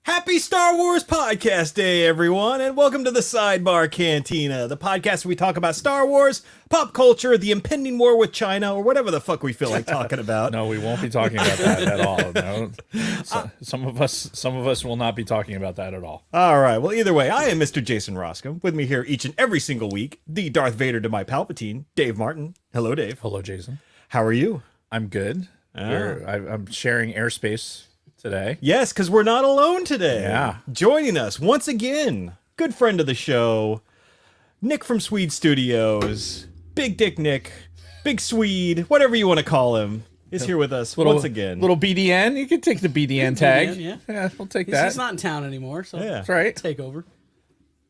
Happy Star Wars Podcast Day, everyone, and welcome to the Sidebar Cantina, the podcast where we talk about Star Wars, pop culture, the impending war with China, or whatever the fuck we feel like talking about. No, we won't be talking about that at all. No. Some of us will not be talking about that at all. All right, well, either way, I am Mr. Jason Roscom. With me here each and every single week, the Darth Vader to my Palpatine, Dave Martin. Hello, Dave. Hello, Jason. How are you? I'm good. I'm sharing airspace today. Yes, because we're not alone today. Yeah. Joining us once again, good friend of the show, Nick from Swede Studios, Big Dick Nick, Big Swede, whatever you want to call him, is here with us once again. Little BDN. You can take the BDN tag. BDN, yeah, we'll take that. He's not in town anymore, so Yeah. That's right. take over.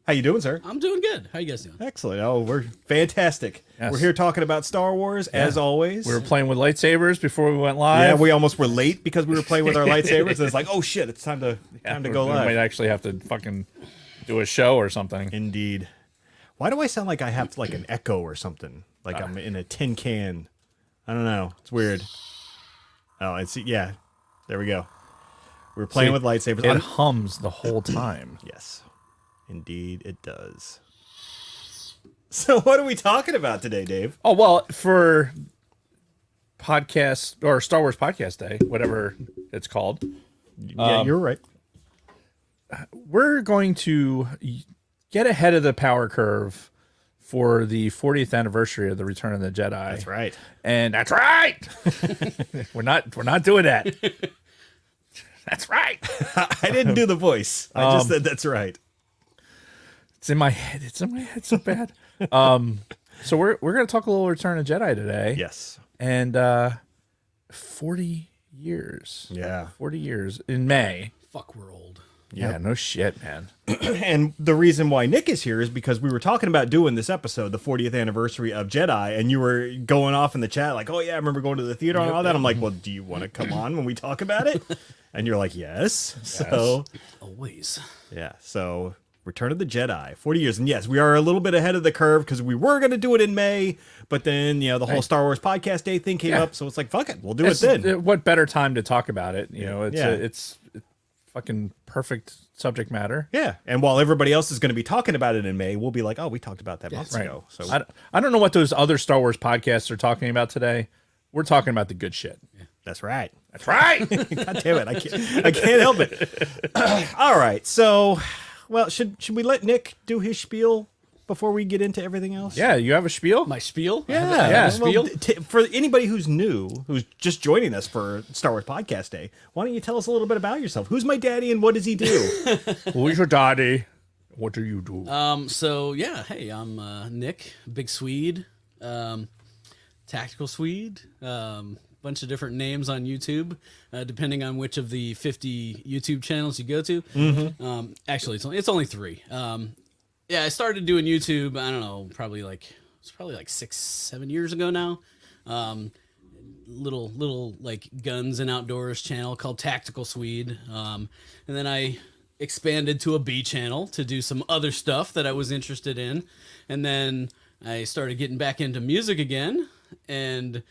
How you doing, sir? I'm doing good. How you guys doing? Excellent. Oh, we're fantastic. Yes. We're here talking about Star Wars, as always. We were playing with lightsabers before we went live. Yeah, we almost were late because we were playing with our lightsabers. And it's like, oh shit, it's time to go We live. might actually have to fucking do a show or something. Indeed. Why do I sound like I have like an echo or something? Like I'm in a tin can. I don't know. It's weird. Oh, yeah. There we go. We were playing with lightsabers. It hums the whole time. Yes. Indeed, it does. So what are we talking about today, Dave? Oh, well, for podcast or Star Wars Podcast Day, whatever it's called, Yeah, you're right. we're going to get ahead of the power curve for the 40th anniversary of the Return of the Jedi. That's right. And that's right. we're not doing that. That's right. I didn't do the voice. I just said that's right. It's in my head. It's in my head so bad. So we're going to talk a little Return of Jedi today. Yes. And 40 years. Yeah. 40 years in May. Fuck, we're old. Yeah, no shit, man. And the reason why Nick is here is because we were talking about doing this episode, the 40th anniversary of Jedi, and you were going off in the chat like, oh yeah, I remember going to the theater and all that. I'm like, well, do you want to come on when we talk about it? And you're like, yes. So, Always. yeah. So Return of the Jedi, 40 years. And yes, we are a little bit ahead of the curve because we were going to do it in May, but then, the whole Star Wars Podcast Day thing came up. So it's like, fuck it. We'll do it then. What better time to talk about it? It's Yeah. it's fucking perfect subject matter. Yeah. And while everybody else is going to be talking about it in May, we'll be like, oh, we talked about that months ago. So I don't know what those other Star Wars podcasts are talking about today. We're talking about the good shit. that's right. That's right. God damn it. I can't help it. All right. So, well, should we let Nick do his spiel before we get into everything else? Yeah, you have a spiel? My spiel? Yeah. I have a Well, spiel? for anybody who's new, who's just joining us for Star Wars Podcast Day, why don't you tell us a little bit about yourself? Who's my daddy and what does he do? Who's your daddy? What do you do? So, yeah, hey, I'm Nick, Big Swede, Tactical Swede, bunch of different names on YouTube, depending on which of the 50 YouTube channels you go to. Mm-hmm. Actually, it's only 3. Yeah, I started doing YouTube, I don't know, probably like 6-7 years ago now. Little like guns and outdoors channel called Tactical Swede. And then I expanded to a B channel to do some other stuff that I was interested in. And then I started getting back into music again, and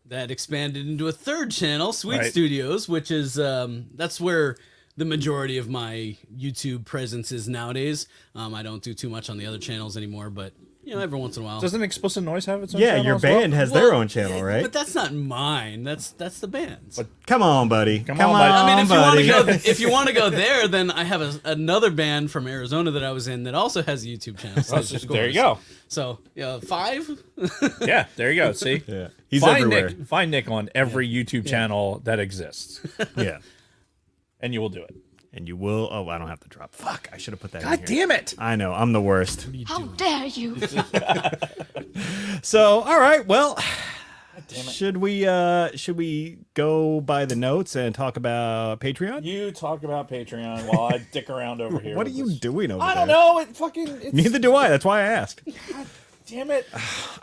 that expanded into a 3rd channel, Swede Studios, which is that's where the majority of my YouTube presence is nowadays. I don't do too much on the other channels anymore, but every once in a while. Doesn't Explicit Noise have its own Yeah, channel your as well? band has their own channel, right? But that's not mine. That's the band's. But Come on, buddy. Come on, buddy. I mean, buddy. if you want to go there, then I have another band from Arizona that I was in that also has a YouTube channel. So it's just there you Scores. go. So 5. Yeah, there you go. See? Yeah. He's find everywhere. Find Nick on every YouTube channel that exists, Yeah. and you will do it. And you will. Oh, I don't have to drop. Fuck. I should have put that in God here. damn it! I know. I'm the worst. How dare you? So, all right. Well, Should we go by the notes and talk about Patreon? You talk about Patreon while I dick around over here. What are you doing over there? I don't know. It's... Neither do I. That's why I asked. Damn it.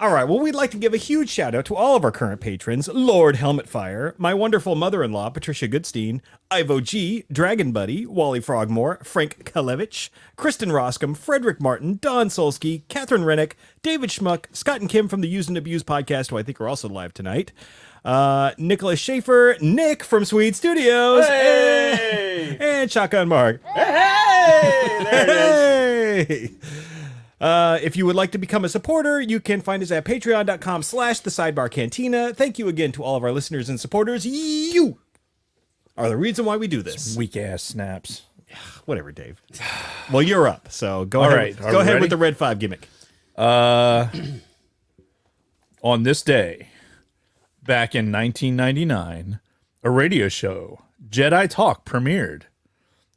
All right. Well, we'd like to give a huge shout out to all of our current patrons: Lord Helmetfire, my wonderful mother-in-law Patricia Goodstein, Ivo G, Dragon Buddy, Wally Frogmore, Frank Kalevich, Kristen Roscom, Frederick Martin, Don Solsky, Catherine Rennick, David Schmuck, Scott and Kim from the Use and Abuse podcast, who I think are also live tonight. Nicholas Schaefer, Nick from Swede Studios, and Shotgun Mark. Hey! There it is. If you would like to become a supporter, you can find us at patreon.com/thesidebarcantina. Thank you again to all of our listeners and supporters. You are the reason why we do this. Weak ass snaps. Whatever, Dave. Well, you're up, so go All ahead. right. Go ahead with the Red 5 gimmick. On this day, back in 1999, a radio show, Jedi Talk, premiered.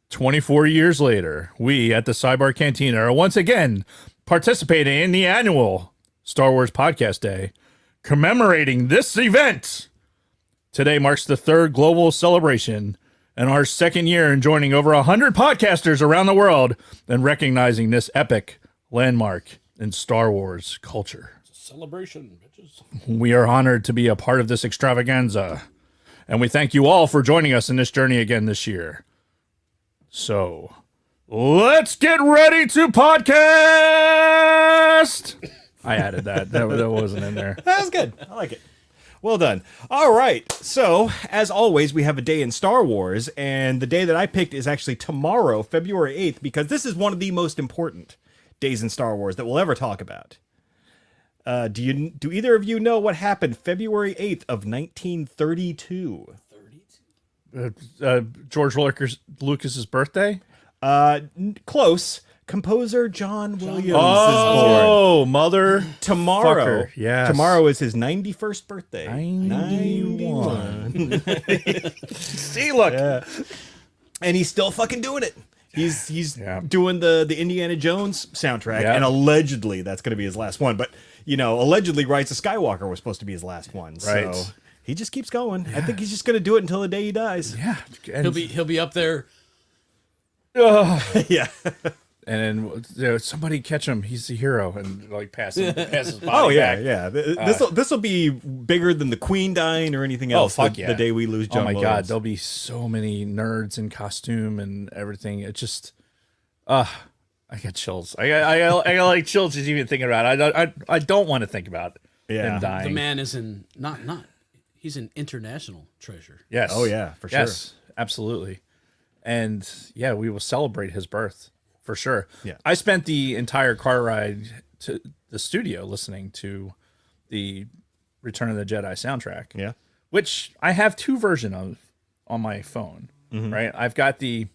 24 years later, we at the Sidebar Cantina are once again participating in the annual Star Wars Podcast Day, commemorating this event. Today marks the third global celebration and our second year in joining over 100 podcasters around the world and recognizing this epic landmark in Star Wars culture. Celebration, bitches. We are honored to be a part of this extravaganza, and we thank you all for joining us in this journey again this year. So, let's get ready to podcast. I added that. That wasn't in there. That was good. I like it. Well done. All right. So, as always, we have a day in Star Wars, and the day that I picked is actually tomorrow, February 8th, because this is one of the most important days in Star Wars that we'll ever talk about. Do either of you know what happened February 8th of 1932? George Lucas's birthday? Close. Composer John Williams is born. Oh, mother. Tomorrow. Fucker. Yes. Tomorrow is his 91st birthday. 91. See, look. Yeah. And he's still fucking doing it. He's Yeah. doing the Indiana Jones soundtrack, Yeah. and allegedly that's going to be his last one. But, allegedly Rise of Skywalker was supposed to be his last one. Right. So he just keeps going. Yeah. I think he's just going to do it until the day he dies. Yeah. And, He'll be up there. Yeah. And then somebody catch him. He's the hero, and like pass his body Oh, yeah, back. yeah. This'll be bigger than the Queen dying or anything else. Fuck the, yeah. the day we lose John Oh my Williams. God, there'll be so many nerds in costume and everything. It just, I get chills. I got like chills just even thinking about it. I don't want to think about him dying. The man is he's an international treasure. Yes. Oh, yeah, for sure. Yes, absolutely. And yeah, we will celebrate his birth for sure. Yeah. I spent the entire car ride to the studio listening to the Return of the Jedi soundtrack. Yeah. Which I have two versions of on my phone. Mm-hmm. Right. I've got That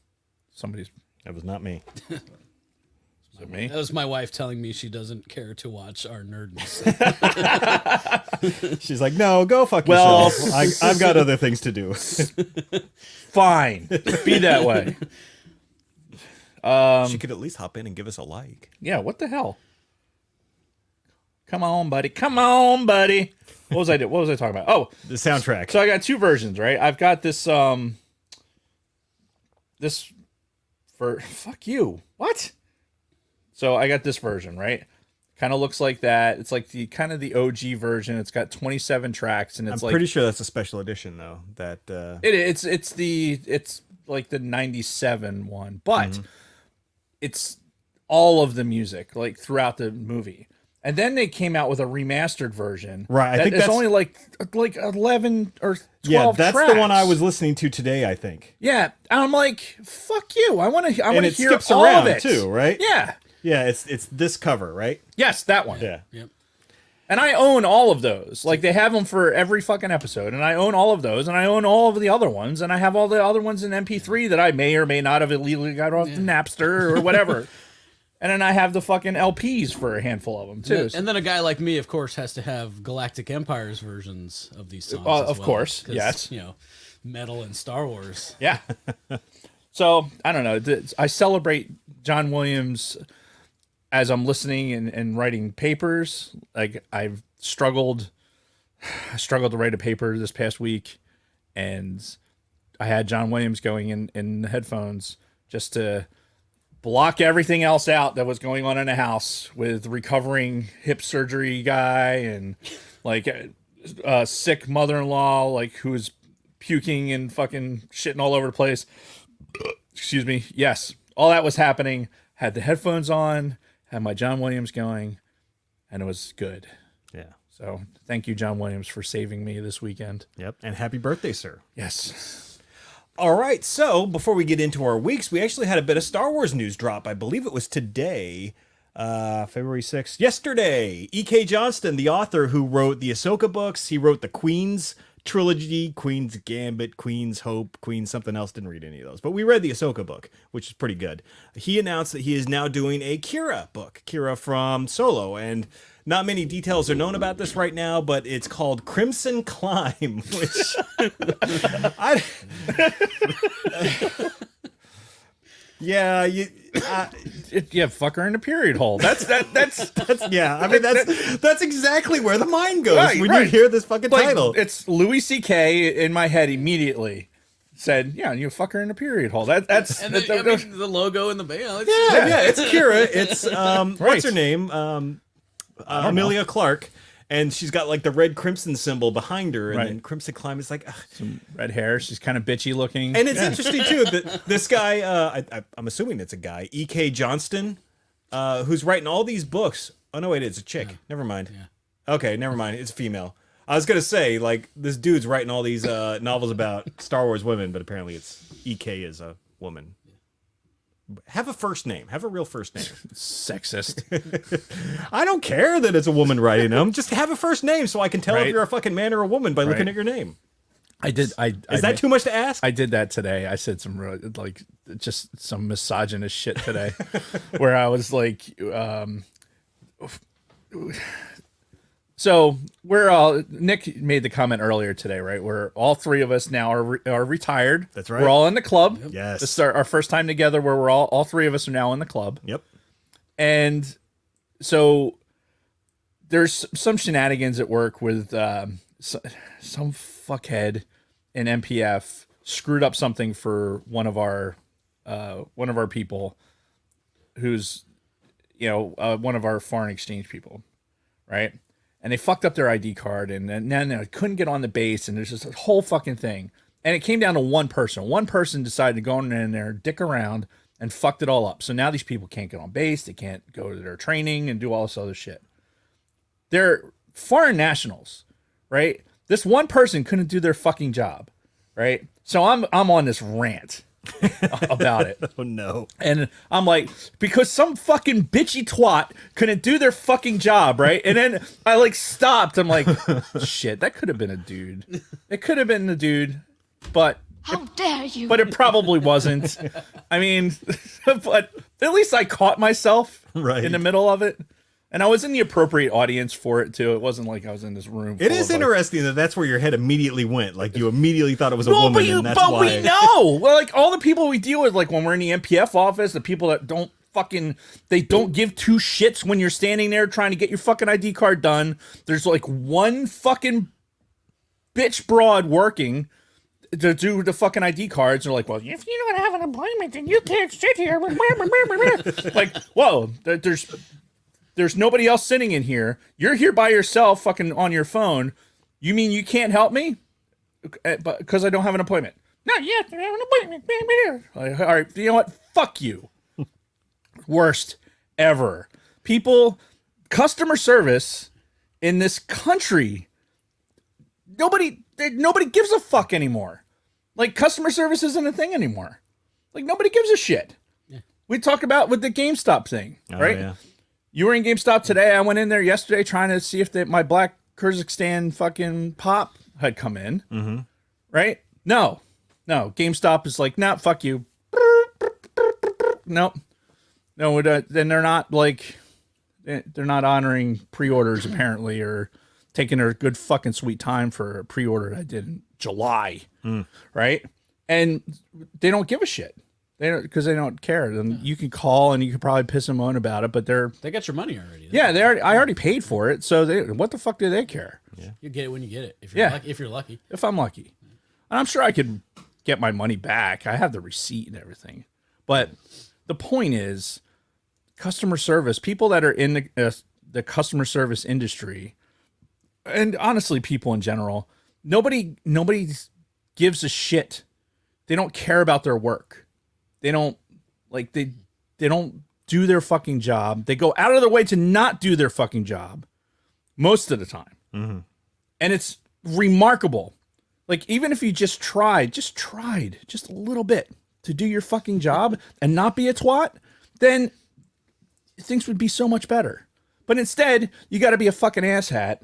was not me. Is it me? That was my wife telling me she doesn't care to watch our nerdness. She's like, no, go fuck Well, yourself. I've got other things to do. Fine. Be that way. She could at least hop in and give us a like. Yeah, what the hell? Come on, buddy. Come on, buddy. What was I talking about? Oh, The soundtrack. so I got two versions, right? I've got this fuck you. What? So I got this version, right? Kind of looks like that. It's like the kind of the OG version. It's got 27 tracks, and it's I'm pretty sure that's a special edition, though. That it's like the 97 one, but it's all of the music like throughout the movie. And then they came out with a remastered version. Right, I think it's that's only like 11 or 12 yeah, that's tracks. the one I was listening to today. I think. Yeah, and I'm like, fuck you. I want to And it hear skips all around of it too, right? Yeah. Yeah, it's this cover, right? Yes, that one. Yeah. Yep. And I own all of those. Like they have them for every fucking episode, and I own all of those, and I own all of the other ones, and I have all the other ones in MP3 that I may or may not have illegally got off the Napster or whatever. And then I have the fucking LPs for a handful of them too. And then a guy like me, of course, has to have Galactic Empire's versions of these songs. Of as well, course, 'cause, yes. Metal and Star Wars. Yeah. So I don't know. I celebrate John Williams as I'm listening and writing papers. Like I've struggled I struggled to write a paper this past week, and I had John Williams going in the headphones just to block everything else out that was going on in the house with recovering hip surgery guy and like a sick mother-in-law like who was puking and fucking shitting all over the place. Excuse me. Yes, all that was happening. Had the headphones on, had my John Williams going, and it was good. Yeah. So thank you, John Williams, for saving me this weekend. Yep. And happy birthday, sir. Yes. All right, so before we get into our weeks, we actually had a bit of Star Wars news drop. I believe it was today, February 6th. Yesterday, E.K. Johnston, the author who wrote the Ahsoka books, he wrote the Queen's trilogy, Queen's Gambit, Queen's Hope, Queen's something else. Didn't read any of those, but we read the Ahsoka book, which is pretty good. He announced that he is now doing a Kira book, Kira from Solo, and not many details are known about this right now, but it's called Crimson Climb, which yeah, Yeah, fuck her in a period hole. That's yeah. I mean, that's exactly where the mind goes Right, when right. you hear this fucking like, title. It's Louis C.K. in my head immediately said, "Yeah, you fuck her in a period hole." That's And then, I mean, the logo in the band. Yeah, it's Kira. It's Right. what's her name? Amelia Clark, and she's got like the red crimson symbol behind her, and Right. then Crimson Climb is like, ugh. some red hair. She's kind of bitchy looking. And it's interesting too that this guy, I'm assuming it's a guy, E.K. Johnston, who's writing all these books. Oh no, wait, it's a chick. Never mind. Yeah. Okay, never mind. It's female. I was gonna say like this dude's writing all these novels about Star Wars women, but apparently it's E.K. is a woman. Have a first name. Have a real first name. Sexist. I don't care that it's a woman writing them. Just have a first name so I can tell if Right. you're a fucking man or a woman by looking Right. at your name. Is Is that too much to ask? I did that today. I said some like just some misogynist shit today, where I was like, so we're all. Nick made the comment earlier today, right? Where all three of us now are retired. That's right. We're all in the club. Yes. This is our first time together, where we're all three of us are now in the club. Yep. And so there's some shenanigans at work with some fuckhead in MPF screwed up something for one of our people who's, one of our foreign exchange people, right? And they fucked up their ID card and then they couldn't get on the base, and there's just a whole fucking thing. And it came down to one person. One person decided to go in there, dick around, and fucked it all up. So now these people can't get on base. They can't go to their training and do all this other shit. They're foreign nationals, right? This one person couldn't do their fucking job, right? So I'm on this rant about it. Oh no. And I'm like, because some fucking bitchy twat couldn't do their fucking job, right? And then I like stopped. I'm like, shit, that could have been a dude. It could have been a dude, but How dare you? it probably wasn't. I mean, but at least I caught myself Right. in the middle of it. And I was in the appropriate audience for it too. It wasn't like I was in this room. It full is of, like, interesting that that's where your head immediately went. Like you immediately thought it was a woman, and that's but why. we know. Well, like all the people we deal with, like when we're in the MPF office, the people that don't give two shits when you're standing there trying to get your fucking ID card done. There's like one fucking bitch broad working to do the fucking ID cards. They're like, well, if you don't have an appointment, then you can't sit here. Like, whoa, there's nobody else sitting in here. You're here by yourself, fucking on your phone. You mean you can't help me? But because I don't have an appointment. No, you have to have an appointment. Like, all right, you know what? Fuck you. Worst ever. Customer service in this country. Nobody gives a fuck anymore. Like customer service isn't a thing anymore. Like nobody gives a shit. Yeah. We talked about with the GameStop thing, right? Yeah. You were in GameStop today. I went in there yesterday trying to see if my black Kyrgyzstan fucking pop had come in. Mm-hmm. Right? No. GameStop is like, nah, fuck you. Nope. No, then they're not honoring pre-orders apparently, or taking their good fucking sweet time for a pre-order that I did in July. Right? And they don't give a shit. They don't, because they don't care. Then you can call and you can probably piss and moan about it, but They got your money already. I already paid for it, so what the fuck do they care? You get it when you get it. If you're lucky, If I'm lucky, and I'm sure I could get my money back. I have the receipt and everything. But the point is, customer service. People that are in the customer service industry, and honestly, people in general, nobody gives a shit. They don't care about their work. They don't they don't do their fucking job. They go out of their way to not do their fucking job most of the time. Mm-hmm. And it's remarkable. Like, even if you just tried just a little bit to do your fucking job and not be a twat, then things would be so much better. But instead, you got to be a fucking asshat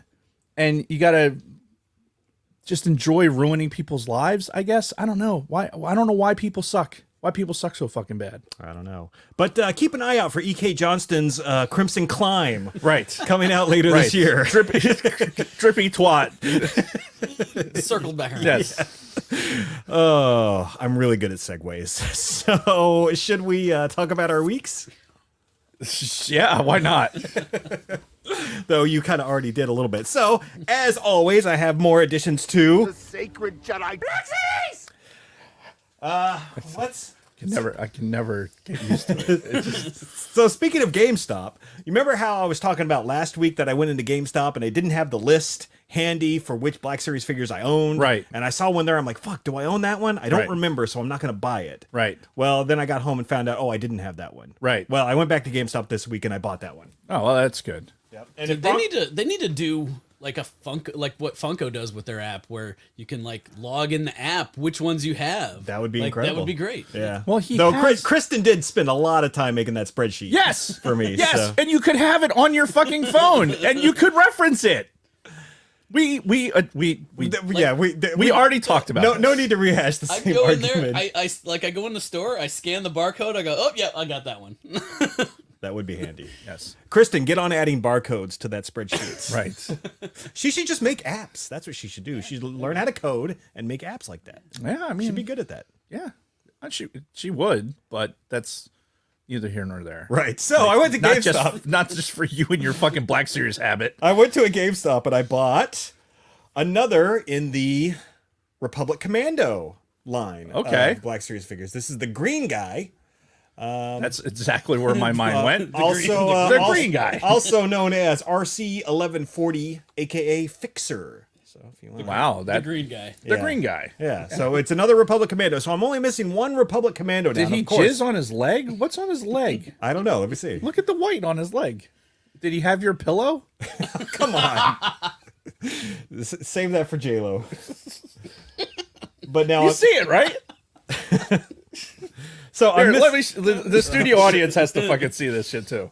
and you got to just enjoy ruining people's lives, I guess. I don't know why. I don't know why people suck. Why people suck so fucking bad. I don't know. But keep an eye out for E.K. Johnston's Crimson Climb. Right. Coming out later this year. Drippy twat. Circled back around. Yes. Oh, I'm really good at segues. So should we talk about our weeks? Yeah, why not? Though you kind of already did a little bit. So, as always, I have more additions to The sacred Jedi. I can never get used to it. So speaking of GameStop, you remember how I was talking about last week that I went into GameStop and I didn't have the list handy for which Black Series figures I owned? Right. And I saw one there. I'm like, fuck, do I own that one? I don't Right. remember, so I'm not going to buy it. Right. Well, then I got home and found out, I didn't have that one. Right. Well, I went back to GameStop this week and I bought that one. Oh, well, that's good. Yep. And Dude, they need to do like a Funko, like what Funko does with their app, where you can like log in the app which ones you have. That would be Like, incredible. That would be great. Yeah. Well, Kristen did spend a lot of time making that spreadsheet. Yes. For me. Yes. So. And you could have it on your fucking phone and you could reference it. We already talked about this. No need to rehash the I same go in argument. there, I go in the store, I scan the barcode, I go, oh yeah, I got that one. That would be handy. Yes. Kristen, get on adding barcodes to that spreadsheet. Right. She should just make apps. That's what she should do. She should learn how to code and make apps like that. Yeah, I mean, She'd be good at that. Yeah. She would, but that's neither here nor there. Right. So I went to GameStop. Not just for you and your fucking Black Series habit. I went to a GameStop and I bought another in the Republic Commando line of Black Series figures. This is the green guy. That's exactly where my mind went. The green guy. Also known as RC1140, aka Fixer. So if you want Wow, The green guy. the green guy. Yeah, so it's another Republic Commando. So I'm only missing one Republic Commando now. Did he jizz on his leg? What's on his leg? I don't know. Let me see. Look at the white on his leg. Did he have your pillow? Come on. Save that for J-Lo. But now You see it, right? so Here, I'm let me. The studio audience has to fucking see this shit too.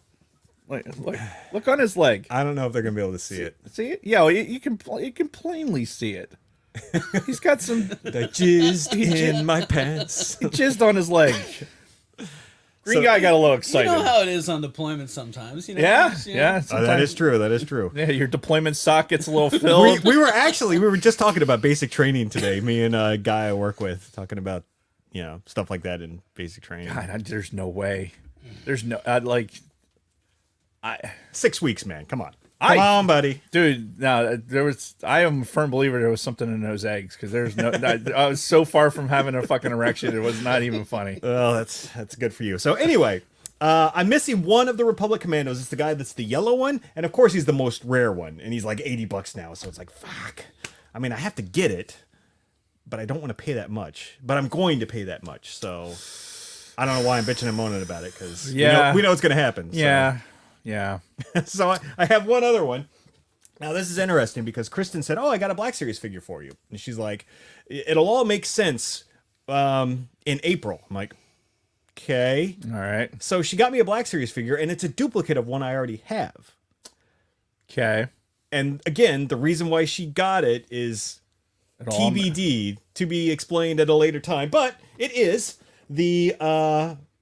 Look on his leg. I don't know if they're gonna be able to see it. See it? Yeah, well, you can plainly see it. He's got some I jizzed in my pants. jizzed on his leg. Green guy got a little You excited. know how it is on deployment sometimes. You know, Yeah, just, you know, yeah. That sometimes- is true. That is true. Yeah, your deployment sock gets a little filled. We were just talking about basic training today. Me and a guy I work with talking about stuff like that in basic training. God, there's no way. There's no 6 weeks, man. Come on. Come on, buddy. Dude, no, I am a firm believer there was something in those eggs because there's no. I was so far from having a fucking erection, it was not even funny. Well, that's good for you. So anyway, I'm missing one of the Republic Commandos. It's the guy that's the yellow one, and of course he's the most rare one, and he's like $80 now. So it's like, fuck. I mean, I have to get it, but I don't want to pay that much. But I'm going to pay that much. So I don't know why I'm bitching and moaning about it because we know it's going to happen. So. Yeah, yeah. So I have one other one. Now, this is interesting because Kristen said, I got a Black Series figure for you. And she's like, it'll all make sense in April. I'm like, okay. All right. So she got me a Black Series figure, and it's a duplicate of one I already have. Okay. And again, the reason why she got it is TBD, to be explained at a later time. But it is the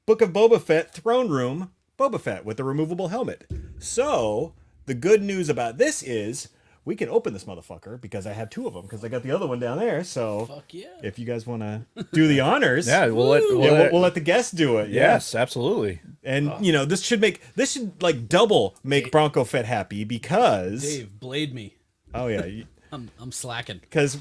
Book of Boba Fett throne room Boba Fett with the removable helmet. So the good news about this is we can open this motherfucker because I have 2 of them because I got the other one down there. So Fuck yeah. if you guys want to do the honors, Yeah, we'll let the guests do it. Yes, absolutely. And this should like double make Bronco Fett happy because Dave, blade me. oh yeah, I'm slacking. because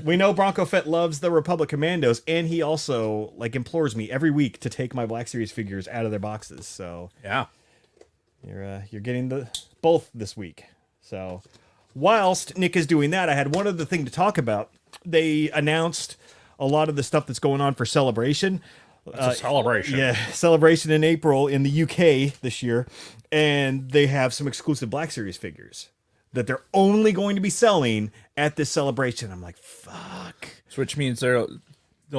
we know Bronco Fett loves the Republic Commandos, and he also like implores me every week to take my Black Series figures out of their boxes. So Yeah. you're getting both this week. So whilst Nick is doing that, I had one other thing to talk about. They announced a lot of the stuff that's going on for Celebration. It's a celebration. Yeah, Celebration in April in the UK this year, and they have some exclusive Black Series figures that they're only going to be selling at this celebration. I'm like, fuck. So which means they'll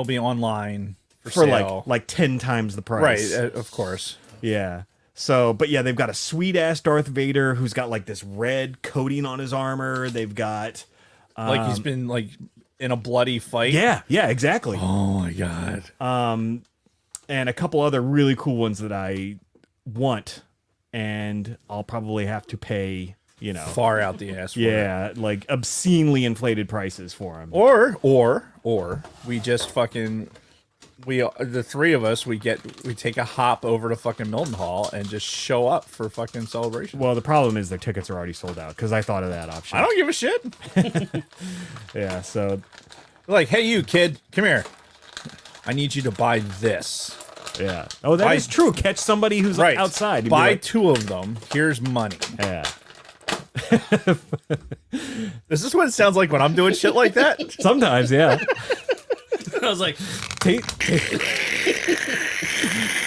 be online for For sale. like 10 times the price. Right, of course. Yeah. So, but yeah, they've got a sweet ass Darth Vader who's got like this red coating on his armor. They've got Like he's been like in a bloody fight. yeah, exactly. Oh my god. And a couple other really cool ones that I want, and I'll probably have to pay, Far out the ass for it. yeah, like obscenely inflated prices for them. Or we just fucking the 3 of us we take a hop over to fucking Milton Hall and just show up for fucking Celebration. Well, the problem is their tickets are already sold out because I thought of that option. I don't give a shit. Yeah, so Like, hey you kid, come here. I need you to buy this. yeah. Oh, that is true. Catch somebody who's like, outside. You'd be Buy like, 2 of them. Here's money. yeah. Is this what it sounds like when I'm doing shit like that? Sometimes, yeah. I was like,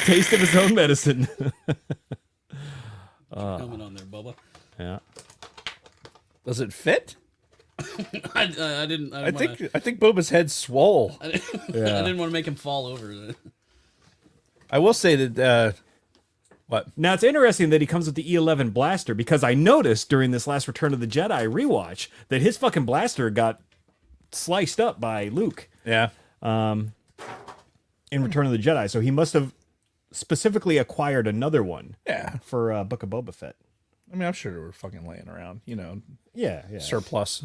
Taste of his own medicine. coming on there, Bubba. Yeah. Does it fit? I didn't. I think Boba's head's swole. I didn't want to make him fall over. I will say that what? Now, it's interesting that he comes with the E11 blaster because I noticed during this last Return of the Jedi rewatch that his fucking blaster got sliced up by Luke Yeah. in Return of the Jedi. So he must have specifically acquired another one Yeah. for Book of Boba Fett. I mean, I'm sure they were fucking laying around, Yeah. surplus,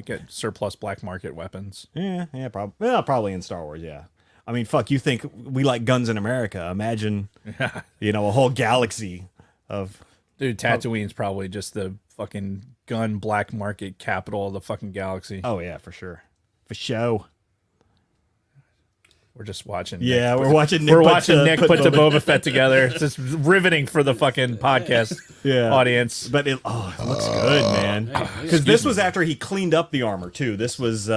get surplus black market weapons. Yeah, probably in Star Wars, yeah. I mean, fuck, you think we like guns in America. Imagine, a whole galaxy of... Dude, Tatooine's probably just the fucking gun black market capital of the fucking galaxy. Oh, yeah, for sure. For show. We're just watching. Yeah, we're watching Nick We're put, watching Nick put the Boba- Boba Fett together. It's just riveting for the fucking podcast audience. But it looks good, man. Because this was after he cleaned up the armor, too. This was...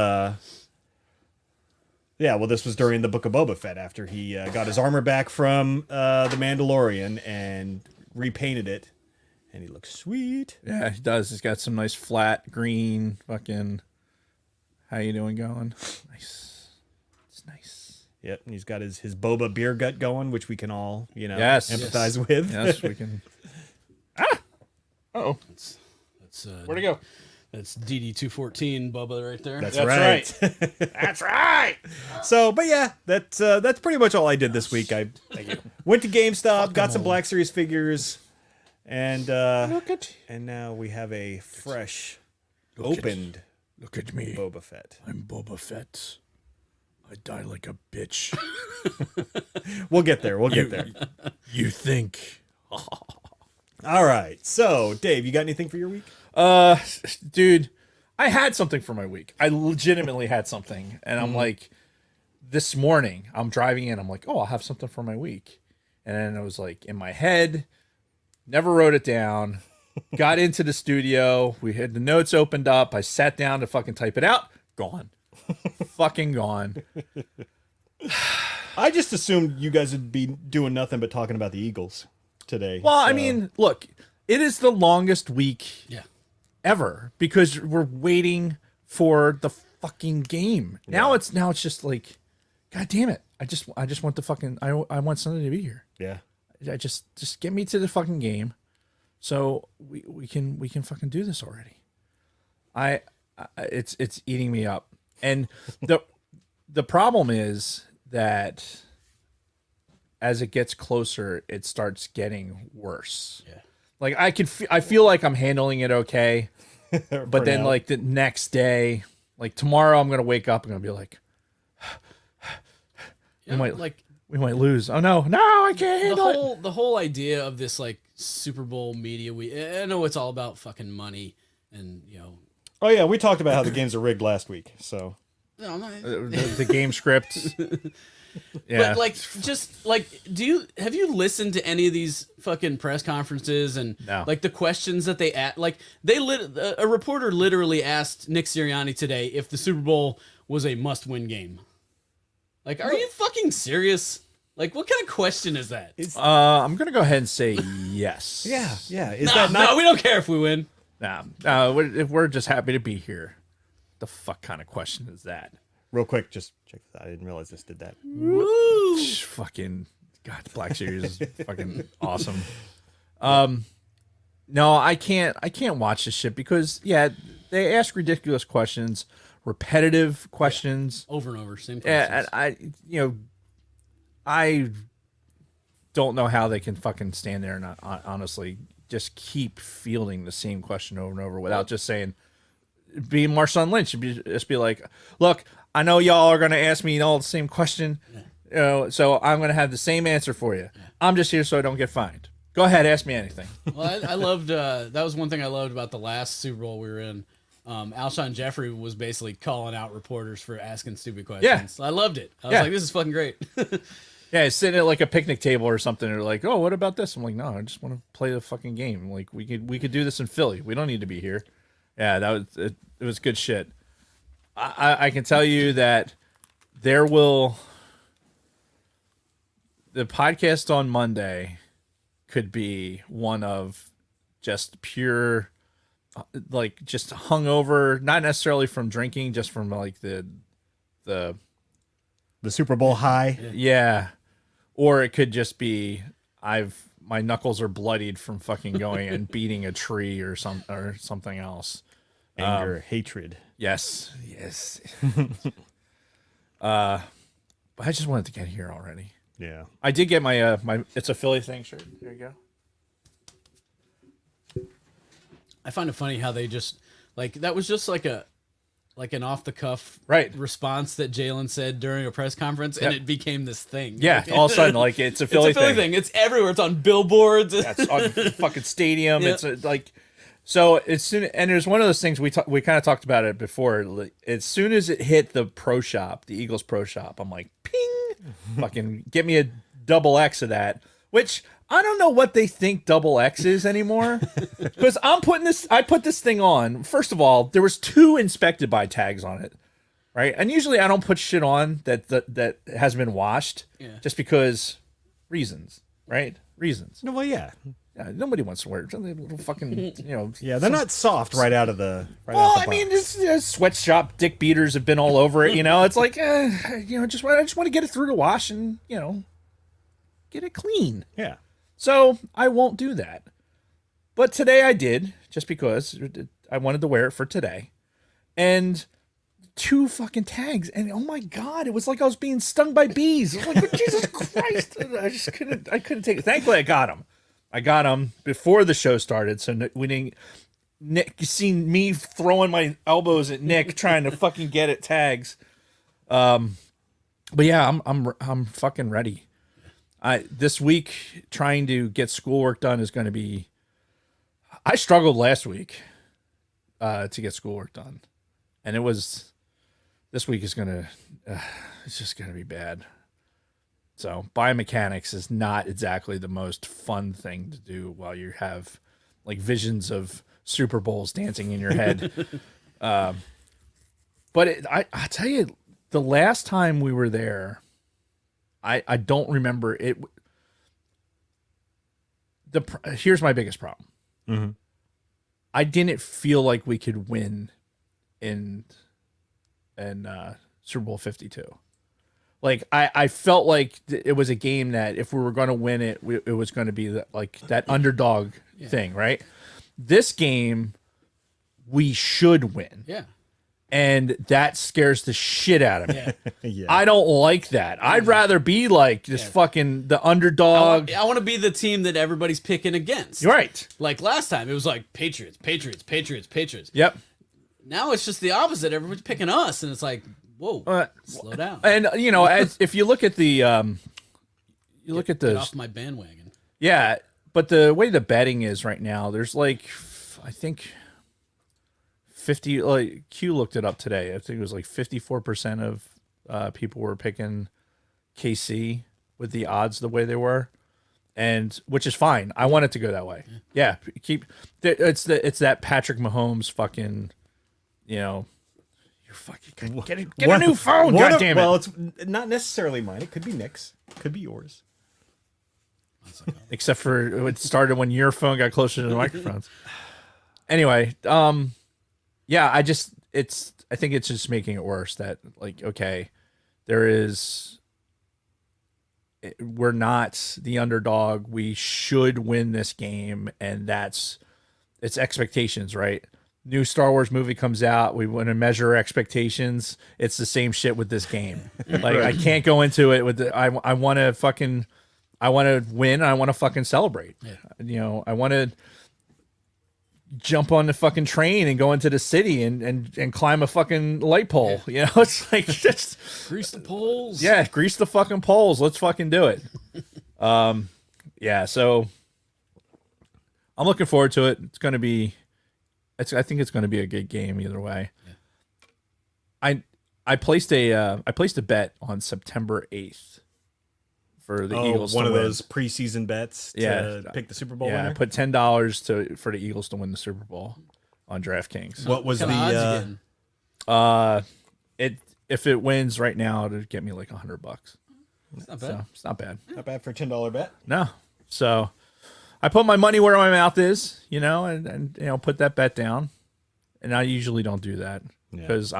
this was during the Book of Boba Fett after he got his armor back from the Mandalorian and repainted it. And he looks sweet. Yeah, he does. He's got some nice flat green fucking... How you doing going? Nice. It's nice. Yep, and he's got his Boba beer gut going, which we can all, empathize with. Yes, we can. Oh, That's where'd it go? That's DD214 Bubba right there. That's Right. That's right. So, but yeah, that's pretty much all I did this week. I went to GameStop, got some Black Series figures, and and now we have a fresh opened Look at me. Boba Fett. I'm Boba Fett. I die like a bitch. We'll get there. You think? All right. So, Dave, you got anything for your week? Dude, I had something for my week. I legitimately had something. And I'm like, this morning, I'm driving in. I'm like, oh, I'll have something for my week. And then I was like, in my head, never wrote it down. Got into the studio. We had the notes opened up. I sat down to fucking type it out. Gone. Fucking gone. I just assumed you guys would be doing nothing but talking about the Eagles today. Well, I so- mean, look, it is the longest week Yeah. ever because we're waiting for the fucking game. Now it's just like, God damn it. I just want the fucking I want something to be here. yeah. I just get me to the fucking game so we can fucking do this already. It's eating me up. And the problem is that as it gets closer, it starts getting worse. Yeah. Like I feel like I'm handling it okay, But then like the next day, like tomorrow, I'm gonna wake up and I'm gonna be like, we might lose. Oh no, I can't handle it. The whole idea of this like Super Bowl media week. I know it's all about fucking money, and Oh yeah, we talked about how the games are rigged last week. So no, I'm not, The game scripts. Yeah. But like, just like, have you listened to any of these fucking press conferences and No. like the questions that they asked? Like a reporter literally asked Nick Sirianni today if the Super Bowl was a must-win game. Like, are you fucking serious? Like, what kind of question is that? I'm gonna go ahead and say yes. Yeah. Is No, that not? no, we don't care if we win. We're just happy to be here. The fuck kind of question is that? Real quick, just check this out. I didn't realize this did that. Woo! Fucking God, the Black Series is fucking awesome. No, I can't watch this shit because they ask ridiculous questions, repetitive questions Over and over, same and questions. I don't know how they can fucking stand there and honestly just keep fielding the same question over and over without just saying, being Marshawn Lynch, just be like, look, I know y'all are going to ask me all the same question, so I'm going to have the same answer for you. I'm just here so I don't get fined. Go ahead, ask me anything. Well, I loved that was one thing I loved about the last Super Bowl we were in. Alshon Jeffrey was basically calling out reporters for asking stupid questions. Yeah. I loved it. I was Yeah. like, this is fucking great. Yeah, sitting at like a picnic table or something. They're like, "Oh, what about this?" I'm like, "No, I just want to play the fucking game. Like, we could do this in Philly. We don't need to be here." Yeah, that was it. It was good shit. I can tell you that the podcast on Monday could be one of just pure, like just hungover, not necessarily from drinking, just from like the Super Bowl high. yeah. Or it could just be my knuckles are bloodied from fucking going and beating a tree or something else. Anger, hatred. Yes. But I just wanted to get here already. Yeah. I did get my It's a Philly thing shirt. There you go. I find it funny how they just like that was just like an off the cuff Right. response that Jalen said during a press conference, and Yep. it became this thing. Yeah, Like, all of a sudden, like it's a Philly, it's a Philly thing. It's everywhere. It's on billboards. That's on the fucking stadium. Yeah. It's like so. As soon and there's one of those things we kind of talked about it before. Like, as soon as it hit the pro shop, the Eagles pro shop, I'm like, ping, fucking get me a double X of that. Which I don't know what they think double X is anymore. Because I put this thing on. First of all, there was 2 inspected by tags on it. Right. And usually I don't put shit on that has been washed just because reasons. Right. Reasons. No, well, yeah. Yeah, nobody wants to wear it. Little fucking, Yeah, they're not soft right out of the. Right Well, out the I mean, box. this sweatshop dick beaters have been all over it. It's like, I just want to get it through the wash and get it clean. Yeah. So I won't do that. But today I did, just because I wanted to wear it for today, and 2 fucking tags, and oh my god, it was like I was being stung by bees. I was like, Jesus Christ, I couldn't take it. Thankfully, I got them before the show started, so we didn't. Nick, you seen me throwing my elbows at Nick trying to fucking get at tags. But yeah, I'm fucking ready. This week trying to get schoolwork done is going to be. I struggled last week to get schoolwork done, and this week is gonna. It's just gonna be bad. So biomechanics is not exactly the most fun thing to do while you have like visions of Super Bowls dancing in your head. But I tell you, the last time we were there, I don't remember it. Here's my biggest problem. Mm-hmm. I didn't feel like we could win in Super Bowl 52. Like I felt like it was a game that if we were going to win it, it was going to be that underdog thing, right? This game we should win. Yeah. And that scares the shit out of me. Yeah. Yeah. I don't like that. I'd rather be like this fucking the underdog. I want to be the team that everybody's picking against. You're right. Like last time, it was like Patriots, Patriots, Patriots, Patriots. Yep. Now it's just the opposite. Everybody's picking us, and it's like, whoa, slow down. And you know, if you look at the, Get off my bandwagon. yeah, but the way the betting is right now, there's like, I think 50, like Q looked it up today. I think it was like 54% of people were picking KC with the odds the way they were, and which is fine. I want it to go that way. Yeah, keep it's that Patrick Mahomes fucking, you know, you're fucking get a new phone. God damn it. Well, it's not necessarily mine. It could be Nick's. Could be yours. Except for it started when your phone got closer to the microphones. Anyway, yeah, I think it's just making it worse that, like, okay, we're not the underdog. We should win this game, and it's expectations, right? New Star Wars movie comes out. We want to measure expectations. It's the same shit with this game. Like, right. I can't go into it with I want to win. I want to fucking celebrate. Yeah. You know, I want to jump on the fucking train and go into the city and climb a fucking light pole. Yeah. You know, it's like just grease the poles. Yeah, grease the fucking poles. Let's fucking do it. Yeah. So I'm looking forward to it. I think it's going to be a good game either way. Yeah. I placed a bet on September 8th. For the Eagles, one to of win. those preseason bets to pick the Super Bowl winner? I put $10 for the Eagles to win the Super Bowl on DraftKings. What was the odds again? If it wins right now, it'd get me like $100. It's not bad. So it's not bad. Not bad for a $10 bet. No. So I put my money where my mouth is, you know, and you know, put that bet down. And I usually don't do that because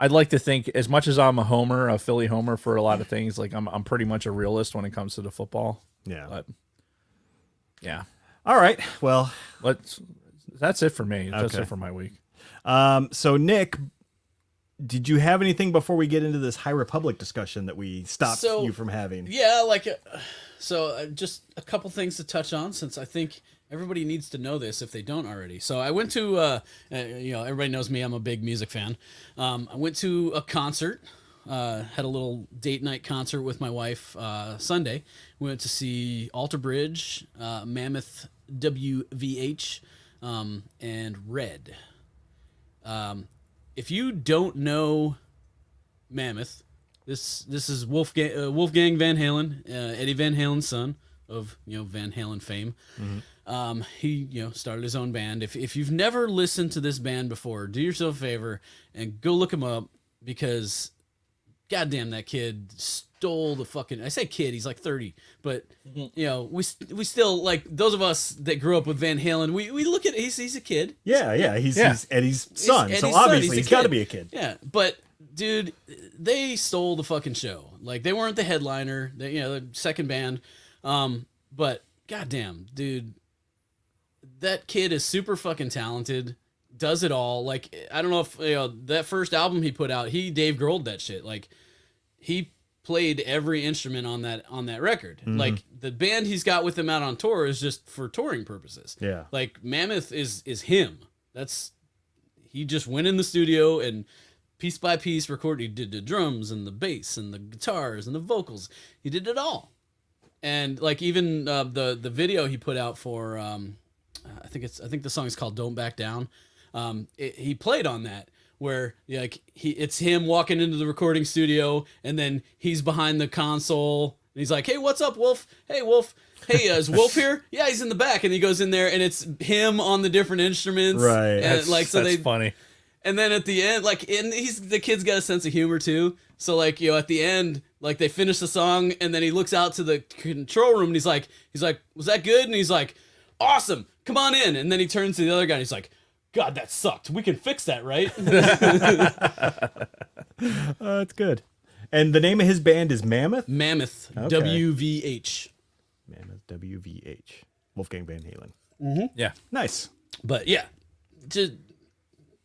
I'd like to think, as much as I'm a Philly homer for a lot of things, like I'm pretty much a realist when it comes to the football. Yeah. But yeah. All right. Well, that's it for me. That's Okay. it for my week. So Nick, did you have anything before we get into this High Republic discussion that we stopped you from having? Yeah, just a couple things to touch on, since I think everybody needs to know this if they don't already. So I went to, everybody knows me. I'm a big music fan. I went to a concert, had a little date night concert with my wife Sunday. We went to see Alter Bridge, Mammoth WVH, and Red. If you don't know Mammoth, this is Wolfgang Van Halen, Eddie Van Halen's son of Van Halen fame. Mm-hmm. He started his own band. If you've never listened to this band before, do yourself a favor and go look him up, because goddamn, that kid stole the fucking. I say kid, he's like 30, but we still, like, those of us that grew up with Van Halen, we look at he's a kid. Yeah, he's Eddie's son, He's so Eddie's obviously son. he's got to be a kid. Yeah, but dude, they stole the fucking show. Like, they weren't the headliner, the second band, but goddamn, dude, that kid is super fucking talented. Does it all. Like, I don't know if that first album he put out, Dave Grohl'd that shit. Like, he played every instrument on that record. Mm-hmm. Like, the band he's got with him out on tour is just for touring purposes. Yeah. Like, Mammoth is him. He just went in the studio and piece by piece recorded. He did the drums and the bass and the guitars and the vocals. He did it all. And like, even the video he put out for I think the song is called "Don't Back Down." He played on that, where it's him walking into the recording studio, and then he's behind the console, and he's like, "Hey, what's up, Wolf? Hey, Wolf. Hey, is Wolf here? Yeah, he's in the back." And he goes in there, and it's him on the different instruments, right? And that's funny. And then at the end, and the kid's got a sense of humor too. So at the end, like, they finish the song, and then he looks out to the control room, and he's like, "Was that good?" And he's like, "Awesome, come on in." And then he turns to the other guy, and he's like, "God, that sucked. We can fix that, right?" That's good. And the name of his band is Mammoth? Mammoth, Okay. WVH. Mammoth, WVH. Wolfgang Van Halen. Mm-hmm. Yeah. Nice. But yeah,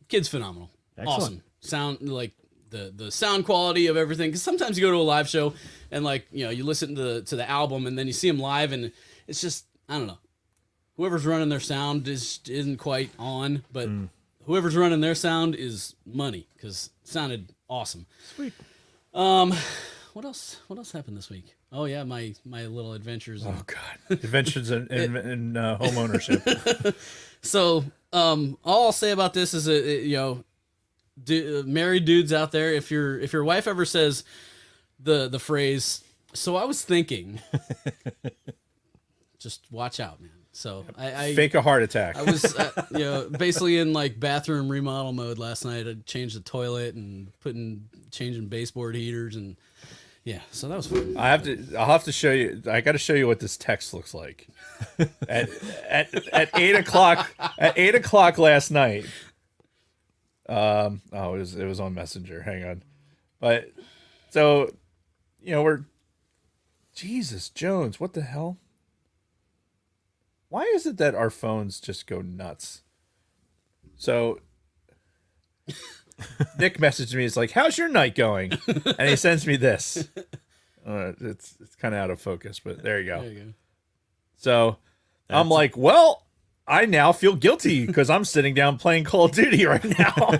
kid's phenomenal. Excellent. Awesome. sound, like the sound quality of everything. Because sometimes you go to a live show and like, you know, you listen to the album and then you see them live and it's just, I don't know. Whoever's running their sound isn't quite on, but whoever's running their sound is money because it sounded awesome. Sweet. What else happened this week? Oh yeah, my little adventures. Oh God, adventures in home ownership. So, all I'll say about this is, married dudes out there, if your wife ever says the phrase, "So I was thinking," just watch out, man. So I fake a heart attack. I was, basically in like bathroom remodel mode last night. I changed the toilet and changing baseboard heaters and. Yeah, so that was fun. I'll have to show you. I got to show you what this text looks like. At 8:00 at 8:00 last night. It was on Messenger. Hang on, but so we're Jesus Jones. What the hell? Why is it that our phones just go nuts? So. Nick messaged me. It's like, "How's your night going?" And he sends me this. It's kind of out of focus, but there you go. There you go. So I'm like, well, I now feel guilty because I'm sitting down playing Call of Duty right now,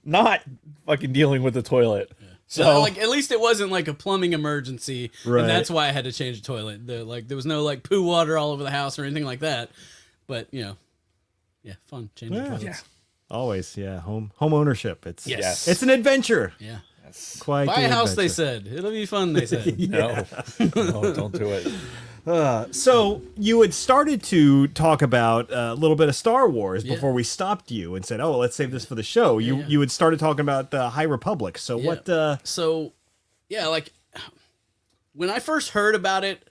not fucking dealing with the toilet. Yeah. So like, at least it wasn't like a plumbing emergency, right. And that's why I had to change the toilet. There was no like poo water all over the house or anything like that. But fun changing toilets. Yeah. Always, yeah. Home ownership. It's Yes. an adventure. Yeah. Yes. Quite Buy a house, adventure. they said. It'll be fun, they said. No, don't do it. So you had started to talk about a little bit of Star Wars Yeah. before we stopped you and said, "Oh, let's save this for the show." You had started talking about the High Republic. So Yeah. what? So, yeah, like when I first heard about it,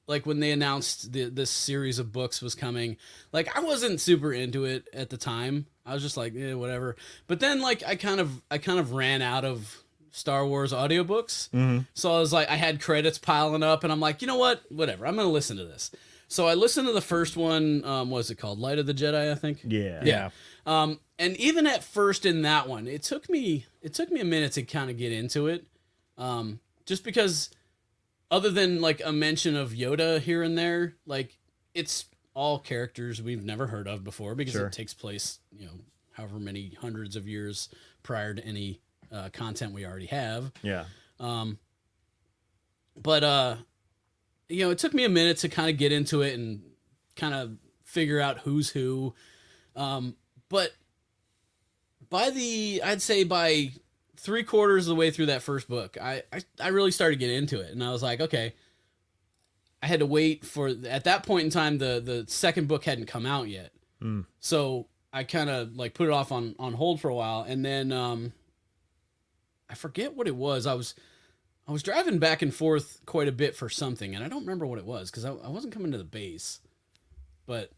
like when they announced this series of books was coming, like I wasn't super into it at the time. I was just like, whatever. But then like I kind of ran out of Star Wars audiobooks. Mm-hmm. So I was like, I had credits piling up and I'm like, you know what? Whatever. I'm going to listen to this. So I listened to the first one. What was it called? Light of the Jedi, I think. Yeah. And even at first in that one, it took me a minute to kind of get into it. Just because other than like a mention of Yoda here and there, like it's all characters we've never heard of before because it takes place, however many hundreds of years prior to any content we already have. Yeah. But it took me a minute to kind of get into it and kind of figure out who's who. But I'd say by 3/4 of the way through that first book, I really started getting into it, and I was like, okay. I had to wait at that point in time, the second book hadn't come out yet. So I kind of like put it off on hold for a while. And then, I forget what it was. I was driving back and forth quite a bit for something, and I don't remember what it was because I wasn't coming to the base, but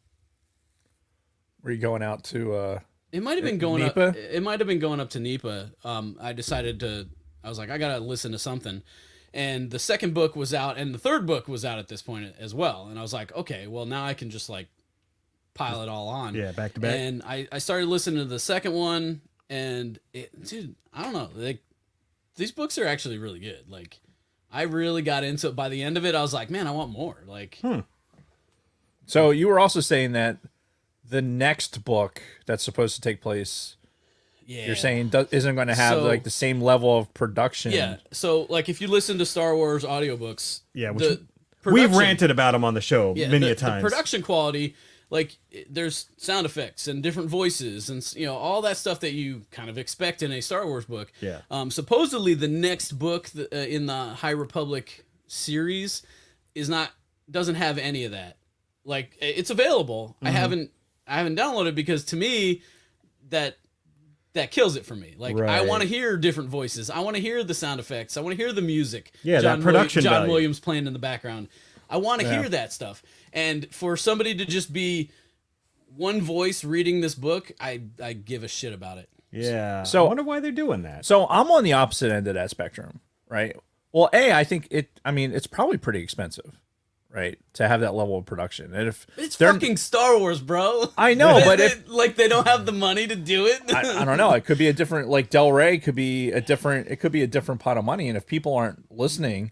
Were you going out to, it might've been going Nipa? up. It might've been going up to Nipa. I was like, I got to listen to something. And the second book was out, and the third book was out at this point as well. And I was like, okay, well, now I can just like pile it all on. Yeah, back to back. And I started listening to the second one, and dude, I don't know. Like, these books are actually really good. Like, I really got into it. By the end of it, I was like, man, I want more. Like, So you were also saying that the next book that's supposed to take place, you're saying isn't going to have like the same level of production. Yeah. So like if you listen to Star Wars audiobooks, we've ranted about them on the show many a the times. production quality, like there's sound effects and different voices and all that stuff that you kind of expect in a Star Wars book. Yeah. Supposedly the next book in the High Republic series doesn't have any of that. Like it's available. I haven't downloaded because to me that kills it for me. Like I want to hear different voices. I want to hear the sound effects. I want to hear the music. Yeah, that production John value. Williams playing in the background. I want to hear that stuff. And for somebody to just be one voice reading this book, I give a shit about it. Yeah. So I wonder why they're doing that. So I'm on the opposite end of that spectrum, right? Well, I think it's probably pretty expensive, right? To have that level of production. And if It's they're- fucking Star Wars, bro. I know, but if like they don't have the money to do it. I don't know, it could be a different, like Del Rey could be a different, it could be a different pot of money. And if people aren't listening,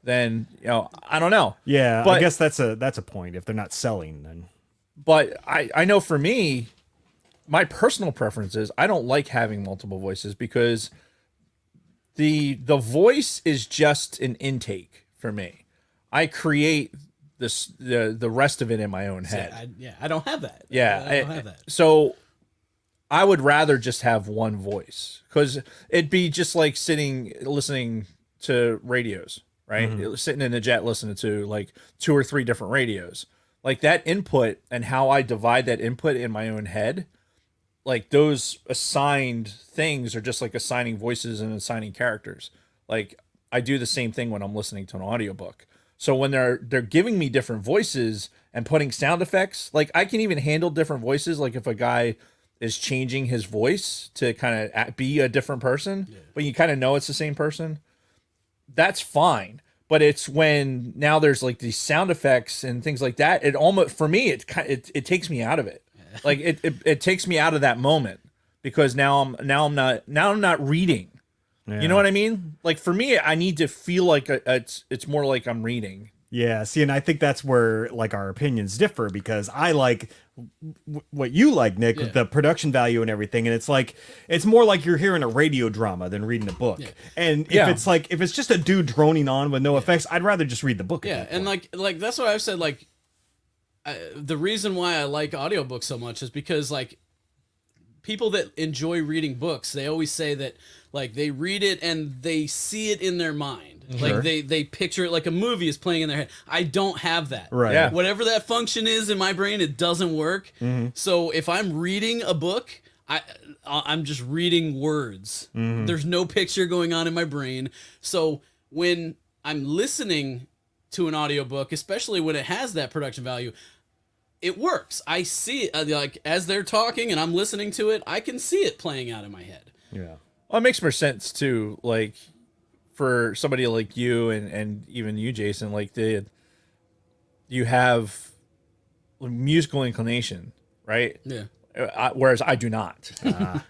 then, you know, I don't know. Yeah, But- I guess that's a point. If they're not selling, then But I know for me, my personal preference is I don't like having multiple voices because the voice is just an intake for me. I create the rest of it in my own head. I don't have that. Yeah, I don't have that. So I would rather just have one voice because it'd be just like listening to radios, right? Sitting in a jet listening to like 2 or 3 different radios. Like that input and how I divide that input in my own head, like those assigned things are just like assigning voices and assigning characters. Like I do the same thing when I'm listening to an audiobook. So when they're giving me different voices and putting sound effects, like I can even handle different voices. Like if a guy is changing his voice to kind of be a different person, but you kind of know it's the same person, that's fine. But it's when now there's like these sound effects and things like that. It almost, for me, it takes me out of it. Like it takes me out of that moment because now I'm not reading. yeah. You know what I mean? Like for me, I need to feel like it's more like I'm reading. Yeah, see, and I think that's where like our opinions differ because I like what you like, Nick, with the production value and everything, and it's more like you're hearing a radio drama than reading a book. Yeah. And if it's just a dude droning on with no effects, I'd rather just read the book. Yeah, and like that's what I've said. Like the reason why I like audiobooks so much is because like people that enjoy reading books, they always say that like they read it and they see it in their mind. Like they picture it like a movie is playing in their head. I don't have that. Right. Yeah. Whatever that function is in my brain, it doesn't work. So if I'm reading a book, I'm just reading words. There's no picture going on in my brain. So when I'm listening to an audiobook, especially when it has that production value, it works. I see it like as they're talking and I'm listening to it, I can see it playing out in my head. Yeah. Well, it makes more sense too. Like for somebody like you and even you, Jason, like you have musical inclination, right? Yeah. Whereas I do not.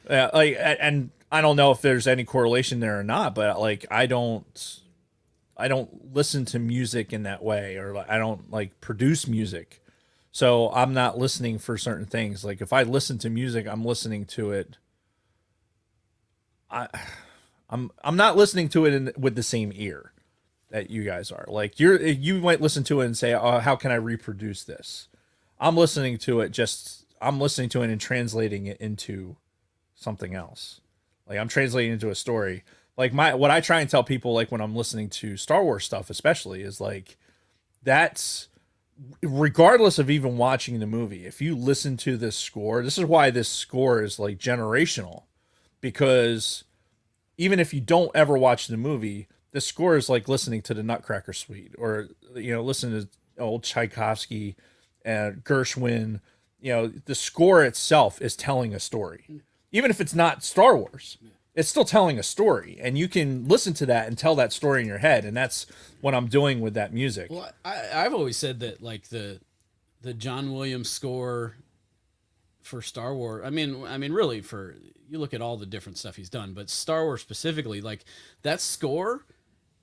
Like, and I don't know if there's any correlation there or not, but like I don't listen to music in that way, or I don't like produce music. So I'm not listening for certain things. Like if I listen to music, I'm listening to it. I'm not listening to it with the same ear that you guys are. Like you might listen to it and say, "Oh, how can I reproduce this?" I'm listening to it and translating it into something else. Like I'm translating into a story. Like what I try and tell people, like when I'm listening to Star Wars stuff, especially, is like that's regardless of even watching the movie. If you listen to this score, this is why this score is like generational, because even if you don't ever watch the movie, the score is like listening to the Nutcracker Suite, or listening to old Tchaikovsky and Gershwin. The score itself is telling a story, even if it's not Star Wars. It's still telling a story, and you can listen to that and tell that story in your head, and that's what I'm doing with that music. Well, I've always said that like the John Williams score for Star Wars. I mean, really, for you look at all the different stuff he's done, but Star Wars specifically, like that score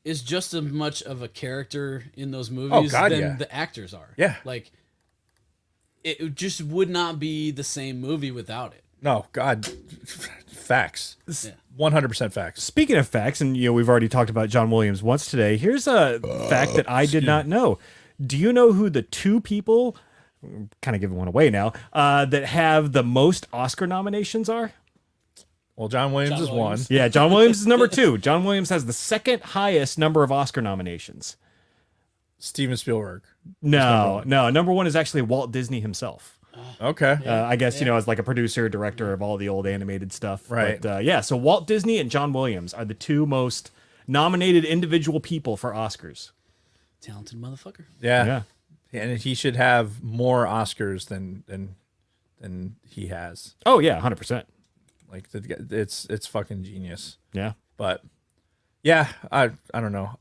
is just as much of a character in those movies than the actors are. Yeah, like it just would not be the same movie without it. No, God, facts. 100% facts. Speaking of facts, and we've already talked about John Williams once today. Here's a fact that I did not know. Do you know who the 2 people, kind of giving one away now, that have the most Oscar nominations are? Well, John Williams is one. Yeah, John Williams is number 2. John Williams has the second highest number of Oscar nominations. Steven Spielberg. No. Number 1 is actually Walt Disney himself. Okay. I guess, as like a producer, director of all the old animated stuff. Right. But so Walt Disney and John Williams are the 2 most nominated individual people for Oscars. Talented motherfucker. Yeah. And he should have more Oscars than he has. Oh, yeah, 100%. Like it's fucking genius. Yeah. But yeah, I don't know.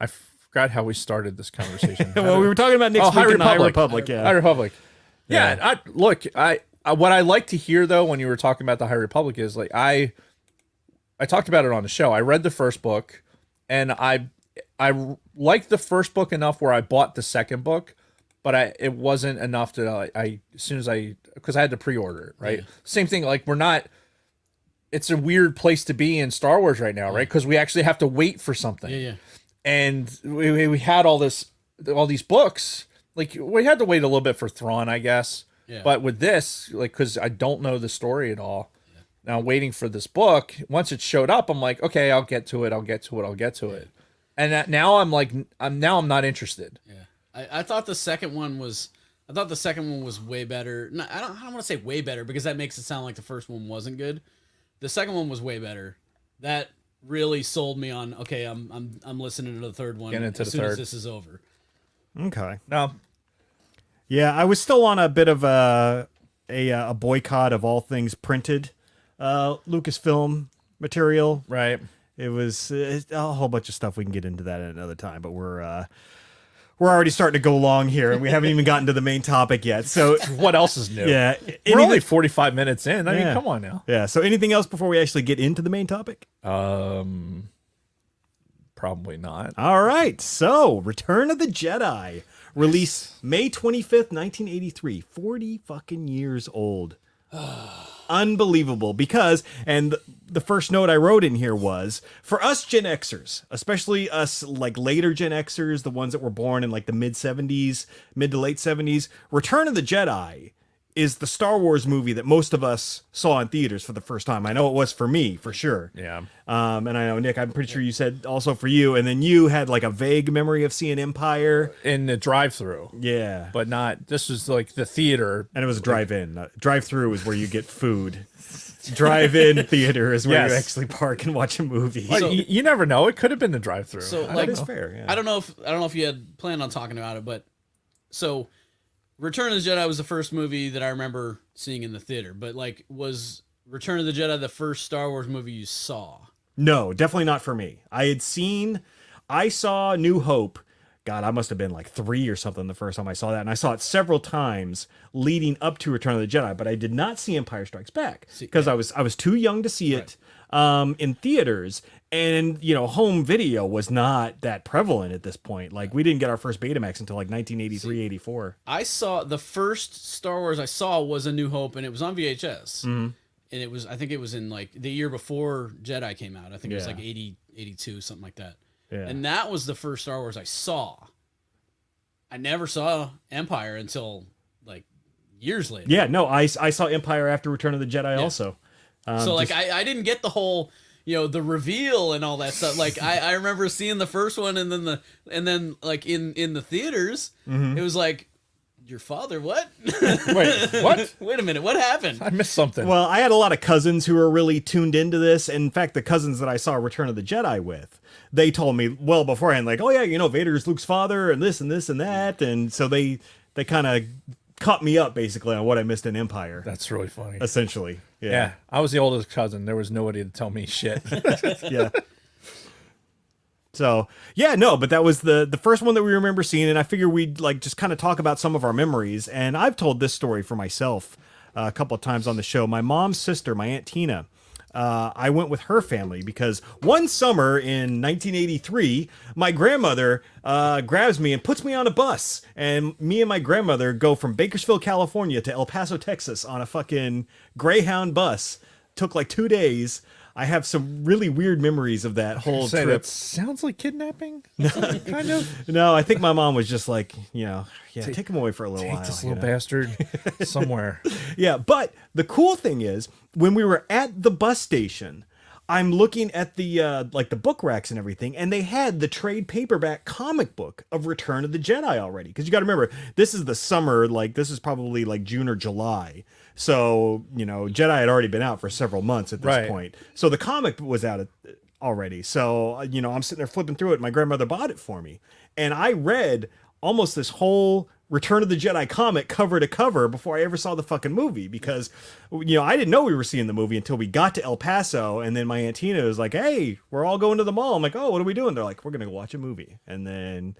forgot how we started this conversation. Well, we were talking about Nick's High week in the High Republic. Republic. Yeah. High Republic. Yeah. What I like to hear though when you were talking about the High Republic is like I talked about it on the show. I read the first book, and I liked the first book enough where I bought the second book, but it wasn't enough to because I had to pre-order it, right? Yeah. Same thing. Like it's a weird place to be in Star Wars right now, right? Because we actually have to wait for something. Yeah. And we had all these books. Like we had to wait a little bit for Thrawn, I guess. Yeah. But with this, like, because I don't know the story at all. Yeah. Now waiting for this book. Once it showed up, I'm like, okay, I'll get to it. And now I'm like, I'm not interested. Yeah. I thought the second one was way better. No, I don't want to say way better because that makes it sound like the first one wasn't good. The second one was way better. That really sold me on. Okay, I'm listening to the third one as soon as this is over. Okay. No. Yeah, I was still on a bit of a boycott of all things printed Lucasfilm material. Right. It was a whole bunch of stuff. We can get into that at another time, but we're already starting to go long here, and we haven't even gotten to the main topic yet. So what else is new? Yeah, we're only 45 minutes in. I mean, come on now. Yeah. So anything else before we actually get into the main topic? Probably not. All right. So Return of the Jedi, release May 25th, 1983. 40 fucking years old. Unbelievable. Because, and the first note I wrote in here was, for us Gen Xers, especially us like later Gen Xers, the ones that were born in like the mid to late 70s, Return of the Jedi is the Star Wars movie that most of us saw in theaters for the first time. I know it was for me, for sure. Yeah. And I know, Nick, I'm pretty sure you said also for you, and then you had like a vague memory of seeing Empire. In the drive-thru. Yeah. But not, this was like the theater. And it was a drive-in. Drive-through is where you get food. Drive-in theater is where you actually park and watch a movie. Well, you never know. It could have been the drive-thru. So That is fair. Yeah. I don't know if you had planned on talking about it, but so Return of the Jedi was the first movie that I remember seeing in the theater. But like, was Return of the Jedi the first Star Wars movie you saw? No, definitely not for me. I saw New Hope. God, I must have been like 3 or something the first time I saw that. And I saw it several times leading up to Return of the Jedi, but I did not see Empire Strikes Back because I was too young to see it in theaters. And, home video was not that prevalent at this point. Like, we didn't get our first Betamax until like 1983, 84. I saw the first Star Wars I saw was A New Hope, and it was on VHS. Mm-hmm. And I think it was in like the year before Jedi came out. I think it was like 80, 82, something like that. Yeah. And that was the first Star Wars I saw. I never saw Empire until like years later. Yeah, no, I saw Empire after Return of the Jedi also. So like I didn't get the whole, the reveal and all that stuff. Like I remember seeing the first one and then like in the theaters, it was like, your father, what? Wait, what? Wait a minute, what happened? I missed something. Well, I had a lot of cousins who were really tuned into this. In fact, the cousins that I saw Return of the Jedi with, they told me well beforehand, like, oh yeah, Vader's Luke's father and this and this and that. And so they kind of caught me up basically on what I missed in Empire. That's really funny. Essentially. Yeah. I was the oldest cousin. There was nobody to tell me shit. Yeah. So, yeah, no, but that was the first one that we remember seeing, and I figure we'd like just kind of talk about some of our memories. And I've told this story for myself a couple of times on the show. My mom's sister, my Aunt Tina, I went with her family because one summer in 1983, my grandmother grabs me and puts me on a bus, and me and my grandmother go from Bakersfield, California to El Paso, Texas on a fucking Greyhound bus. Took like 2 days. I have some really weird memories of that whole trip. That sounds like kidnapping, kind of. No, I think my mom was just like, take him away for a little while. Take this little bastard somewhere. Yeah, but the cool thing is, when we were at the bus station, I'm looking at the like the book racks and everything, and they had the trade paperback comic book of Return of the Jedi already. Because you got to remember, this is the summer, like this is probably like June or July. So, Jedi had already been out for several months at this point. So the comic was out already. So, I'm sitting there flipping through it. My grandmother bought it for me. And I read almost this whole Return of the Jedi comic cover to cover before I ever saw the fucking movie, because, you know, I didn't know we were seeing the movie until we got to El Paso, and then my Aunt Tina was like, hey, we're all going to the mall. I'm like, oh, what are we doing? They're like, we're going to go watch a movie. And then,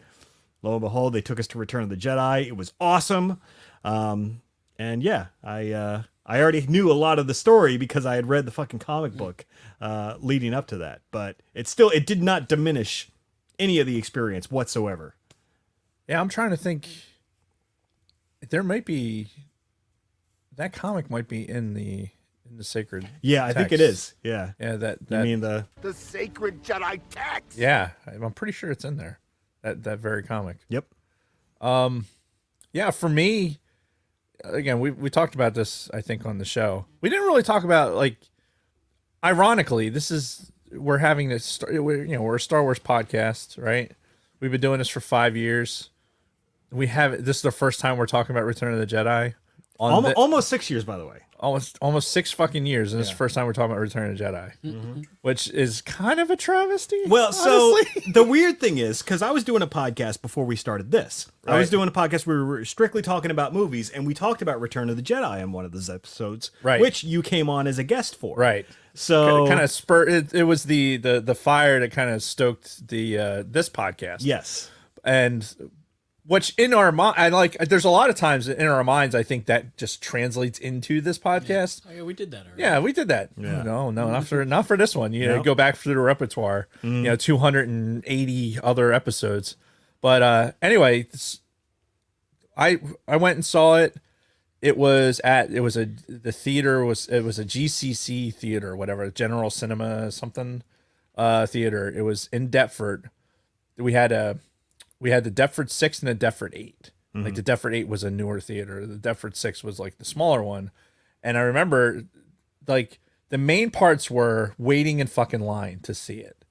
lo and behold, they took us to Return of the Jedi. It was awesome. And yeah, I already knew a lot of the story because I had read the fucking comic book leading up to that. But it did not diminish any of the experience whatsoever. Yeah, I'm trying to think. There might be that comic might be in the sacred. Yeah, I think it is. Yeah. Yeah, that You mean the sacred Jedi text. yeah, I'm pretty sure it's in there. That very comic. Yep. Yeah, for me, again, we talked about this, I think, on the show. We didn't really talk about, like, ironically, we're having this, we're a Star Wars podcast, right? We've been doing this for 5 years. This is the first time we're talking about Return of the Jedi. Almost 6 years, by the way. Almost 6 fucking years, and this is the first time we're talking about Return of the Jedi, which is kind of a travesty. Well, honestly. so the weird thing is, because I was doing a podcast before we started this. I was doing a podcast where we were strictly talking about movies, and we talked about Return of the Jedi in one of those episodes, right, which you came on as a guest for. Right. So kind of spurred. It was the fire that kind of stoked this podcast. Yes. And which in our mind, I like. There's a lot of times in our minds, I think that just translates into this podcast. Yeah. Oh, yeah, we did that already. Yeah, we did that. Yeah. No, not for this one. You know, go back through the repertoire. You know, 280 other episodes. But anyway, I went and saw it. The theater was a GCC theater, whatever, General Cinema something theater. It was in Deptford. We had the Deptford 6 and the Deptford 8. Like the Deptford 8 was a newer theater. The Deptford 6 was like the smaller one. And I remember, like, the main parts were waiting in fucking line to see it.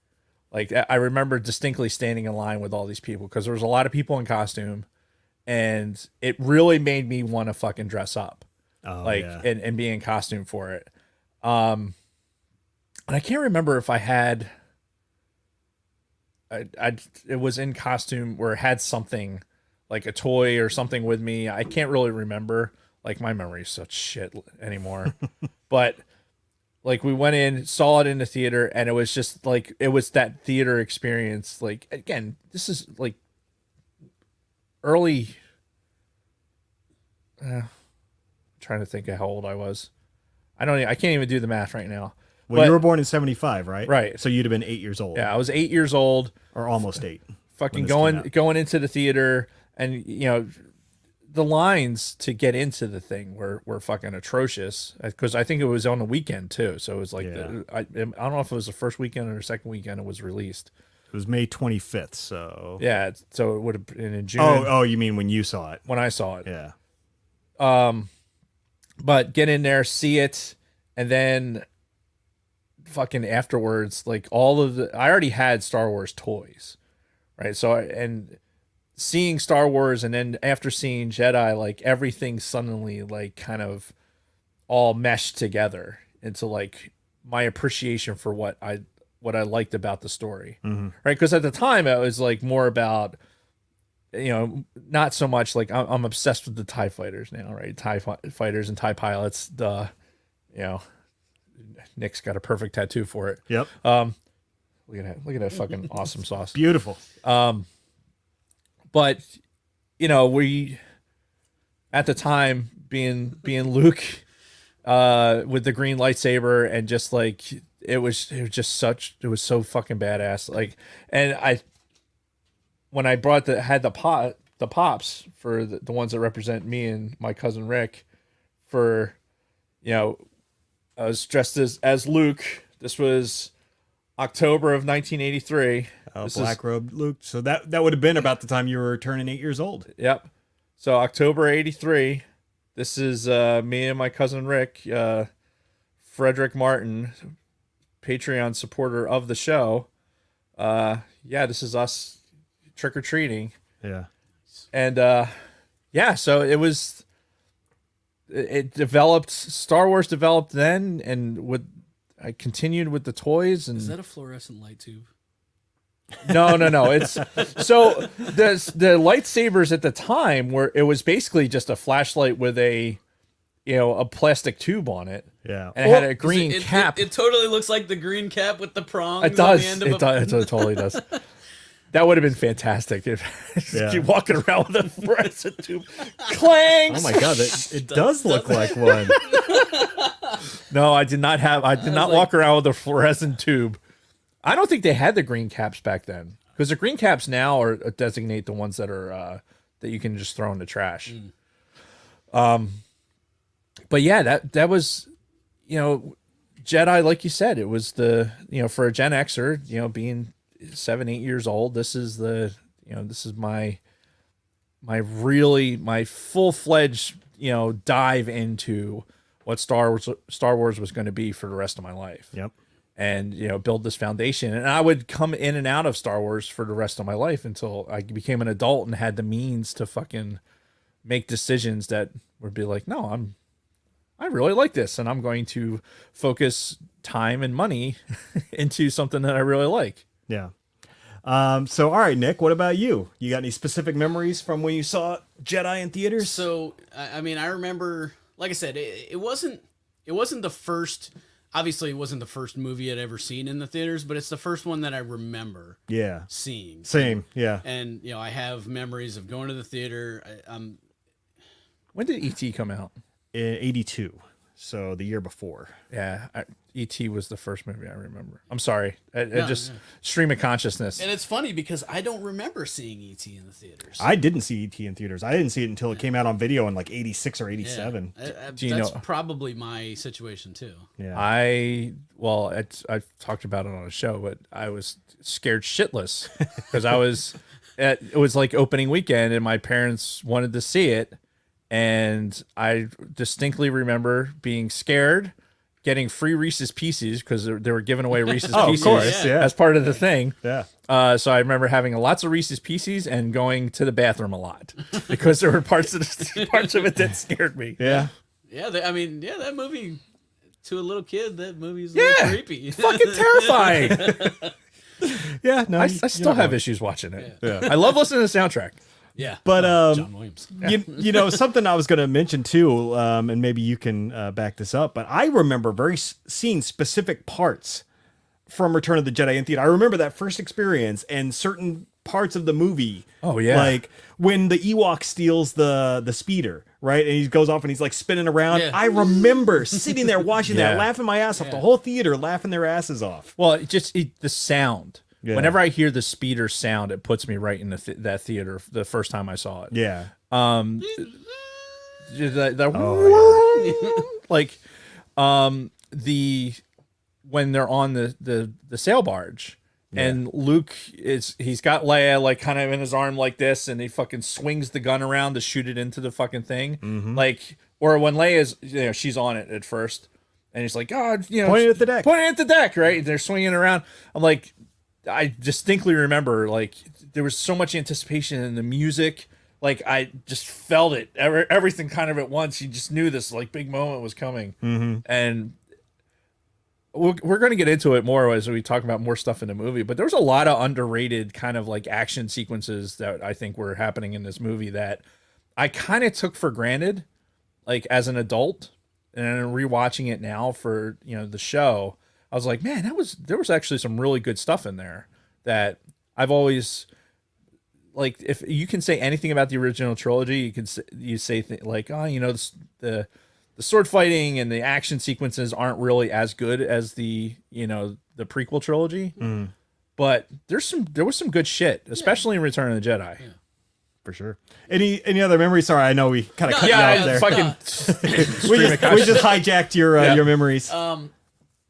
Like, I remember distinctly standing in line with all these people because there was a lot of people in costume, and it really made me want to fucking dress up, and be in costume for it. And I can't remember if I had. It was in costume or had something like a toy or something with me. I can't really remember. Like, my memory is such shit anymore. But like, we went in, saw it in the theater, and it was just like, it was that theater experience. Like, again, this is like early. Trying to think of how old I was. I can't even do the math right now. Well, you were born in 75, right? Right. So you'd have been 8 years old. Yeah, I was 8 years old. Or almost 8. Fucking going into the theater, and, you know, the lines to get into the thing were fucking atrocious, because I think it was on the weekend too. So it was like, I don't know if it was the first weekend or second weekend it was released. It was May 25th, so... Yeah, so it would have been in June. Oh, you mean when you saw it? When I saw it. Yeah. But get in there, see it, and then fucking afterwards, like, I already had Star Wars toys, right? So, and seeing Star Wars, and then after seeing Jedi, like, everything suddenly, like, kind of all meshed together into, like, my appreciation for what I liked about the story, right? Because at the time it was like more about, you know, not so much like I'm obsessed with the TIE fighters now, right? TIE fighters and TIE pilots. You know, Nick's got a perfect tattoo for it. Yep. Look at that fucking awesome sauce. Beautiful. But, you know, we at the time being Luke with the green lightsaber, and just like it was so fucking badass. Like, and when I had the pops for the ones that represent me and my cousin Rick, for, you know, I was dressed as Luke. This was October of 1983. Black robed Luke. So that would have been about the time you were turning 8 years old. Yep. So October 83. This is me and my cousin Rick, Frederick Martin, Patreon supporter of the show. Yeah, this is us trick-or-treating. Yeah. And so it developed. Star Wars developed then, and I continued with the toys. And is that a fluorescent light tube? No. It's so the lightsabers at the time were it was basically just a flashlight with a a plastic tube on it. Yeah. And it had a green It- cap. It totally looks like the green cap with the prongs. It does. On the end It of does. It totally does. That would have been fantastic if Yeah. you walking around with a fluorescent tube. Clangs. Oh my god, it does look like one. No, I did not have. I did not walk around with a fluorescent tube. I don't think they had the green caps back then because the green caps now are designate the ones that are that you can just throw in the trash. But yeah, that was Jedi, like you said, it was the for a Gen Xer, being 7-8 years old, this is the this is my full-fledged dive into what Star Wars was going to be for the rest of my life. Yep. And build this foundation, and I would come in and out of Star Wars for the rest of my life until I became an adult and had the means to fucking make decisions that would be like, no, I really like this, and I'm going to focus time and money into something that I really like. Yeah. So, all right, Nick, what about you? You got any specific memories from when you saw Jedi in theaters? So, I mean, I remember, like I said, it wasn't the first. Obviously, it wasn't the first movie I'd ever seen in the theaters, but it's the first one that I remember. Yeah. Seeing. Same. Yeah. And I have memories of going to the theater. When did E.T. come out? In 82. So the year before. Yeah, E.T. was the first movie I remember. I'm sorry. Stream of consciousness. And it's funny because I don't remember seeing E.T. in the theaters. I didn't see E.T. in theaters. I didn't see it until it came out on video in like 86 or 87. That's probably my situation too. Yeah. I've talked about it on a show, but I was scared shitless because it was like opening weekend and my parents wanted to see it. And I distinctly remember being scared, getting free Reese's Pieces because they were giving away Reese's Pieces of course, yeah. as part of the thing. Yeah. So I remember having lots of Reese's Pieces and going to the bathroom a lot because there were parts of it that scared me. Yeah. Yeah, that movie, to a little kid, that movie's a little creepy. Fucking terrifying. Yeah. No, I still have issues watching it. Yeah. I love listening to the soundtrack. Yeah. But John Williams. Something I was going to mention too, and maybe you can back this up, but I remember seeing specific parts from Return of the Jedi in theater. I remember that first experience and certain parts of the movie. Oh yeah, like when the Ewok steals the speeder, right? And he goes off and he's like spinning around. Yeah. I remember sitting there watching that, Yeah. laughing my ass off. The whole theater laughing their asses off. Well, the sound. Yeah. Whenever I hear the speeder sound, it puts me right in that theater the first time I saw it. Yeah. When they're on the sail barge and Luke he's got Leia like kind of in his arm like this and he fucking swings the gun around to shoot it into the fucking thing. Like, or when Leia's she's on it at first and he's like, God, Pointing at the deck. pointing at the deck, right? And they're swinging around. I'm like, I distinctly remember like there was so much anticipation in the music. Like I just felt it, everything kind of at once. You just knew this like big moment was coming, and we're going to get into it more as we talk about more stuff in the movie. But there was a lot of underrated kind of like action sequences that I think were happening in this movie that I kind of took for granted, like as an adult, and rewatching it now for the show. I was like, man, there was actually some really good stuff in there that I've always like. If you can say anything about the original trilogy, you say like, oh, the sword fighting and the action sequences aren't really as good as the the prequel trilogy, but there was some good shit, especially in Return of the Jedi. Yeah. For sure. Any other memories? Sorry, I know we kind of cut you off there. Fucking we just hijacked your memories.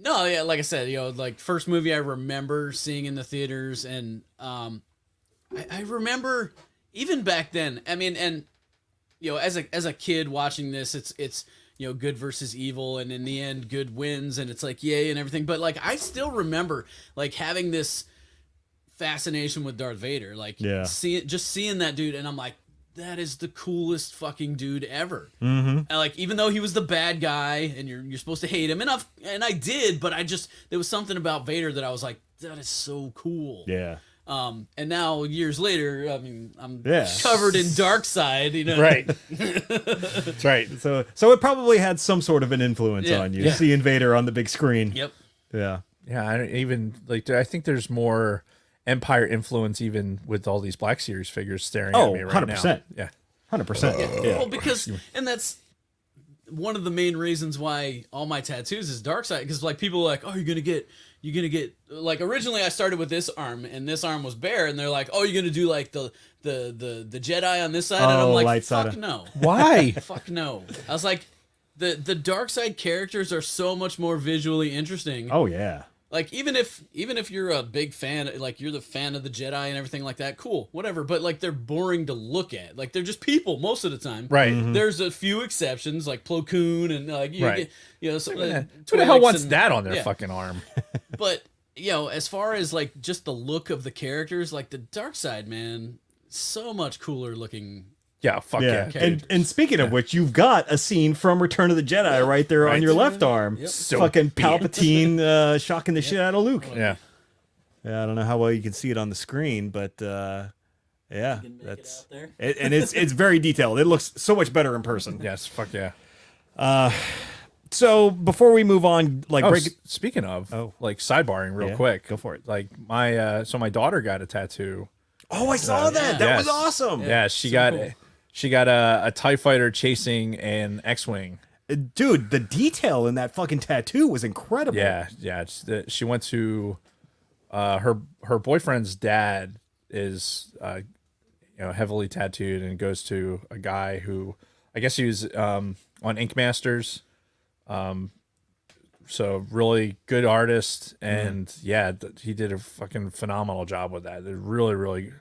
No, yeah, like I said, like first movie I remember seeing in the theaters, and I remember even back then. I mean, and as a kid watching this, it's good versus evil, and in the end, good wins, and it's like yay and everything. But like I still remember like having this fascination with Darth Vader, like seeing that dude, and I'm like, that is the coolest fucking dude ever. And like, even though he was the bad guy and you're supposed to hate him, and I did, but there was something about Vader that I was like, that is so cool. Yeah. And now years later, I mean, I'm Yeah. covered in dark side, you know. Right. That's right. So it probably had some sort of an influence Yeah. on you, Yeah. seeing Vader on the big screen. Yep. Yeah. Yeah, I don't even like. I think there's more Empire influence even with all these Black Series figures staring at Oh, me right 100%. now. Yeah. 100%. Yeah. Well, because and that's one of the main reasons why all my tattoos is dark side. Because like people are like, oh, you're gonna get like originally I started with this arm and this arm was bare, and they're like, oh, you're gonna do like the Jedi on this side, and I'm Oh, like, light fuck side. no, Why? fuck no. I was like, the dark side characters are so much more visually interesting. Oh yeah. Like even if you're a big fan, like you're the fan of the Jedi and everything like that, cool, whatever. But like they're boring to look at. Like they're just people most of the time. Right. There's a few exceptions like Plo Koon and like you Right. get, you know, some, Who the hell Twi'leks wants and- that on their yeah. fucking arm? But you know, as far as like just the look of the characters, like the dark side, man, so much cooler looking. Yeah, fuck yeah. Yeah. And speaking of which, you've got a scene from Return of the Jedi right there on Right. your left arm. Yep. So Fucking big. Palpatine shocking the shit out of Luke. Yeah. Yeah, I don't know how well you can see it on the screen, but yeah, can make that's it out and it's very detailed. It looks so much better in person. Yes, fuck yeah. So before we move on, like Oh, break it. speaking of, Oh. like sidebarring real Yeah, quick. go for it. Like my my daughter got a tattoo. Oh, I saw that. That was Yes. awesome. Yeah, she so got cool. she got a TIE fighter chasing an X-wing. Dude, the detail in that fucking tattoo was incredible. Yeah, yeah. She went to her boyfriend's dad is heavily tattooed and goes to a guy who I guess he was on Ink Masters. So really good artist, and yeah, he did a fucking phenomenal job with that. Really, really,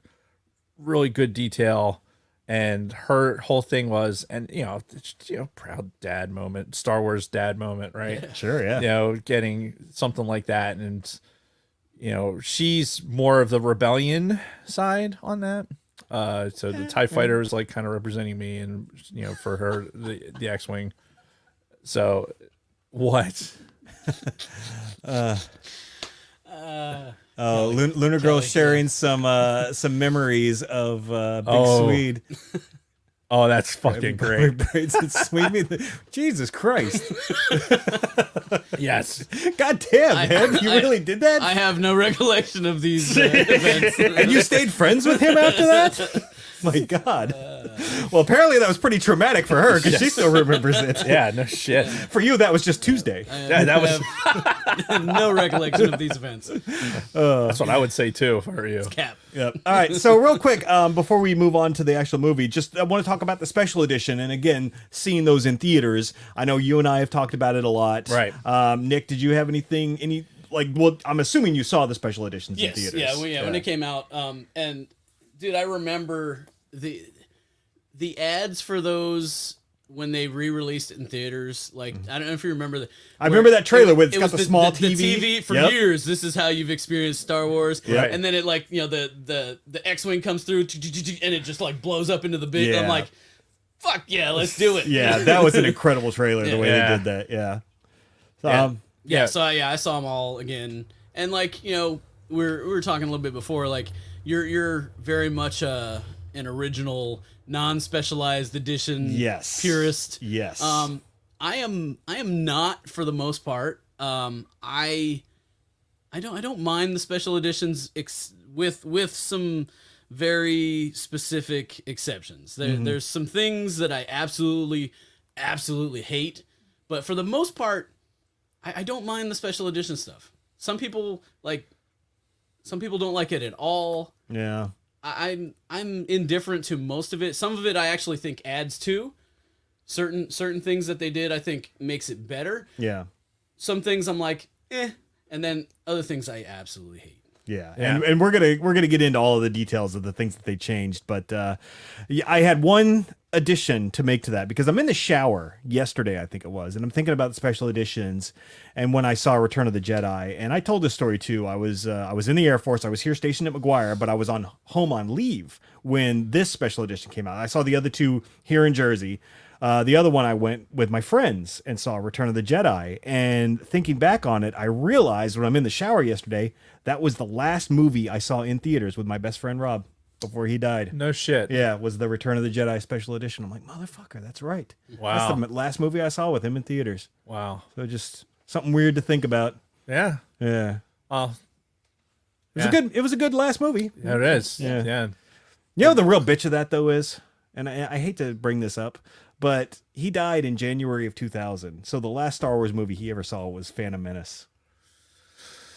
really good detail. And her whole thing was, and it's, proud dad moment, Star Wars dad moment, right? Sure, yeah. Getting something like that, and she's more of the rebellion side on that. So the TIE fighter is like kind of representing me, and for her the X-wing. So what? Oh, Lunar Girl sharing some memories of Big Swede. Oh, that's fucking great. Jesus Christ. Yes. God damn, man. You really did that? I have no recollection of these events. And you stayed friends with him after that? My God. Well, apparently that was pretty traumatic for her because she still remembers it. Yeah, no shit. For you, that was just Tuesday. Yeah, that was I have no recollection of these events. that's what I would say too if I were you. Cap. Yep. All right. So real quick, before we move on to the actual movie, just I want to talk about the special edition. And again, seeing those in theaters. I know you and I have talked about it a lot. Right. Nick, did you have anything, well, I'm assuming you saw the special editions in Yes. theaters. Yeah. When it came out, and dude, I remember the ads for those when they re-released it in theaters. Like, I don't know if you remember I remember that trailer where it's got the small TV. The TV for Yep. years. This is how you've experienced Star Wars. Right. And then it like the X-wing comes through and it just like blows up into the big. Yeah. I'm like, fuck yeah, let's do it. Yeah, that was an incredible trailer, the way Yeah. they did that. Yeah. Yeah. Yeah, so I saw them all again, and like we were talking a little bit before, like you're very much an original, non-specialized edition, Yes. purist. Yes. I am not for the most part. I don't mind the special editions with some very specific exceptions. There's some things that I absolutely hate, but for the most part, I don't mind the special edition stuff. Some people don't like it at all. Yeah. I'm indifferent to most of it. Some of it I actually think adds to certain things that they did. I think makes it better. Yeah. Some things I'm like, and then other things I absolutely hate. Yeah, Yeah. and we're gonna get into all of the details of the things that they changed, but yeah, I had one addition to make to that because I'm in the shower yesterday, I think it was, and I'm thinking about the special editions, and when I saw Return of the Jedi, and I told this story too. I was in the Air Force. I was here stationed at McGuire, but I was home on leave when this special edition came out. I saw the other two here in Jersey. The other one I went with my friends and saw Return of the Jedi. And thinking back on it, I realized when I'm in the shower yesterday, that was the last movie I saw in theaters with my best friend Rob before he died. No shit. Yeah, it was the Return of the Jedi special edition. I'm like, motherfucker, that's right. Wow. That's the last movie I saw with him in theaters. Wow. So just something weird to think about. Yeah. Yeah. Oh, It was a good last movie. yeah, it is. Yeah. Yeah. You know the real bitch of that though is, and I hate to bring this up, but he died in January of 2000. So the last Star Wars movie he ever saw was Phantom Menace.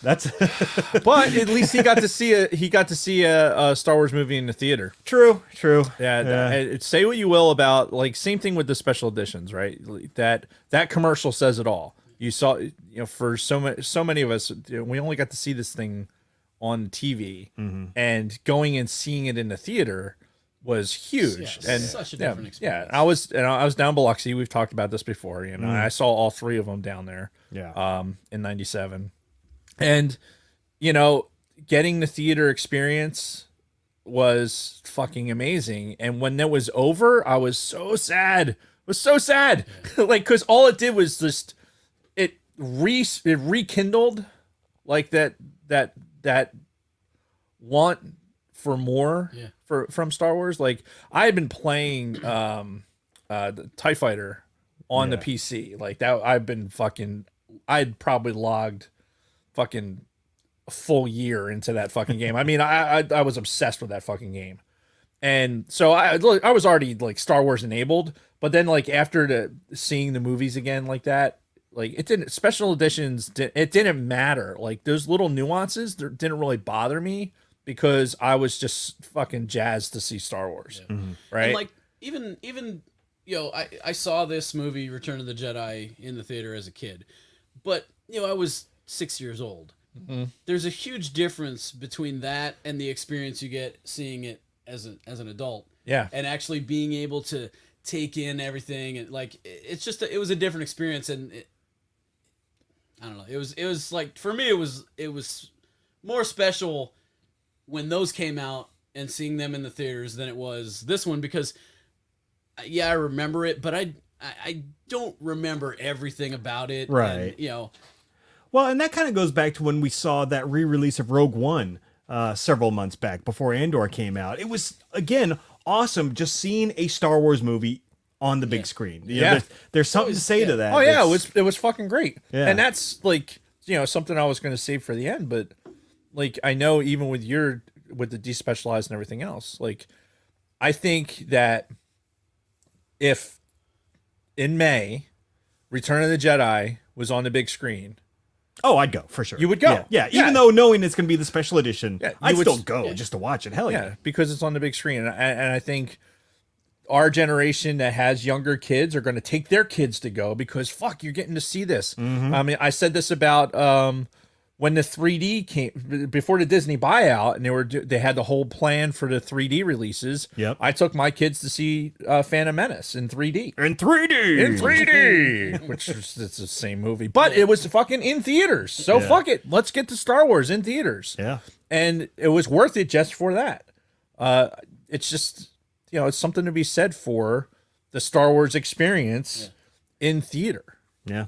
That's But at least he got to see a Star Wars movie in the theater. true. Yeah, say what you will about, like, same thing with the special editions, right? That commercial says it all. You saw, for so many of us, we only got to see this thing on TV, and going and seeing it in the theater was huge. Yeah, and such a different experience. Yeah, I was down Biloxi. We've talked about this before. I saw all three of them down there. Yeah. In '97, and getting the theater experience was fucking amazing. And when that was over, I was so sad. Like, because all it did was just it rekindled like that want for more from Star Wars. Like, I had been playing the TIE Fighter on the PC. Like, that I'd probably logged fucking a full year into that fucking game. I mean, I was obsessed with that fucking game. And so I was already, like, Star Wars enabled, but then, like, after seeing the movies again like that, like, special editions, it didn't matter. Like, those little nuances didn't really bother me because I was just fucking jazzed to see Star Wars. Yeah. Right. And, like, even I saw this movie Return of the Jedi in the theater as a kid, but I was 6 years old. There's a huge difference between that and the experience you get seeing it as an adult. Yeah. And actually being able to take in everything, and, like, it's just it was a different experience. And I don't know, it was like, for me, it was more special when those came out and seeing them in the theaters than it was this one, because I remember it, but I don't remember everything about it. Right. And, Well, and that kind of goes back to when we saw that re-release of Rogue One several months back before Andor came out. It was, again, awesome just seeing a Star Wars movie on the big screen. There's something to say to that. Oh yeah, it was fucking great. Yeah. And that's, like, something I was going to save for the end, but, like, I know even with the despecialized and everything else, like, I think that if in May Return of the Jedi was on the big screen, Oh, I'd go for sure. You would go. Yeah. Even though knowing it's going to be the special edition, Yeah, you I'd would still go just to watch it. Hell yeah. yeah, because it's on the big screen, and I think our generation that has younger kids are going to take their kids to go because fuck, you're getting to see this. I mean, I said this about when the 3D came before the Disney buyout, and they had the whole plan for the 3D releases. Yep. I took my kids to see Phantom Menace in 3D. In 3D. In 3D, which is, it's the same movie, but it was fucking in theaters. So fuck it, let's get to Star Wars in theaters. Yeah. And it was worth it just for that. It's just, it's something to be said for the Star Wars experience in theater. Yeah.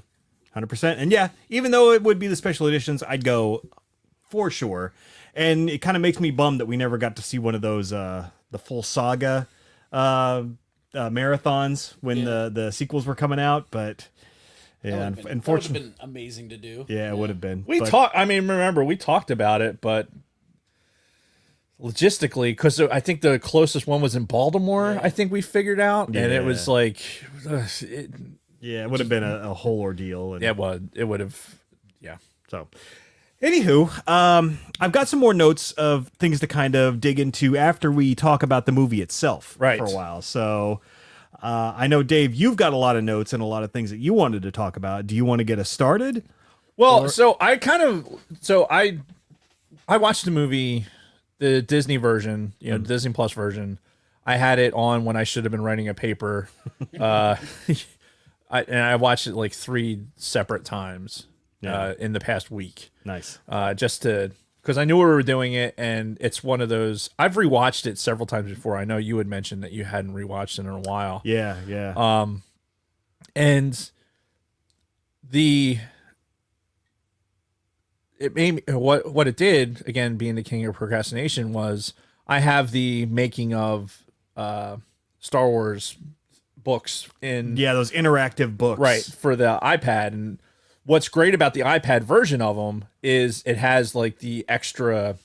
100%. And yeah, even though it would be the special editions, I'd go for sure. And it kind of makes me bummed that we never got to see one of those, the full saga marathons when the sequels were coming out. But yeah, unfortunately, that would have been amazing to do. Yeah, it would have been. We talked about it, but logistically, because I think the closest one was in Baltimore, I think we figured out. And it was like, yeah, it would have been a whole ordeal. And it would have, yeah. So, anywho, I've got some more notes of things to kind of dig into after we talk about the movie itself for a while. So, I know, Dave, you've got a lot of notes and a lot of things that you wanted to talk about. Do you want to get us started? Well, I watched the movie, the Disney version, Disney Plus version. I had it on when I should have been writing a paper. I watched it like 3 separate times in the past week. Nice. Just to, because I knew we were doing it, and it's one of those. I've rewatched it several times before. I know you had mentioned that you hadn't rewatched it in a while. Yeah, yeah. And it made me, what it did, again, being the king of procrastination, was I have the making of Star Wars books in Yeah, those interactive books. right for the iPad. And what's great about the iPad version of them is it has like the extra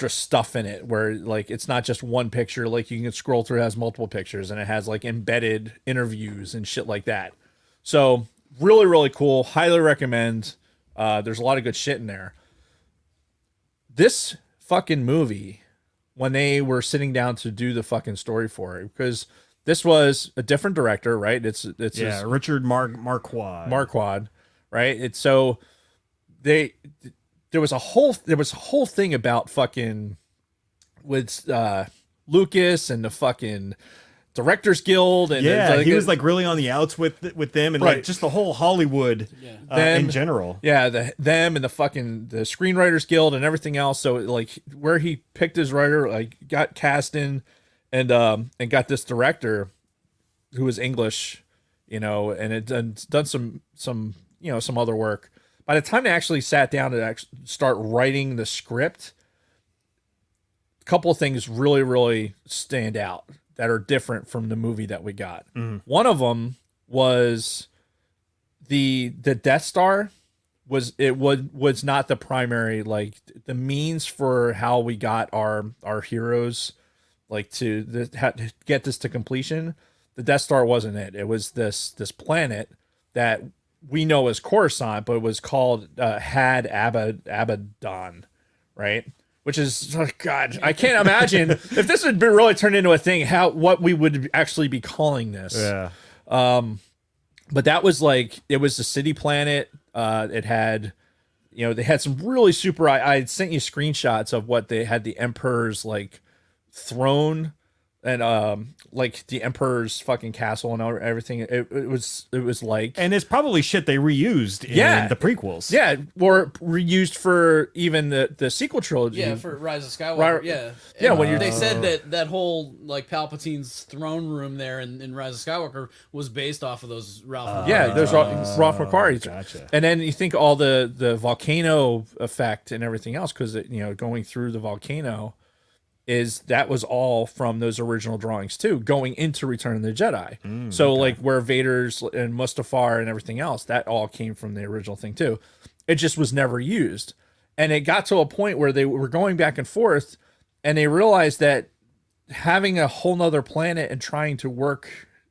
stuff in it, where like it's not just one picture. Like you can scroll through, it has multiple pictures, and it has like embedded interviews and shit like that. So really, really cool. Highly recommend. There's a lot of good shit in there. This fucking movie, when they were sitting down to do the fucking story for it, because this was a different director, right? It's Richard Marquand. Marquand, right? It's so there was a whole thing about fucking with Lucas and the fucking Directors Guild, and he was like really on the outs with them, and Right. like just the whole Hollywood in general. Yeah, them and the Screenwriters Guild and everything else. So like where he picked his writer, like got cast in, and got this director who was English, and had done some other work. By the time they actually sat down to start writing the script, a couple of things really, really stand out that are different from the movie that we got. One of them was the Death Star was not the primary, like the means for how we got our heroes like to get this to completion. The Death Star wasn't it. It was this planet that we know as Coruscant, but it was called Had Abaddon, right? Which is, oh God, I can't imagine if this had been really turned into a thing, what we would actually be calling this. Yeah. But that was like, it was a city planet. It had, they had some really super, I had sent you screenshots of what they had, the Emperor's like throne, and like the Emperor's fucking castle and everything. It was like, And it's probably shit they reused in the prequels. yeah, or reused for even the sequel trilogy. Yeah, for Rise of Skywalker. Yeah, Yeah, And when you're- they said that whole like Palpatine's throne room there in Rise of Skywalker was based off of those Ralph. Yeah, there's Ralph McQuarrie's. Gotcha. And then you think all the volcano effect and everything else, because going through the volcano that was all from those original drawings too, going into Return of the Jedi. So like where Vader's and Mustafar and everything else, that all came from the original thing too. It just was never used. And it got to a point where they were going back and forth, and they realized that having a whole nother planet and trying to work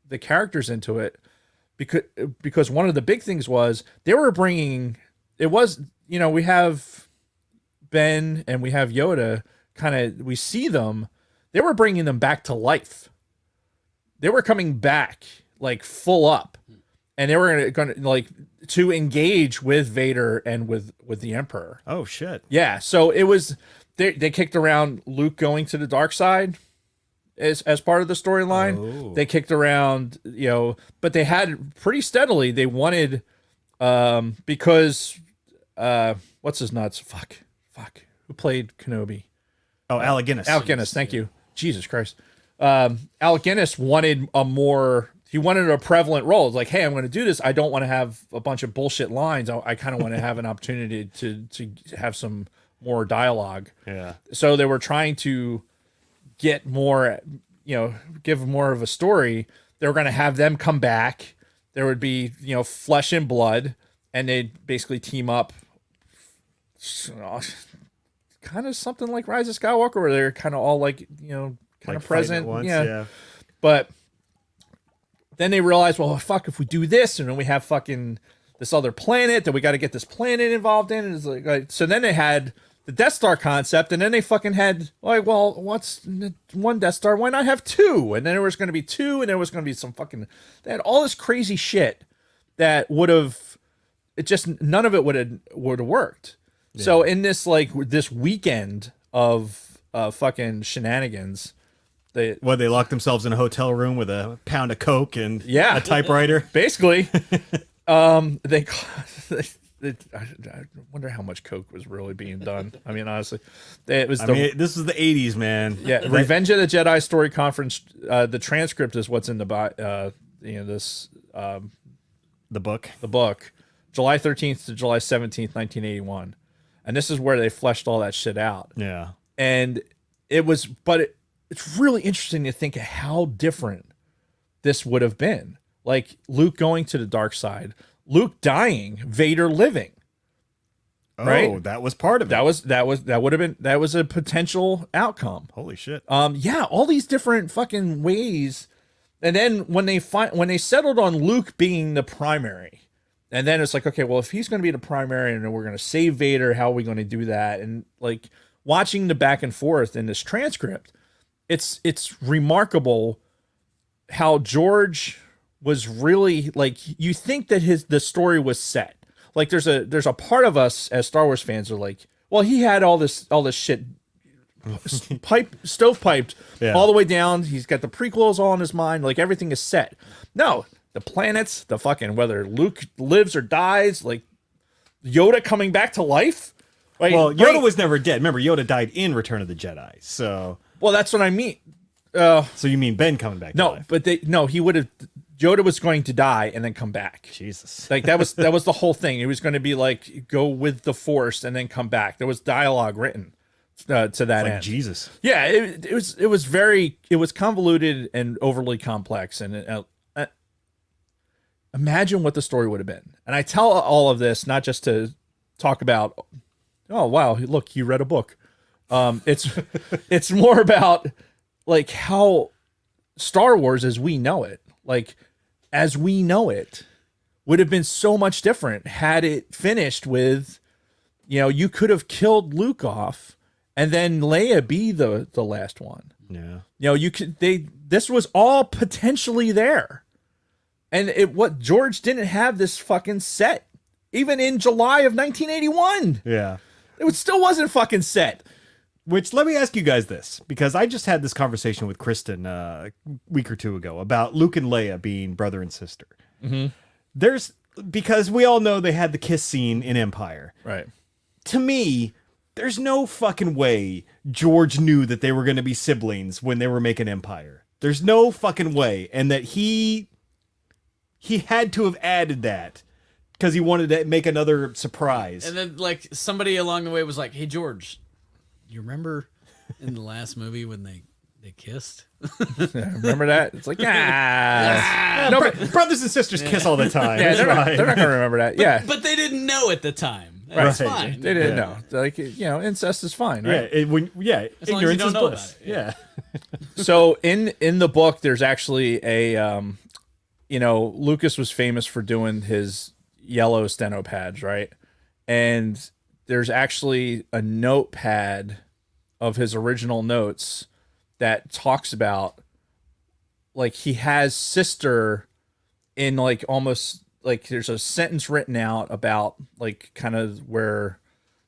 the characters into it, because one of the big things was they were bringing, it was, we have Ben and we have Yoda, we see them, they were bringing them back to life. They were coming back like full up, and they were going to like to engage with Vader and with the Emperor. Oh shit. Yeah, so it was they kicked around Luke going to the dark side as part of the storyline. Oh. They kicked around, but they had pretty steadily. They wanted because what's his nuts? Fuck. Who played Kenobi? Oh, Alec Guinness. Alec Guinness, thank you. Jesus Christ. Alec Guinness wanted he wanted a prevalent role. It's like, hey, I'm going to do this. I don't want to have a bunch of bullshit lines. I kind of want to have an opportunity to have some more dialogue. Yeah. So they were trying to get more, give more of a story. They were going to have them come back. There would be, flesh and blood, and they'd basically team up. Kind of something like Rise of Skywalker, where they're kind of all like, kind Like of present. fighting at once, yeah. But then they realized, well, fuck, if we do this, and then we have fucking this other planet that we got to get this planet involved in. And it's like, so then they had the Death Star concept, and then they fucking had like, well, what's one Death Star? Why not have two? And then there was going to be two, and there was going to be some fucking, they had all this crazy shit that would have, none of it would have worked. Yeah. So in this this weekend of fucking shenanigans, they locked themselves in a hotel room with a pound of coke and a typewriter. Basically, I wonder how much coke was really being done. I mean, honestly, it was. This was the 80s, man. Yeah, Revenge of the Jedi story conference. The transcript is what's in the this The book. the book, July 13th to July 17th, 1981, and this is where they fleshed all that shit out. Yeah. And it's really interesting to think of how different this would have been. Like Luke going to the dark side, Luke dying, Vader living. Oh, right? that was part of it. That was a potential outcome. Holy shit. Yeah, all these different fucking ways. And then when they settled on Luke being the primary, and then it's like, okay, well, if he's going to be the primary and we're going to save Vader, how are we going to do that? And like watching the back and forth in this transcript, it's remarkable how George was really like, you think that the story was set. Like there's a part of us as Star Wars fans are like, well, he had all this shit stovepiped all the way down. He's got the prequels all in his mind. Like everything is set. No, the planets, the fucking, whether Luke lives or dies, like Yoda coming back to life. Right? Well, Yoda was never dead. Remember, Yoda died in Return of the Jedi. So, well, that's what I mean. So you mean Ben coming back to life? But he would have. Yoda was going to die and then come back. Jesus. Like that was the whole thing. It was going to be like go with the Force and then come back. There was dialogue written to that end. Jesus. Yeah, it was convoluted and overly complex. And imagine what the story would have been. And I tell all of this not just to talk about, oh wow, look, you read a book. It's more about like how Star Wars as we know it, would have been so much different had it finished with, you could have killed Luke off and then Leia be the last one. Yeah. This was all potentially there. And George didn't have this fucking set even in July of 1981. Yeah. It still wasn't fucking set. Which, let me ask you guys this, because I just had this conversation with Kristen a week or two ago about Luke and Leia being brother and sister. Mm-hmm. Because we all know they had the kiss scene in Empire. Right. To me, there's no fucking way George knew that they were going to be siblings when they were making Empire. There's no fucking way. And that he had to have added that because he wanted to make another surprise. And then, like, somebody along the way was like, hey, George, you remember in the last movie when they kissed? Remember that? It's like, Brothers and sisters kiss all the time. Yeah, they're not going to remember that. Yeah. But they didn't know at the time. That's fine. They didn't know. Like, incest is fine, right? As long as you don't is know bliss. about it. Yeah. So in the book, there's actually a, Lucas was famous for doing his yellow steno pads, right? And there's actually a notepad of his original notes that talks about, like, he has sister in, like, almost, like, there's a sentence written out about, like, kind of where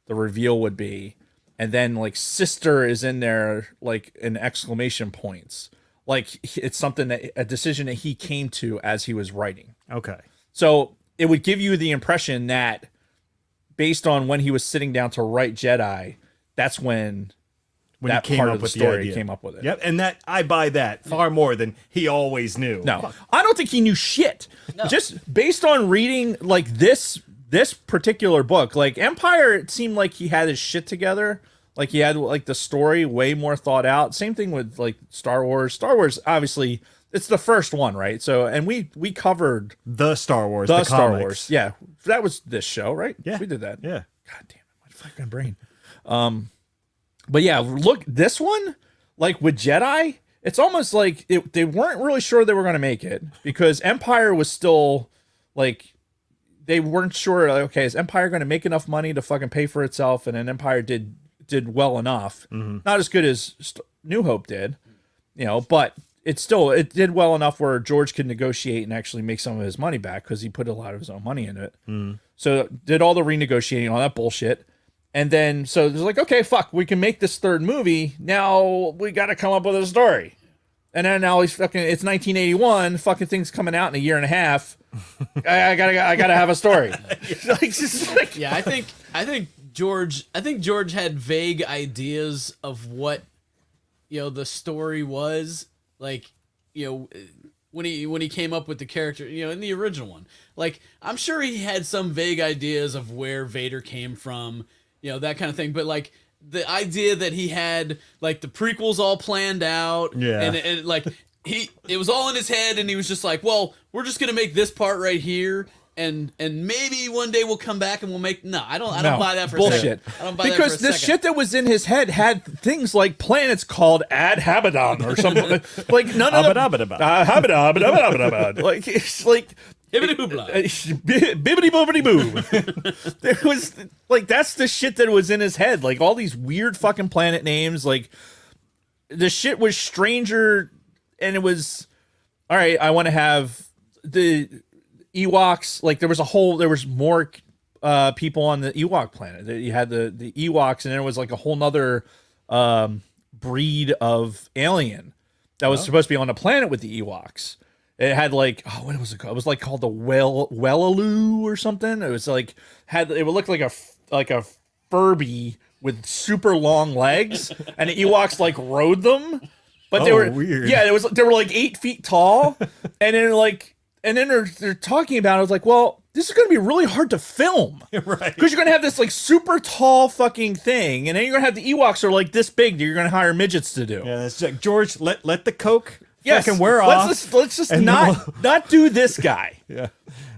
the reveal would be. And then, like, sister is in there, like, in exclamation points. Like, it's a decision that he came to as he was writing. Okay. So it would give you the impression that based on when he was sitting down to write Jedi, that's when that he came part up of the with the story idea. came up with it. Yep, and that I buy that far more than he always knew. No, I don't think he knew shit. No. Just based on reading like this particular book, like Empire, it seemed like he had his shit together. Like he had like the story way more thought out. Same thing with like Star Wars. Star Wars, obviously, it's the first one, right? So, and we covered the Star Wars, the Star comics. Wars. Yeah, that was this show, right? Yeah, we did that. Yeah. God damn it, my fucking brain. But yeah, look, this one, like with Jedi, it's almost like they weren't really sure they were going to make it because Empire was still like, they weren't sure. Like, okay, is Empire going to make enough money to fucking pay for itself? And then Empire did well enough, not as good as New Hope did, but it did well enough where George could negotiate and actually make some of his money back because he put a lot of his own money into it. So did all the renegotiating, all that bullshit. And then, so there's like, okay, fuck, we can make this third movie. Now we got to come up with a story. And then now it's 1981. Fucking things coming out in a year and a half. I gotta have a story. Yeah, I think George had vague ideas of what the story was like. When he came up with the character, in the original one, like I'm sure he had some vague ideas of where Vader came from, that kind of thing. But like the idea that he had like the prequels all planned out, and like it was all in his head, and he was just like, well, we're just gonna make this part right here. And maybe one day we'll come back and we'll make. No, I don't buy that for bullshit. a second. I don't buy because that for a the second. shit that was in his head had things like planets called Ad Habadon or something. Like none of Habadabadabadabadabad. Like it's like Hibbity hoopla. bibbity bobbity boo. There was like that's the shit that was in his head. Like all these weird fucking planet names. Like the shit was stranger, and it was all right. I want to have the Ewoks. Like there was more people on the Ewok planet. You had the Ewoks, and there was like a whole nother breed of alien that was supposed to be on the planet with the Ewoks. It had like what was it called? It was like called the Wellaloo or something. It was like it would look like a Furby with super long legs, and the Ewoks like rode them. But they were weird. Yeah, they were like 8 feet tall, and then they're talking about it. I was like, well, this is going to be really hard to film. Right. Because you're going to have this like super tall fucking thing. And then you're going to have the Ewoks are like this big that you're going to hire midgets to do. Yeah, that's like, George, let the Coke Yes. fucking wear Let's off. just and not do this guy. Yeah.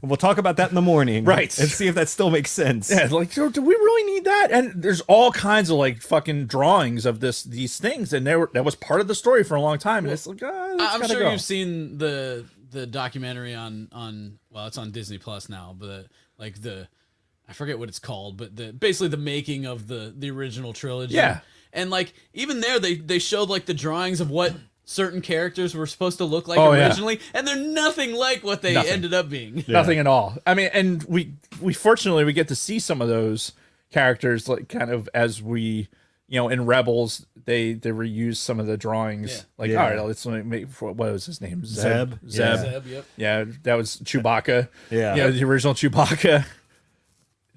And we'll talk about that in the morning. Right. And see if that still makes sense. Yeah, like, so do we really need that? And there's all kinds of like fucking drawings of these things. And that was part of the story for a long time. And it's like, I'm sure you've seen the documentary on well, it's on Disney Plus now, but I forget what it's called, but basically the making of the original trilogy. Yeah. And like even there they showed like the drawings of what certain characters were supposed to look like originally, and they're nothing like what they ended up being. Yeah. Nothing at all. I mean, and we fortunately we get to see some of those characters like kind of as we in Rebels they reused some of the drawings. All right, let's make what was his name? Zeb. Zeb, yep. Yeah, that was Chewbacca. Yeah. The original Chewbacca.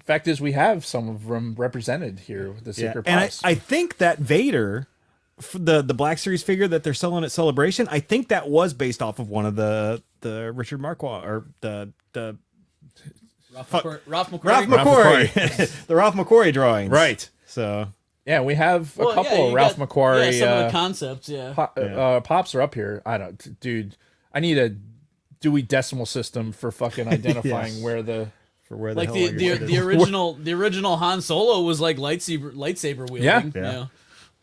Fact is, we have some of them represented here with the secret And Pops. I think that Vader, the Black Series figure that they're selling at Celebration, I think that was based off of one of the Richard Marquand or the Ralph McQuarrie. Ralph McQuarrie, the Ralph McQuarrie drawings. Right. So Yeah, we have a couple of Ralph McQuarrie. Yeah, some of the concepts. Pops are up here. I don't, dude. I need a Dewey Decimal System for fucking identifying Yes. where the. for where Like hell all your shit is. the original Han Solo was like lightsaber wielding. Yeah.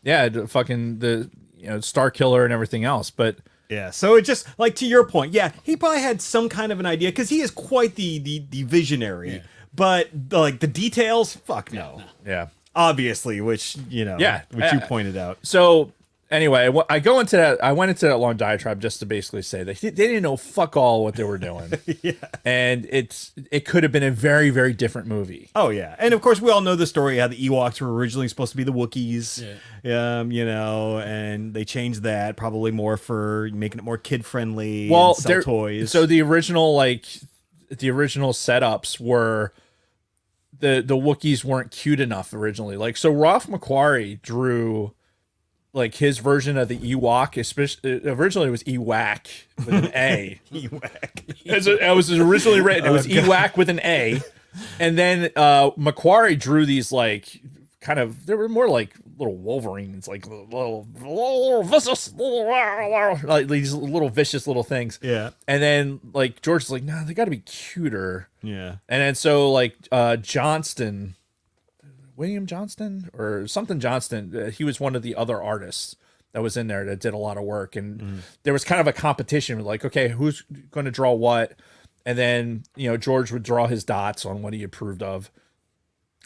Yeah, the Star Killer and everything else, but. Yeah, so it just like to your point, yeah, he probably had some kind of an idea because he is quite the visionary, but like the details, fuck no. Yeah. Obviously, which which you pointed out. So anyway, I went into that long diatribe just to basically say that they didn't know fuck all what they were doing. And it could have been a very, very different movie. Oh yeah, and of course we all know the story how the Ewoks were originally supposed to be the Wookiees, and they changed that probably more for making it more kid friendly. Well, and sell toys. So the original setups were the Wookiees weren't cute enough originally. Like so, Ralph McQuarrie drew. Like his version of the Ewok, especially originally it was Ewak with an A. Ewak. As it was originally written, it was Ewak with an A, and then McQuarrie drew these like kind of they were more like little Wolverines, like little vicious, like these little vicious little things. Yeah. And then like George's like, no, they got to be cuter. Yeah. And then so like Johnston. William Johnston or something Johnston. He was one of the other artists that was in there that did a lot of work. And there was kind of a competition with like, okay, who's going to draw what? And then, George would draw his dots on what he approved of.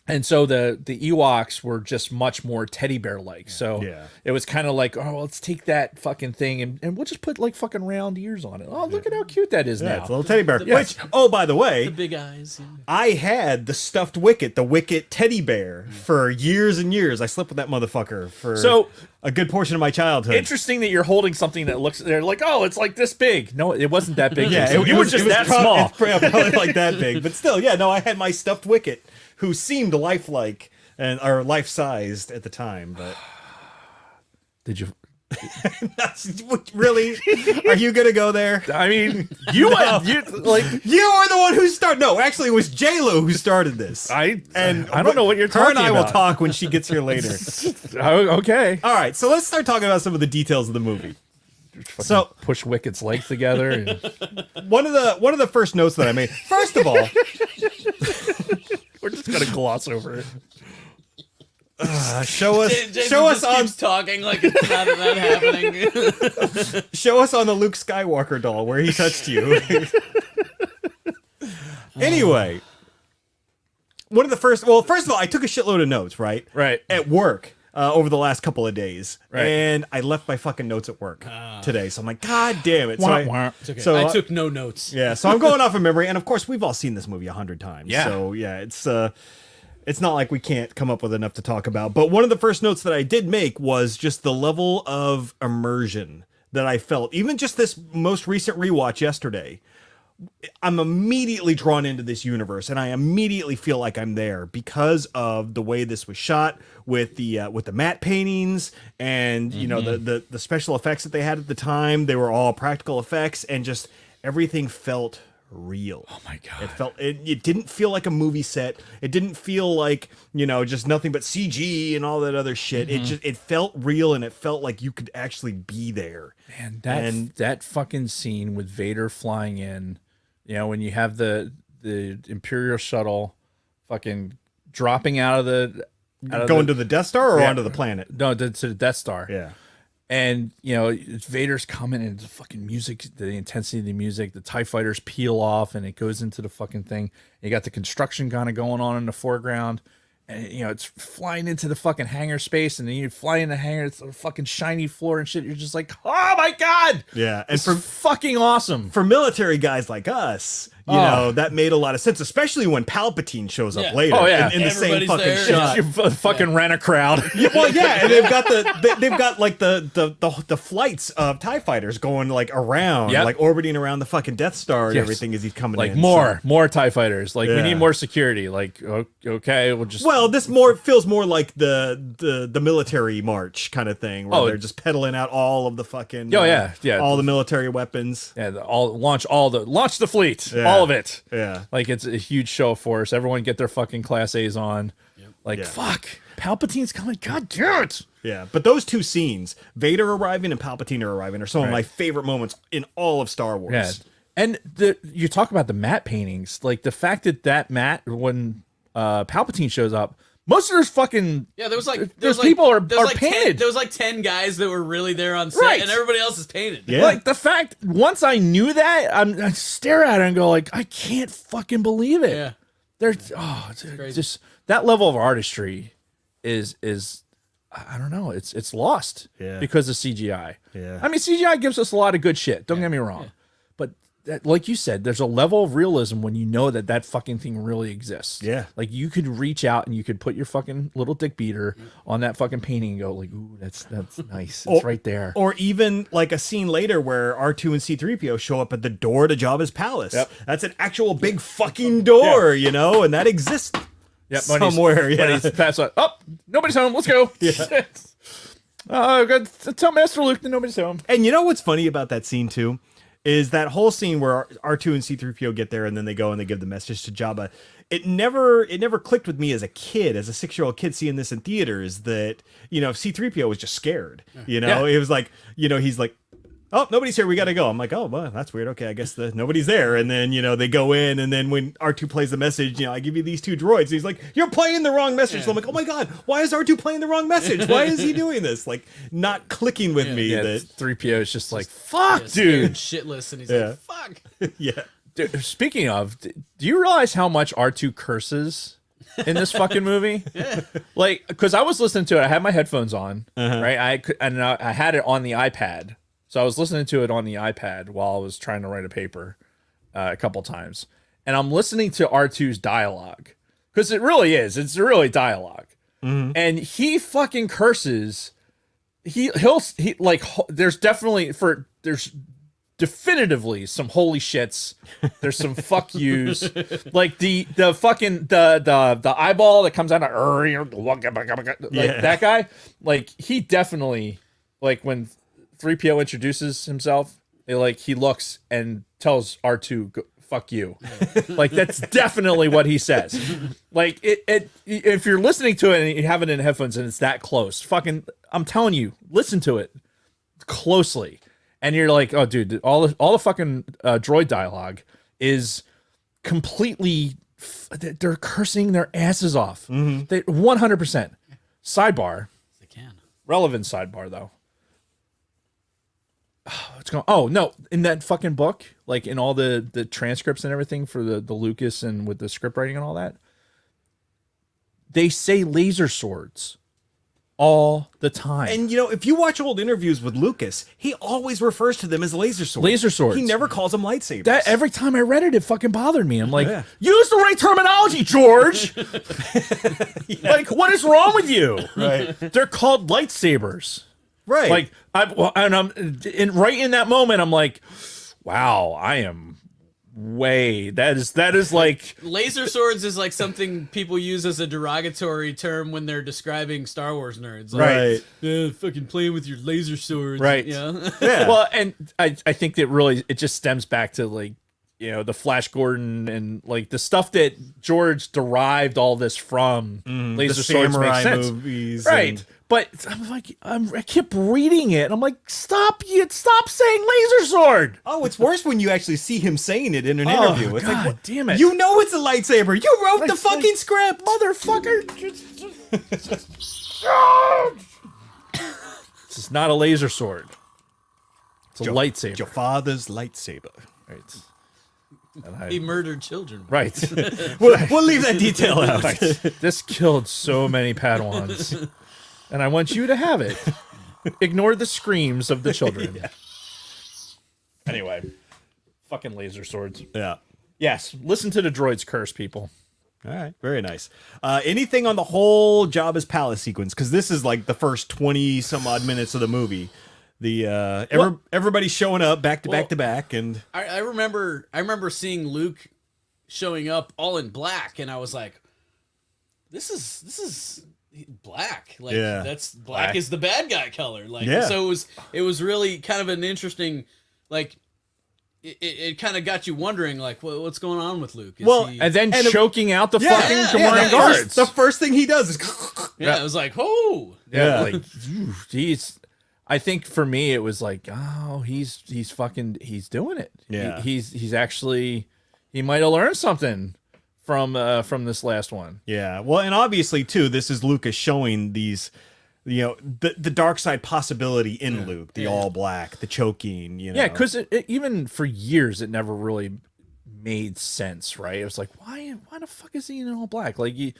And so the Ewoks were just much more teddy bear like. So it was kind of like, oh, well, let's take that fucking thing and we'll just put like fucking round ears on it. Oh, look at how cute that is now. It's a little teddy bear. Which, oh, by the way, The big eyes. I had the stuffed Wicket, the Wicket teddy bear, for years and years. I slept with that motherfucker for a good portion of my childhood. Interesting that you're holding something that looks, they're like, oh, it's like this big. No, it wasn't that big. Yeah, you were just that small. It's probably like that big. But still, yeah, no, I had my stuffed Wicket, who seemed lifelike and or life-sized at the time. But Did you? Really? Are you gonna go there? I mean, you went, you are the one who started. No, actually, it was J-Lo who started this. I don't know what you're talking about. Her and I will about. talk when she gets here later. Okay. All right, so let's start talking about some of the details of the movie. So push Wicket's legs together. And... one of the first notes that I made. First of all, we're just gonna gloss over it. Show us on keeps talking like it's not happening. Show us on the Luke Skywalker doll where he touched you. Anyway, one of the first. Well, first of all, I took a shitload of notes. Right. At work. Over the last couple of days, and I left my fucking notes at work today. So I'm like, God damn it! So it's okay. I took no notes. Yeah, so I'm going off of memory, and of course, we've all seen this movie 100 times. Yeah. So yeah, it's not like we can't come up with enough to talk about. But one of the first notes that I did make was just the level of immersion that I felt, even just this most recent rewatch yesterday. I'm immediately drawn into this universe, and I immediately feel like I'm there because of the way this was shot with the matte paintings and you know the special effects that they had at the time. They were all practical effects, and just everything felt real. Oh my god! It didn't feel like a movie set. It didn't feel like just nothing but CG and all that other shit. It felt real, and it felt like you could actually be there. Man, that fucking scene with Vader flying in. When you have the Imperial shuttle fucking dropping out of going to the Death Star or onto the planet? No, to the Death Star. Yeah. And, Vader's coming and the fucking music, the intensity of the music, the TIE fighters peel off and it goes into the fucking thing. You got the construction kind of going on in the foreground. And, it's flying into the fucking hangar space, and then you fly in the hangar, it's a fucking shiny floor and shit. You're just like, oh my God. Yeah. And for fucking awesome. For military guys like us, that made a lot of sense, especially when Palpatine shows up later. Oh, yeah. In the same fucking there. shot. You fucking ran a crowd. Well, yeah, and they've got like the flights of TIE fighters going like around, like orbiting around the fucking Death Star and everything as he's coming like in. More TIE fighters. Like we need more security. Like okay, we'll just this feels more like the military march kind of thing, where they're just peddling out all of the fucking all the military weapons. Yeah, launch the fleet. Yeah. All of it. Yeah. Like it's a huge show of force. Everyone get their fucking Class A's on. Yep. Like fuck. Palpatine's coming. God damn it. Yeah, but those two scenes, Vader arriving and Palpatine arriving, are some of my favorite moments in all of Star Wars. Yeah. And you talk about the matte paintings, like the fact that matte when Palpatine shows up, most of there's fucking people are painted. There was like 10 guys that were really there on set, and everybody else is painted. Yeah. Like the fact, once I knew that, I stare at it and go like, I can't fucking believe it. Yeah, it's just that level of artistry is I don't know, it's lost because of CGI. Yeah, I mean CGI gives us a lot of good shit. Don't get me wrong, but. Like you said, there's a level of realism when you know that fucking thing really exists. Yeah. Like you could reach out and you could put your fucking little dick beater on that fucking painting and go like, ooh, that's nice. It's right there. Or even like a scene later where R2 and C-3PO show up at the door to Jabba's palace. Yep. That's an actual big fucking door, and that exists somewhere. When he's passed out, nobody's home. Let's go. Yeah. Tell Master Luke that nobody's home. And you know what's funny about that scene too? Is that whole scene where R2 and C-3PO get there and then they go and they give the message to Jabba. It never clicked with me as a kid, as a 6-year-old kid seeing this in theaters, that, C-3PO was just scared. It was like, he's like, oh, nobody's here, we gotta go. I'm like, oh, well, that's weird. Okay, I guess nobody's there. And then, they go in, and then when R2 plays the message, I give you these 2 droids. And he's like, you're playing the wrong message. So I'm like, oh my God, why is R2 playing the wrong message? Why is he doing this? Like, not clicking with me. That 3PO is just like, fuck, dude. Shitless, and he's like, fuck. Yeah. Dude, speaking of, do you realize how much R2 curses in this fucking movie. Like, because I was listening to it, I had my headphones on, right? I had it on the iPad, so I was listening to it on the iPad while I was trying to write a paper a couple times, and I'm listening to R2's dialogue because it really is. It's really dialogue, and he fucking curses. He'll like. There's definitively some holy shits. There's some fuck yous. Like the fucking the eyeball that comes out of like that guy. Like he definitely, like when 3PO introduces himself, he looks and tells R2 fuck you. Like that's definitely what he says. Like it if you're listening to it and you have it in headphones and it's that close, fucking I'm telling you, listen to it closely. And you're like, oh, dude, all the fucking droid dialogue is completely. They're cursing their asses off. They 100%. Sidebar. They can. Relevant sidebar though. What's going? Oh no! In that fucking book, like in all the transcripts and everything for the Lucas and with the script writing and all that, they say laser swords all the time. And if you watch old interviews with Lucas, he always refers to them as laser swords. Laser swords. He never calls them lightsabers. That every time I read it, it fucking bothered me. I'm like, use the right terminology, George. Like, what is wrong with you? Right. They're called lightsabers. Right. Like, I'm right in that moment, I'm like, wow, I am that is like Laser swords is like something people use as a derogatory term when they're describing Star Wars nerds. Like, Right. Fucking playing with your laser swords. Right. Yeah. Yeah. Well, and I think that really it just stems back to like the Flash Gordon and like the stuff that George derived all this from. Laser the swords samurai make sense, movies, right? and- But I'm like, I kept reading it. And I'm like, stop saying laser sword. Oh, it's worse when you actually see him saying it in an interview. It's God like, what? damn it. You know it's a lightsaber. You wrote the It's like, fucking script. Motherfucker. This is not a laser sword. It's a lightsaber. Your father's lightsaber. Right. And He murdered children. right. We'll leave that detail out. Right. This killed so many Padawans. And I want you to have it. Ignore the screams of the children. Anyway. Fucking laser swords. Yeah. Yes. Listen to the droids curse, people. All right, very nice. Anything on the whole Jabba's palace sequence? Because this is like the first 20 some odd minutes of the movie. The everybody showing up back to back to back, and I remember seeing Luke showing up all in black, and I was like, this is black. Like Yeah. that's black is the bad guy color. Like Yeah. so it was really kind of an interesting, like it kind of got you wondering like what's going on with Luke. Is he, And then choking out the Yeah, fucking yeah, Gamorrean the guards. first- The first thing he does is yeah, it was like, oh Yeah. Like, he's. I think for me it was like, oh, he's doing it. Yeah. He's actually he might have learned something from this last one. Yeah, well, and obviously too, this is Lucas showing these, the dark side possibility in Luke, the all black, the choking, Yeah, because even for years it never really made sense, right? It was like, why the fuck is he in all black? Like you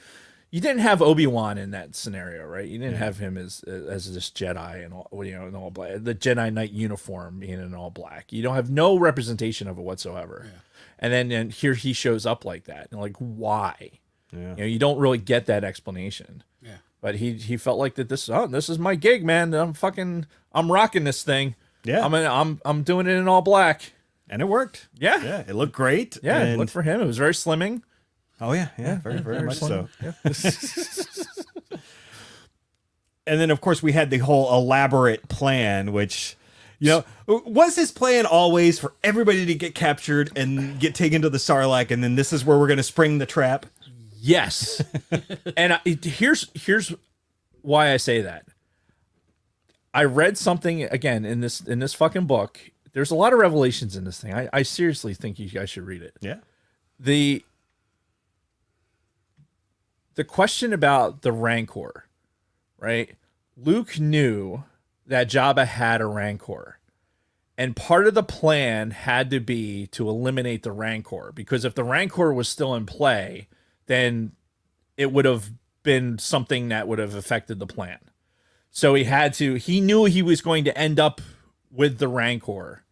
didn't have Obi-Wan in that scenario, right? You didn't have him as this Jedi and all, in all black, the Jedi Knight uniform being in all black. You don't have no representation of it whatsoever. Yeah. And then here he shows up like that, and like why? Yeah. You don't really get that explanation. Yeah. But he felt like that this is my gig, man. I'm rocking this thing. Yeah. I'm doing it in all black. And it worked. Yeah. Yeah, it looked great. Yeah, and it looked for him. It was very slimming. Oh yeah, very, very much so. Yeah. And then of course we had the whole elaborate plan, which, was his plan always for everybody to get captured and get taken to the Sarlacc, and then this is where we're going to spring the trap? Yes. And here's why I say that. I read something again in this fucking book. There's a lot of revelations in this thing. I seriously think you guys should read it. Yeah. The question about the Rancor, right? Luke knew that Jabba had a Rancor. And part of the plan had to be to eliminate the Rancor. Because if the Rancor was still in play, then it would have been something that would have affected the plan. So he knew he was going to end up with the Rancor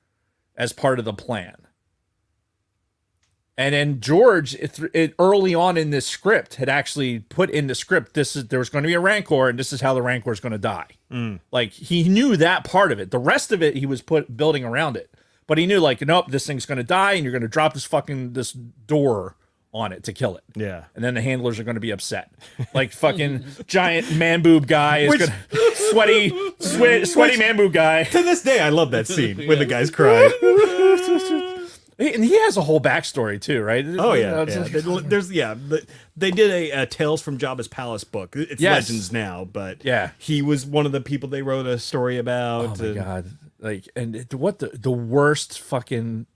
as part of the plan. And then George, early on in this script, had actually put in the script, there was going to be a Rancor, and this is how the Rancor is going to die. Like, he knew that part of it. The rest of it, he was building around it. But he knew, like, nope, this thing's going to die, and you're going to drop this door on it to kill it. Yeah. And then the handlers are going to be upset. Like, fucking giant man boob guy is going to... Sweaty man boob guy. To this day, I love that scene when the guys cry. And he has a whole backstory too, right? Oh yeah, they did a Tales from Jabba's Palace book. It's Legends now, but he was one of the people they wrote a story about. Oh my god! Like, and what the worst fucking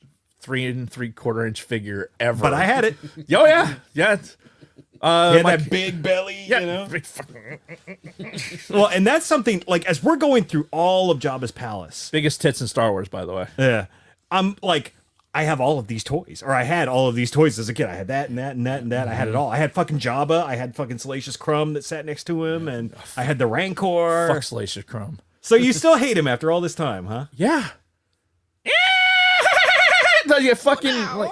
3 3/4 inch figure ever. But I had it. Oh yeah. He had that big belly, you know. Well, and that's something like as we're going through all of Jabba's Palace, biggest tits in Star Wars, by the way. Yeah, I'm like. I have all of these toys, or I had all of these toys as a kid. I had that and that and that and that. I had it all. I had fucking Jabba. I had fucking Salacious Crumb that sat next to him, and I had the Rancor. Fuck Salacious Crumb. So you still hate him after all this time, huh? Yeah. You fucking like.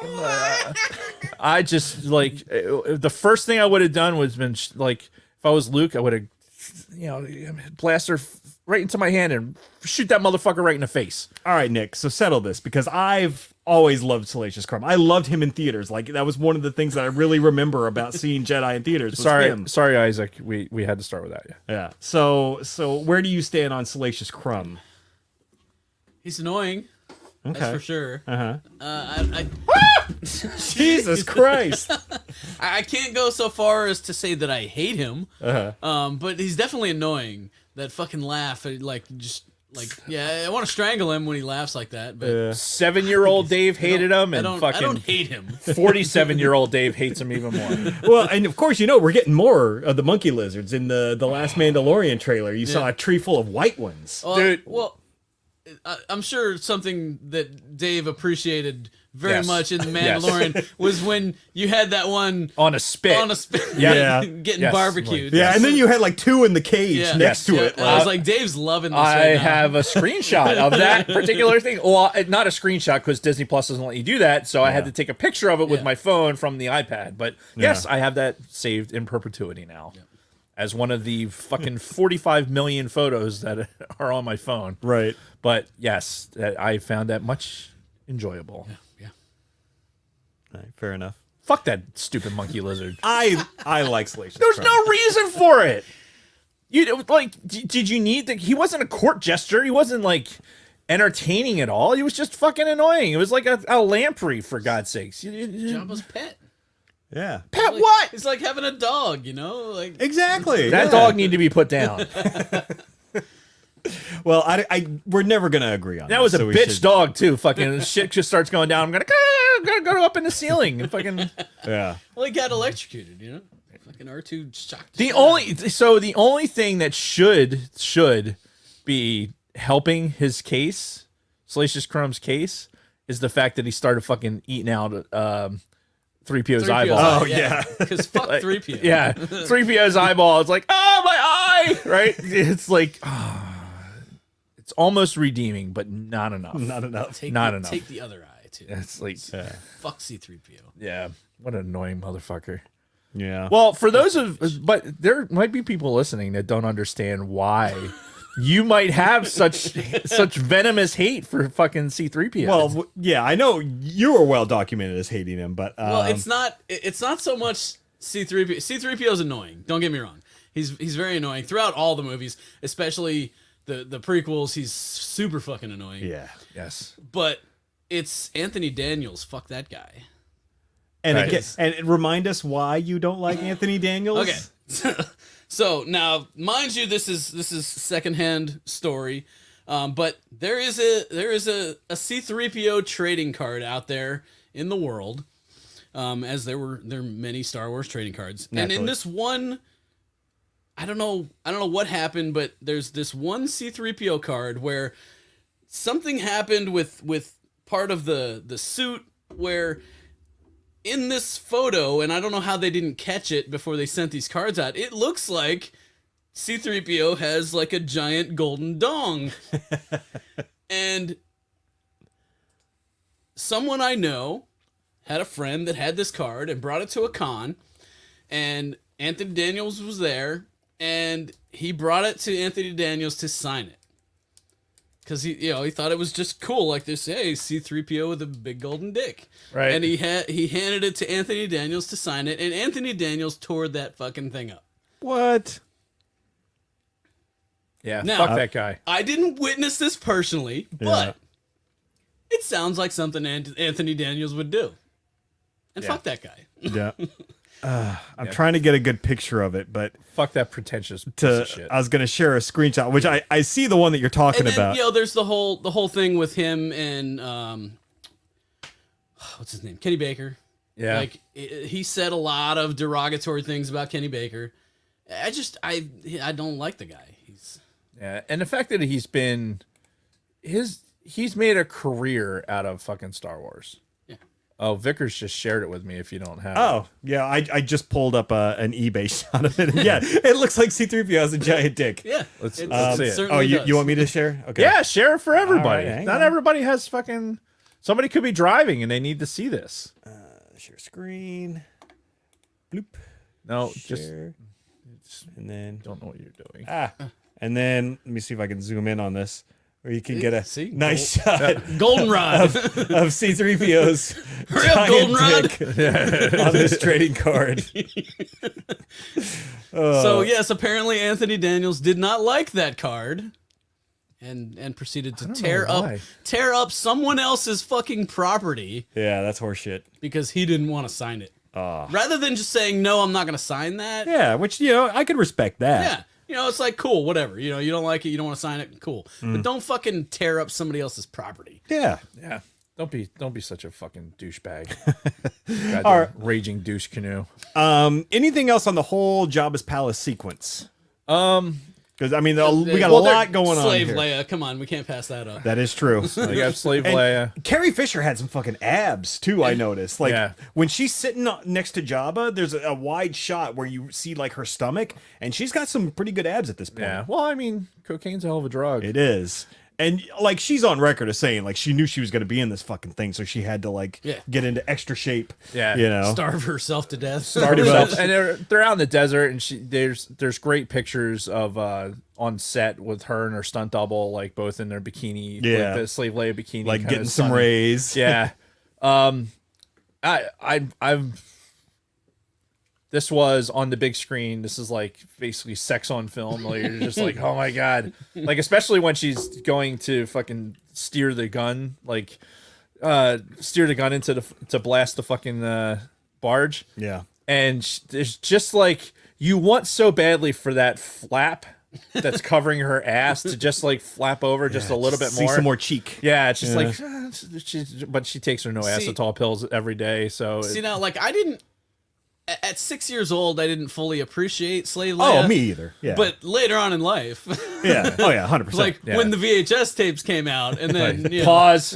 I just like the first thing I would have done was been like if I was Luke, I would have blast her right into my hand and shoot that motherfucker right in the face. All right, Nick. So settle this because I've always loved Salacious Crumb. I loved him in theaters. Like that was one of the things that I really remember about seeing Jedi in theaters. Was sorry, Isaac. We had to start with that. Yeah. So where do you stand on Salacious Crumb? He's annoying. Okay. That's for sure. Jesus Christ. I can't go so far as to say that I hate him. But he's definitely annoying. That fucking laugh, I want to strangle him when he laughs like that. But 7-year-old Dave hated him, and I don't hate him. 47-year-old Dave hates him even more. Well, and of course, we're getting more of the monkey lizards in the Last Mandalorian trailer. You saw a tree full of white ones. Dude. Well, I'm sure something that Dave appreciated very much in The Mandalorian was when you had that one on a spit. Getting barbecued. Yeah, and then you had like 2 in the cage next to it. I was like, Dave's loving this I have a screenshot of that particular thing. Well, not a screenshot because Disney Plus doesn't let you do that, so I had to take a picture of it with my phone from the iPad. But yes, I have that saved in perpetuity now. As one of the fucking 45 million photos that are on my phone. Right. But yes, I found that much enjoyable. Yeah. All right, fair enough. Fuck that stupid monkey lizard. I like Salacious There's Crumb. no reason for it. Did you need he wasn't a court jester. He wasn't like entertaining at all. He was just fucking annoying. It was like a lamprey, for God's sakes. Jabba's pet. Yeah. Pet what? It's like having a dog, like Exactly. That dog need to be put down. Well, we're never gonna agree on That was a bitch dog too. Fucking shit just starts going down. I'm gonna go up in the ceiling and fucking Yeah. Well, he got electrocuted, Fucking R2 shocked. the only thing that should be helping his case, Salacious Crumb's case, is the fact that he started fucking eating out 3PO's eyeball. Oh yeah. Because fuck 3PO. Yeah, 3PO's eyeball. It's like, oh, my eye, right? It's like, it's almost redeeming, but not enough. Not enough. Not enough. Take the other eye too. It's like, Fuck C3PO. yeah, what an annoying motherfucker. Yeah. Well, but there might be people listening that don't understand why you might have such venomous hate for fucking C3PO. Well, yeah, I know you were well documented as hating him, but Well, it's not so much C3PO. C3PO is annoying. Don't get me wrong. He's very annoying throughout all the movies, especially the prequels. He's super fucking annoying. yeah. yes. But it's Anthony Daniels. Fuck that guy. And Right. remind us why you don't like Anthony Daniels. Okay. So now, mind you, this is secondhand story, but there is a C3PO trading card out there in the world, as there are many Star Wars trading cards, Naturally. and in this one, I don't know what happened, but there's this one C3PO card where something happened with part of the suit where in this photo, and I don't know how they didn't catch it before they sent these cards out, it looks like C-3PO has like a giant golden dong. And someone I know had a friend that had this card and brought it to a con, and Anthony Daniels was there, and he brought it to Anthony Daniels to sign it. Because he thought it was just cool, like this, hey, C-3PO with a big golden dick. Right. And he handed it to Anthony Daniels to sign it, and Anthony Daniels tore that fucking thing up. What? Yeah, Now, fuck that guy. I didn't witness this personally, but it sounds like something Anthony Daniels would do. And fuck that guy. Yeah. I'm trying to get a good picture of it, but Fuck that pretentious piece of shit. I was going to share a screenshot, which I see the one that you're talking And then, about. there's the whole thing with him and what's his name, Kenny Baker. Yeah. Like he said a lot of derogatory things about Kenny Baker. I don't like the guy. Yeah, and the fact that he's made a career out of fucking Star Wars. Yeah. Oh, Vickers just shared it with me. If you don't have Oh, yeah, I just pulled up an eBay shot of it. Yeah, it looks like C-3PO has a giant dick. Yeah. Let's see it. Oh, Certainly you want me to share? Okay. Yeah, share it for everybody. All right, hang Not on. everybody has fucking. Somebody could be driving and they need to see this. Share screen. Bloop. No, just Share. And then don't know what you're doing. and then let me see if I can zoom in on this, where you can get a See? nice shot Goldenrod. of C-3PO's Hurry up, Goldenrod. dick on this trading card. So yes, apparently Anthony Daniels did not like that card, and proceeded to tear up someone else's fucking property Yeah, that's horseshit. because he didn't want to sign it. Rather than just saying no, I'm not going to sign that. Yeah, which I could respect that. Yeah, it's like cool, whatever. You don't like it, you don't want to sign it, cool. But don't fucking tear up somebody else's property. Yeah. Yeah. Don't be such a fucking douchebag. Goddamn raging douche canoe. Anything else on the whole Jabba's palace sequence? Because we got a Well, lot going on Slave here. Leia, come on, we can't pass that up. That is true. You got Slave Leia. Carrie Fisher had some fucking abs too. I noticed. Like Yeah. when she's sitting next to Jabba, there's a wide shot where you see like her stomach, and she's got some pretty good abs at this point. Yeah. Well, I mean, cocaine's a hell of a drug. It is. And like she's on record as saying like she knew she was going to be in this fucking thing, so she had to like get into extra shape. Yeah. You know. Starve herself to death. Pretty much. And they're out in the desert, and there's great pictures of on set with her and her stunt double, like both in their bikini, Yeah. like the Slave Leia bikini, Like kinda getting some sunny. rays. Yeah. I've this was on the big screen. This is like basically sex on film. Like you're just like, oh my god. Like especially when she's going to fucking steer the gun, like steer the gun to blast the fucking barge. Yeah. And it's just like you want so badly for that flap that's covering her ass to just like flap over just a little bit See more. some more cheek. Yeah, it's just like but she takes her no See- acetol pills every day. So See, now, like, I didn't, at 6 years old, I didn't fully appreciate Slave Leia. Oh, me either. Yeah. But later on in life, yeah. Oh yeah, 100%. like when the VHS tapes came out, and then you know, pause.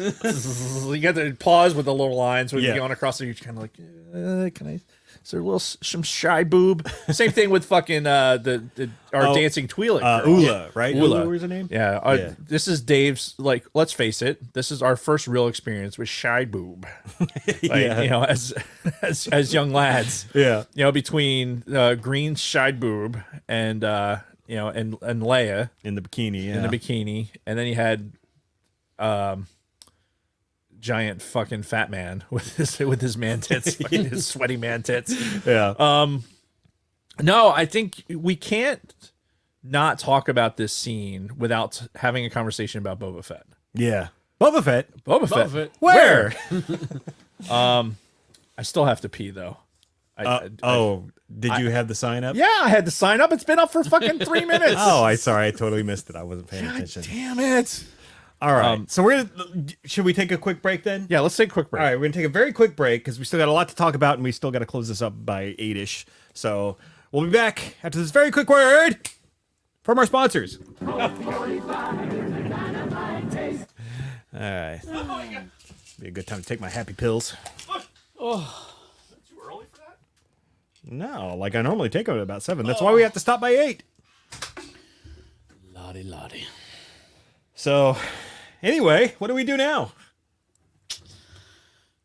You got to pause with the little lines when Yeah. you're going across there. You're kind of like, can I? Is there a little some shy boob? Same thing with fucking our dancing Twi'lek girl. Ula, right? Ula. was her name? Yeah, Yeah. This is Dave's. Like, let's face it, this is our first real experience with shy boob. Like, Yeah. you know, as young lads. Yeah. You know, between Green's shy boob and you know, and Leia In the bikini. Yeah. in the bikini, and then he had giant fucking fat man with his man tits, fucking his sweaty man tits. Yeah. No, I think we can't not talk about this scene without having a conversation about Boba Fett. yeah. Boba Fett. Boba Fett. Fett. Where? I still have to pee though. Did you have the sign up? Yeah, I had to sign up. It's been up for fucking 3 minutes. Oh, I totally missed it. I wasn't paying attention. Damn it. All right. So should we take a quick break then? Yeah, let's take a quick break. All right, we're gonna take a very quick break because we still got a lot to talk about, and we still got to close this up by 8ish. So we'll be back after this very quick word from our sponsors. All right. Be a good time to take my happy pills. No, like I normally take them at about 7. That's why we have to stop by 8. Lottie, lottie. So, anyway, what do we do now?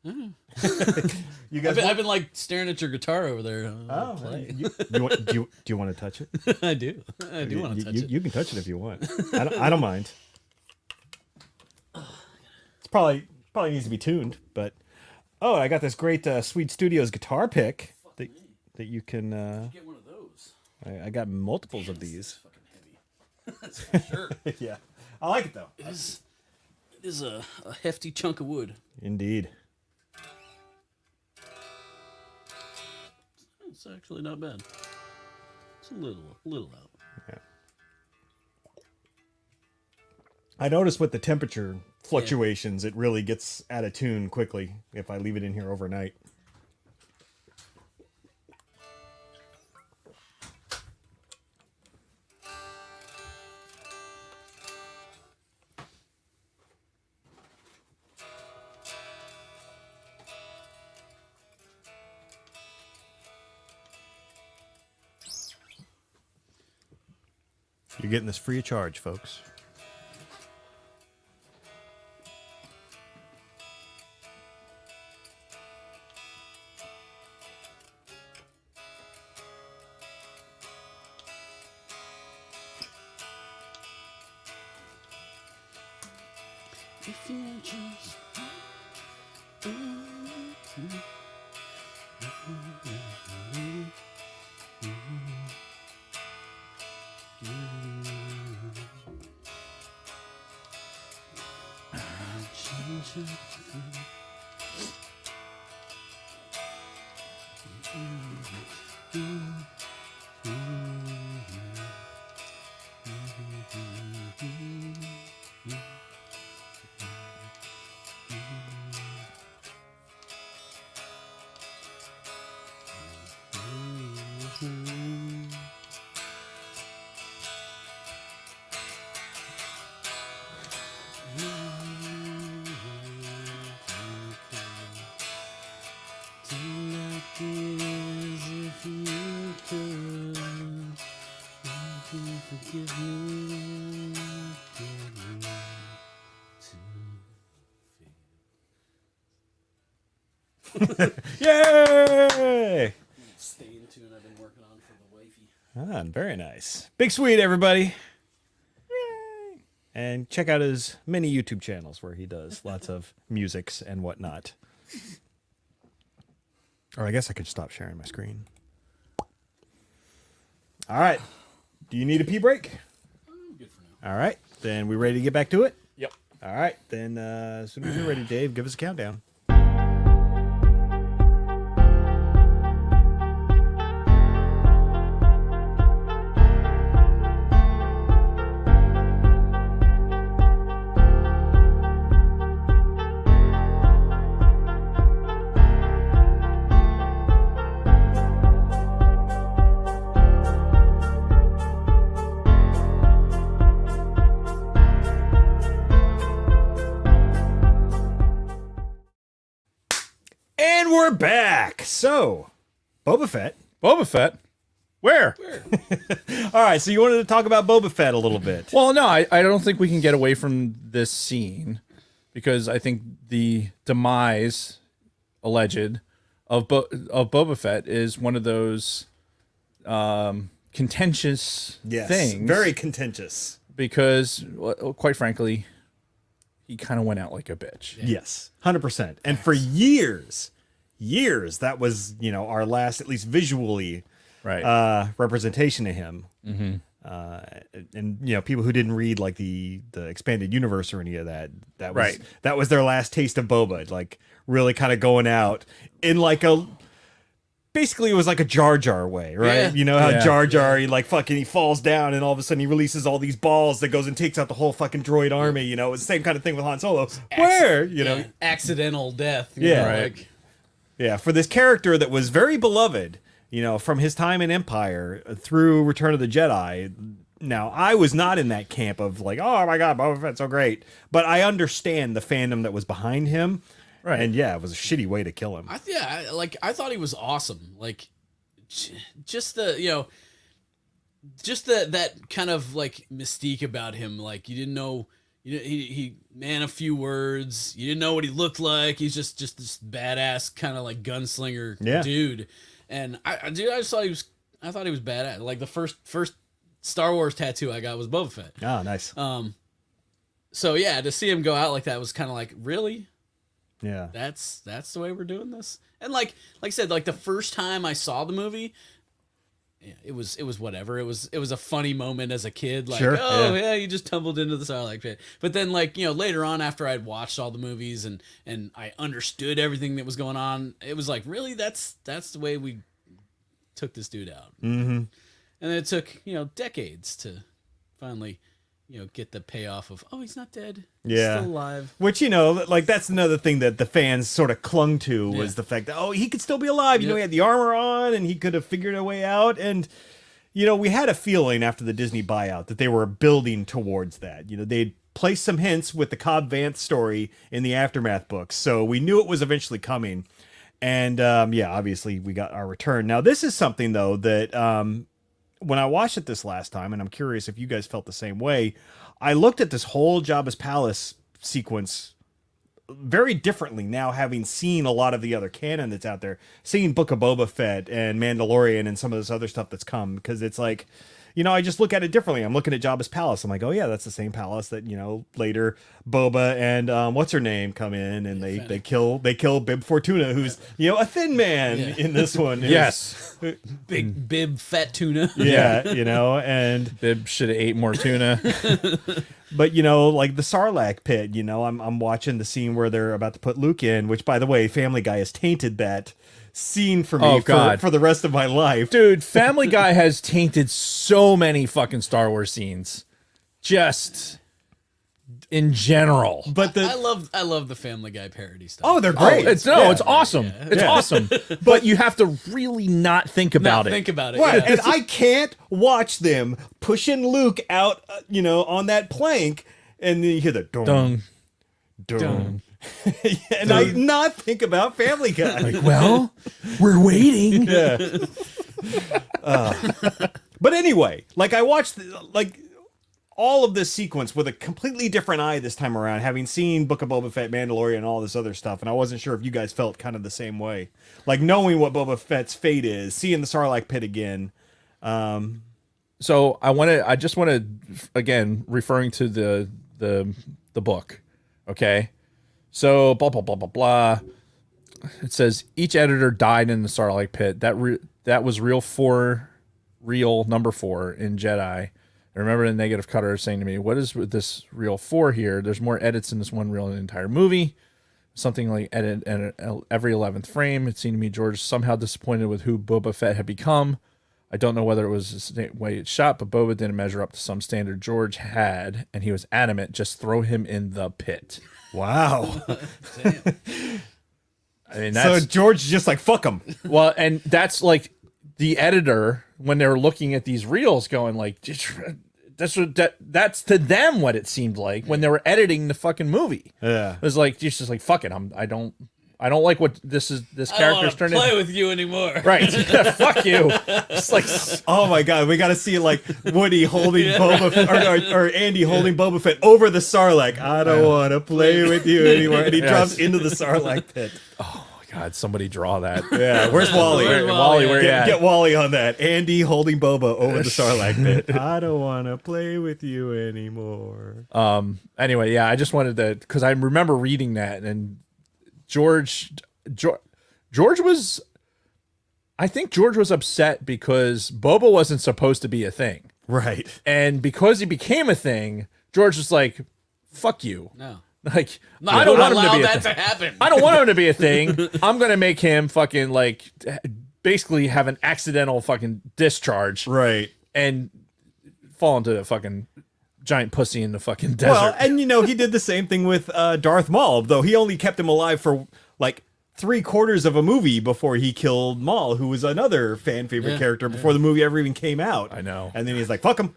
You guys, I've been like staring at your guitar over there. do you want to touch it? I do. I do want to touch it. You can touch it if you want. I don't mind. It's probably needs to be tuned, but I got this great Swede Studios guitar pick that you can. Get one of those. I got multiples of these. Fucking heavy. That's for sure. Yeah, I like it though. It is a hefty chunk of wood. Indeed. It's actually not bad. It's a little out. Yeah. I noticed with the temperature fluctuations, it really gets out of tune quickly if I leave it in here overnight. You're getting this free of charge, folks. If you just Yay! stay in tune, I've been working on for the wifey. Very nice. Big Swede, everybody. Yay! And check out his many YouTube channels where he does lots of musics and whatnot. Or I guess I could stop sharing my screen. All right. Do you need a pee break? I'm good for now. All right. Then we ready to get back to it? Yep. All right. Then as soon as you're ready, Dave, give us a countdown. And we're back. So, Boba Fett. Boba Fett? Where? All right, so you wanted to talk about Boba Fett a little bit. Well, no, I don't think we can get away from this scene because I think the demise, alleged, of Boba Fett is one of those contentious things. Very contentious. Because, well, quite frankly, he kind of went out like a bitch. Yes, 100%. And for years, that was, our last, at least visually, Right. Representation of him. Mm-hmm. And people who didn't read like the expanded universe or any of that was Right. that was their last taste of Boba, like really kind of going out in like basically it was like a Jar Jar way, right? Yeah. You know how Yeah. Jar Jar he falls down and all of a sudden he releases all these balls that goes and takes out the whole fucking droid army. It's the same kind of thing with Han Solo. Accidental death. Right. Yeah, for this character that was very beloved, from his time in Empire through Return of the Jedi. Now, I was not in that camp of like, oh my God, Boba Fett's so great. But I understand the fandom that was behind him. Right. And yeah, it was a shitty way to kill him. I thought he was awesome. Like, just the just that kind of like mystique about him. Like you didn't know, he man a few words. You didn't know what he looked like. He's just this badass kind of like gunslinger dude. And I just thought I thought he was badass. Like the first Star Wars tattoo I got was Boba Fett. Oh, nice. So yeah, to see him go out like that was kind of like, really? Yeah. That's the way we're doing this. And like I said, like the first time I saw the movie, it was whatever. It was a funny moment as a kid. Like, yeah, you just tumbled into the Sarlacc pit. But then like, later on after I'd watched all the movies and I understood everything that was going on, it was like, really, that's the way we took this dude out. Mm-hmm. And it took, decades to finally, get the payoff of, oh, he's not dead. He's still alive. Which, like that's another thing that the fans sort of clung to was the fact that, oh, he could still be alive. He had the armor on and he could have figured a way out. And, we had a feeling after the Disney buyout that they were building towards that. They'd placed some hints with the Cobb Vanth story in the Aftermath books. So we knew it was eventually coming. And, obviously we got our return. Now, this is something, though, that when I watched it this last time, and I'm curious if you guys felt the same way, I looked at this whole Jabba's Palace sequence very differently now, having seen a lot of the other canon that's out there, seeing Book of Boba Fett and Mandalorian and some of this other stuff that's come, because it's like, I just look at it differently. I'm looking at Jabba's Palace. I'm like, oh yeah, that's the same palace that, later Boba and what's her name come in and they kill Bib Fortuna, who's, a thin man in this one. Yes. Big Bib Fat Tuna. Yeah, and Bib should have ate more tuna. But, like the Sarlacc pit, I'm watching the scene where they're about to put Luke in, which, by the way, Family Guy has tainted that scene for me for the rest of my life. Dude, Family Guy has tainted so many fucking Star Wars scenes. Just in general. But I love the Family Guy parody stuff. Oh, they're great. It's awesome. Yeah. It's awesome. But you have to really not think about it. Think about it. Right. And I can't watch them pushing Luke out, on that plank, and then you hear the dung, dung. And I not think about Family Guy. Like, well, we're waiting. Yeah. But anyway, like I watched all of this sequence with a completely different eye this time around, having seen Book of Boba Fett, Mandalorian, and all this other stuff, and I wasn't sure if you guys felt kind of the same way. Like knowing what Boba Fett's fate is, seeing the Sarlacc pit again. So I just want to, again, referring to the book, okay? So blah blah blah blah blah. It says each editor died in the Sarlacc pit. That was real number 4 in Jedi. I remember the negative cutter saying to me, "What is with this reel 4 here? There's more edits in this one reel in the entire movie. Something like edit every 11th frame." It seemed to me George somehow disappointed with who Boba Fett had become. I don't know whether it was the way it's shot, but Boba didn't measure up to some standard George had, and he was adamant, just throw him in the pit. Wow. I mean, so George just like, fuck him. Well, and that's like the editor, when they were looking at these reels going like, that's to them what it seemed like when they were editing the fucking movie. Yeah. It was like, just like, fuck it. I don't like what this character's turned into. I don't play with you anymore. Right. Fuck you. It's like, oh my God, we got to see like Woody holding Boba Fett, or Andy holding Boba Fett over the Sarlacc. I don't want to play with you anymore. And he drops into the Sarlacc pit. Oh my God, somebody draw that. Yeah, where's Wally? Wally, where you at? Get Wally on that. Andy holding Boba over the Sarlacc pit. I don't want to play with you anymore. Anyway, yeah, I just wanted to, because I remember reading that, and George was, I think George was upset because Boba wasn't supposed to be a thing. Right. And because he became a thing, George was like, fuck you. No. Like, I don't want him to be a thing. To happen. I don't want him to be a thing. I'm going to make him fucking like basically have an accidental fucking discharge. Right. And fall into a fucking giant pussy in the fucking desert. Well, and he did the same thing with Darth Maul, though he only kept him alive for like 3/4 of a movie before he killed Maul, who was another fan favorite character before the movie ever even came out. I know. And then he's like, fuck him.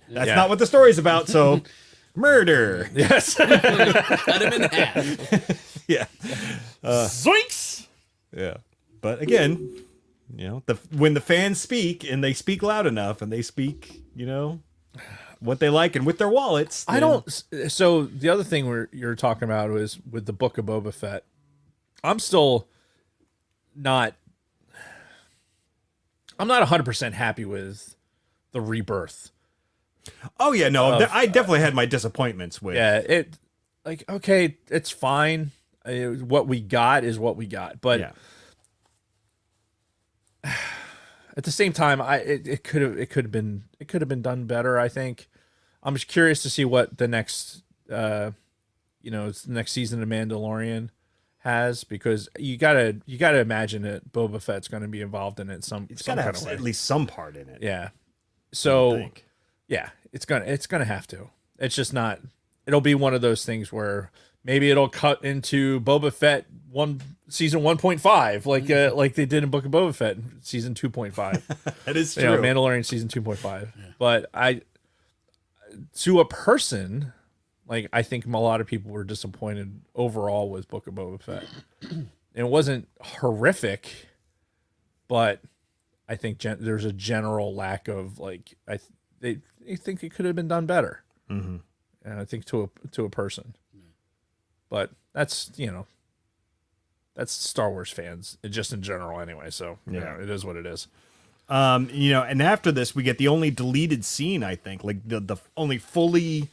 That's not what the story's about, so murder. Yes. Cut him in half. Yeah. Zoinks! Yeah. But again, You know, when the fans speak and they speak loud enough and they speak, what they like and with their wallets. I don't. So the other thing you're talking about was with the Book of Boba Fett. I'm still not. I'm not 100% happy with the rebirth. Oh yeah, no, I definitely had my disappointments with. Yeah, okay, it's fine. What we got is what we got, but Yeah. at the same time, it could have been done better. I think. I'm just curious to see what the next next season of Mandalorian has, because you gotta imagine that Boba Fett's going to be involved in it some Gotta kind have of way. at least some part in it. Yeah. I So think. yeah, it's gonna have to. It's just not. It'll be one of those things where maybe it'll cut into Boba Fett season 1.5, like they did in Book of Boba Fett season 2.5. That is true. Mandalorian season 2.5. But to a person, like, I think a lot of people were disappointed overall with Book of Boba Fett. It wasn't horrific, but I think there's a general lack of, like, they think it could have been done better. Mm-hmm. And I think to a person, but that's Star Wars fans just in general anyway. So it is what it is. And after this, we get the only deleted scene, I think, like the only fully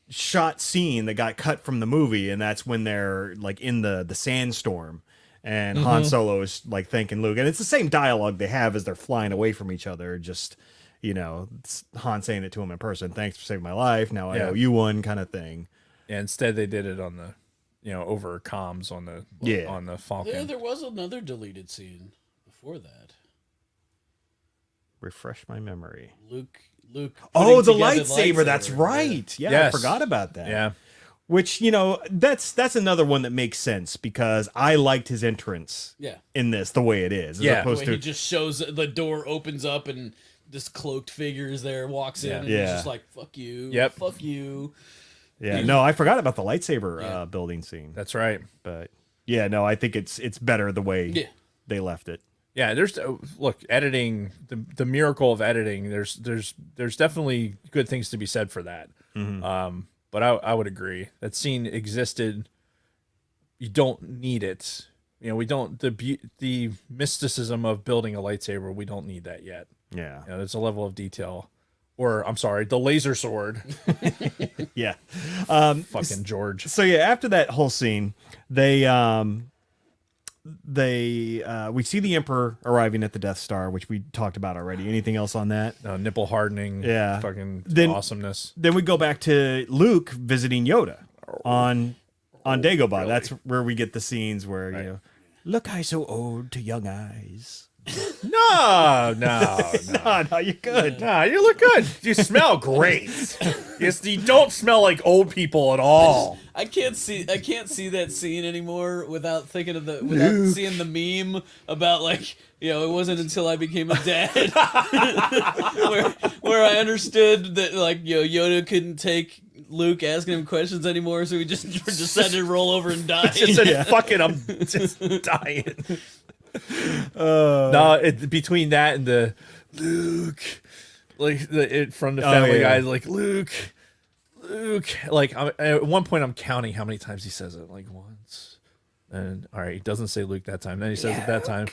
shot scene that got cut from the movie, and that's when they're like in the sandstorm, and Han Solo is like thanking Luke, and it's the same dialogue they have as they're flying away from each other, just. It's Han saying it to him in person. Thanks for saving my life. Now I owe you one, kind of thing. Yeah, instead they did it on the, over comms on the Falcon. There was another deleted scene before that. Refresh my memory. Luke. Oh, the lightsaber. That's right. Yeah, Yes. I forgot about that. Yeah. Which, that's another one that makes sense because I liked his entrance in this the way it is. Yeah. As opposed He to just shows the door opens up and this cloaked figure is there, walks in, and he's just like, fuck you. Yep. Fuck you. Yeah, no, I forgot about the lightsaber building scene. That's right. But yeah, no, I think it's better the way they left it. Yeah, there's look, editing, the miracle of editing. There's definitely good things to be said for that. Mm-hmm. But I would agree that scene existed. You don't need it. We don't the mysticism of building a lightsaber. We don't need that yet. Yeah, there's a level of detail, or I'm sorry, the laser sword. Yeah, Fucking George. So yeah, after that whole scene, we see the Emperor arriving at the Death Star, which we talked about already. Anything else on that? Nipple hardening. Yeah. Fucking awesomeness. Then we go back to Luke visiting Yoda on Dagobah. Really? That's where we get the scenes where look, I so old to young eyes. No, No, you're good. Nah, you look good. You smell great. Yes, you don't smell like old people at all. I can't see that scene anymore without thinking of without seeing the meme about, like, it wasn't until I became a dad where I understood that, like, Yoda couldn't take Luke asking him questions anymore, so he just decided to roll over and die. Just said, fuck it, I'm just dying. No, between that and the Luke, like from the Family Guy, like Luke. Like at one point, I'm counting how many times he says it. Like once, and all right, he doesn't say Luke that time. Then he says it that time.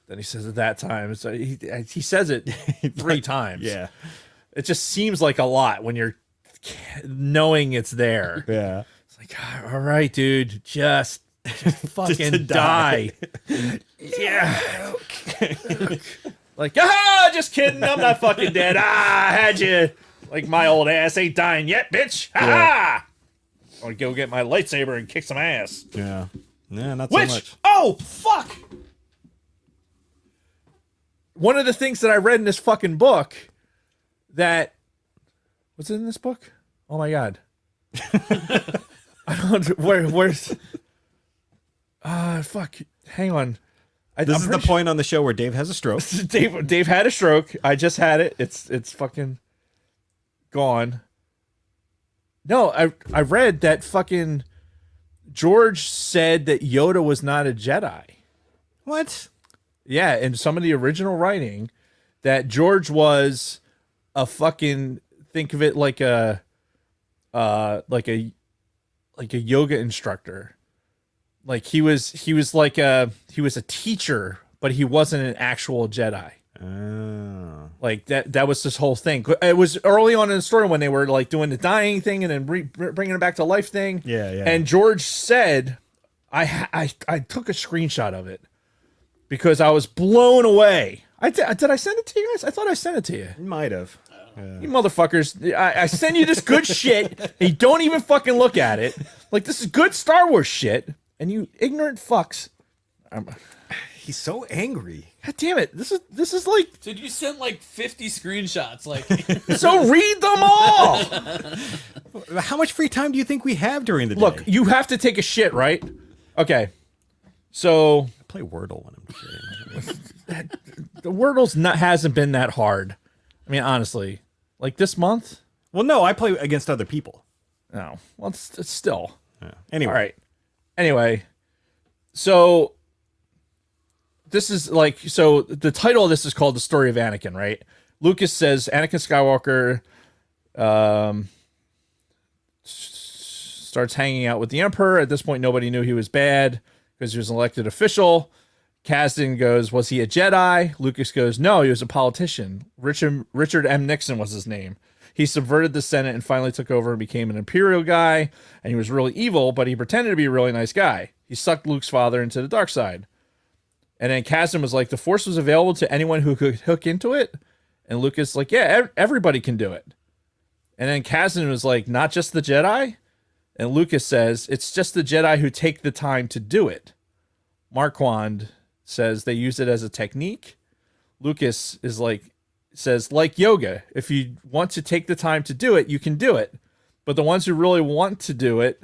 Then he says it that time. So he says it 3 times. Yeah, it just seems like a lot when you're knowing it's there. yeah. It's like, all right, dude, just fucking Just die. Yeah. Like, just kidding. I'm not fucking dead. I had you. Like, my old ass ain't dying yet, bitch. I'm gonna go get my lightsaber and kick some ass. Yeah. Yeah, not so much. Oh, fuck. One of the things that I read in this fucking book that... What's in this book? Oh, my God. I don't... Where's... Fuck. Hang on. This is the point on the show where Dave has a stroke. Dave had a stroke. I just had it. It's fucking gone. No, I read that fucking George said that Yoda was not a Jedi. What? Yeah, in some of the original writing, that George was a fucking, think of it like a yoga instructor. Like he was a teacher, but he wasn't an actual Jedi. Oh. Like that was this whole thing. It was early on in the story when they were like doing the dying thing and then bringing it back to life thing. Yeah. And George said, I took a screenshot of it because I was blown away. Did I send it to you guys? I thought I sent it to you. You might have. You motherfuckers, I send you this good shit and you don't even fucking look at it. Like, this is good Star Wars shit, and you ignorant fucks. He's so angry. God damn it. This is like... Dude, you sent like 50 screenshots. Like, So read them all! How much free time do you think we have during the day? Look, you have to take a shit, right? Okay. So... I play Wordle when I'm shitting. The Wordle's hasn't been that hard. I mean, honestly. Like, this month? Well, no, I play against other people. No. Well, it's still... Yeah. Anyway. All right. Anyway, so this is like, so the title of this is called The Story of Anakin, right? Lucas says Anakin Skywalker starts hanging out with the Emperor. At this point, nobody knew he was bad because he was an elected official. Kasdan goes, was he a Jedi? Lucas goes, no, he was a politician. Richard M. Nixon was his name. He subverted the Senate and finally took over and became an Imperial guy. And he was really evil, but he pretended to be a really nice guy. He sucked Luke's father into the dark side. And then Kasdan was like, the Force was available to anyone who could hook into it. And Lucas like, yeah, everybody can do it. And then Kasdan was like, not just the Jedi? And Lucas says, it's just the Jedi who take the time to do it. Marquand says they use it as a technique. Lucas is like, says, like yoga, if you want to take the time to do it, you can do it. But the ones who really want to do it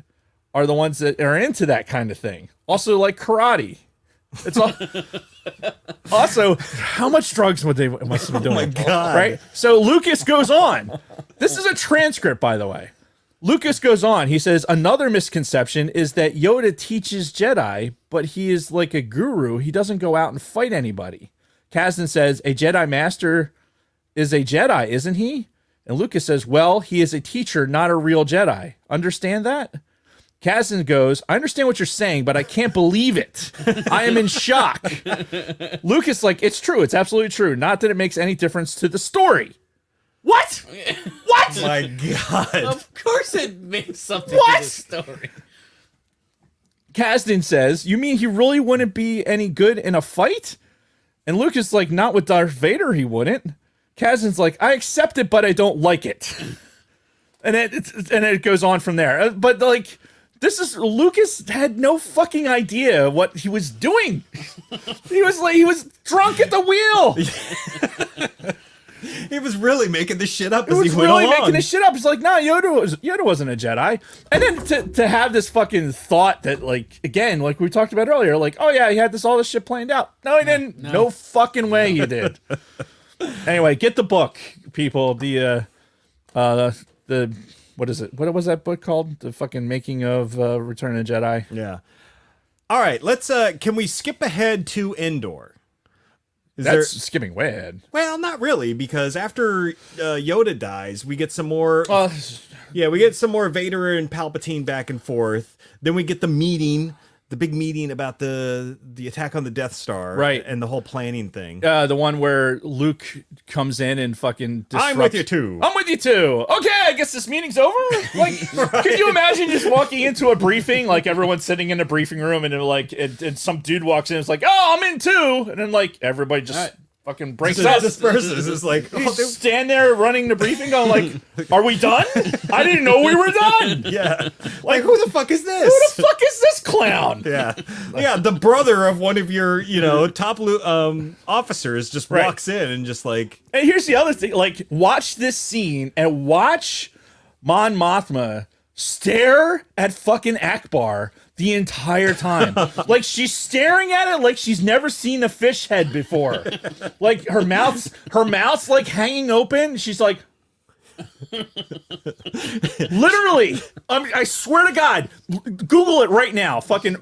are the ones that are into that kind of thing. Also, like karate. It's all. Also, how much drugs must have been doing? Oh my God. Right? So Lucas goes on. This is a transcript, by the way. Lucas goes on. He says, another misconception is that Yoda teaches Jedi, but he is like a guru. He doesn't go out and fight anybody. Kasdan says, a Jedi master is a Jedi, isn't he? And Lucas says, well, he is a teacher, not a real Jedi. Understand that? Kasdan goes, I understand what you're saying, but I can't believe it. I am in shock. Lucas like, it's true. It's absolutely true. Not that it makes any difference to the story. What? What? My God. of course it makes something What? to the story. Kasdan says, you mean he really wouldn't be any good in a fight? And Lucas like, not with Darth Vader, he wouldn't. Kasdan's like, I accept it, but I don't like it. And it goes on from there. But like, this is, Lucas had no fucking idea what he was doing. He was drunk at the wheel. He was really making this shit up as He he was went really along. making this shit up. It's like, nah, Yoda wasn't a Jedi. And then to have this fucking thought that, like, again, like we talked about earlier, like, oh yeah, he had all this shit planned out. No, he didn't. No fucking way he did. Anyway, get the book, people. The what is it? What was that book called? The fucking Making of Return of the Jedi. Yeah. All right, let's can we skip ahead to Endor? That's skipping way ahead. Well, not really, because after Yoda dies, we get some more. Yeah, we get some more Vader and Palpatine back and forth. Then we get the meeting, the big meeting about the attack on the Death Star, right, and the whole planning thing. The one where Luke comes in and fucking disrupts. I'm with you too. I'm with you too. Okay, I guess this meeting's over. Like, right. Can you imagine just walking into a briefing, like everyone's sitting in a briefing room, and like, and some dude walks in, and it's like, oh, I'm in too, and then like everybody just fucking breaks up. Disperses. It's like, you stand there running the briefing, going like, are we done? I didn't know we were done. Yeah, like who the fuck is this? Who the fuck is this clown? Yeah, yeah, the brother of one of your, top officers just walks in and just like. And here's the other thing: like, watch this scene and watch Mon Mothma stare at fucking Akbar the entire time. Like, she's staring at it like she's never seen a fish head before. Like, her mouth's like hanging open. She's like, Literally, I swear to God, Google it right now. Fucking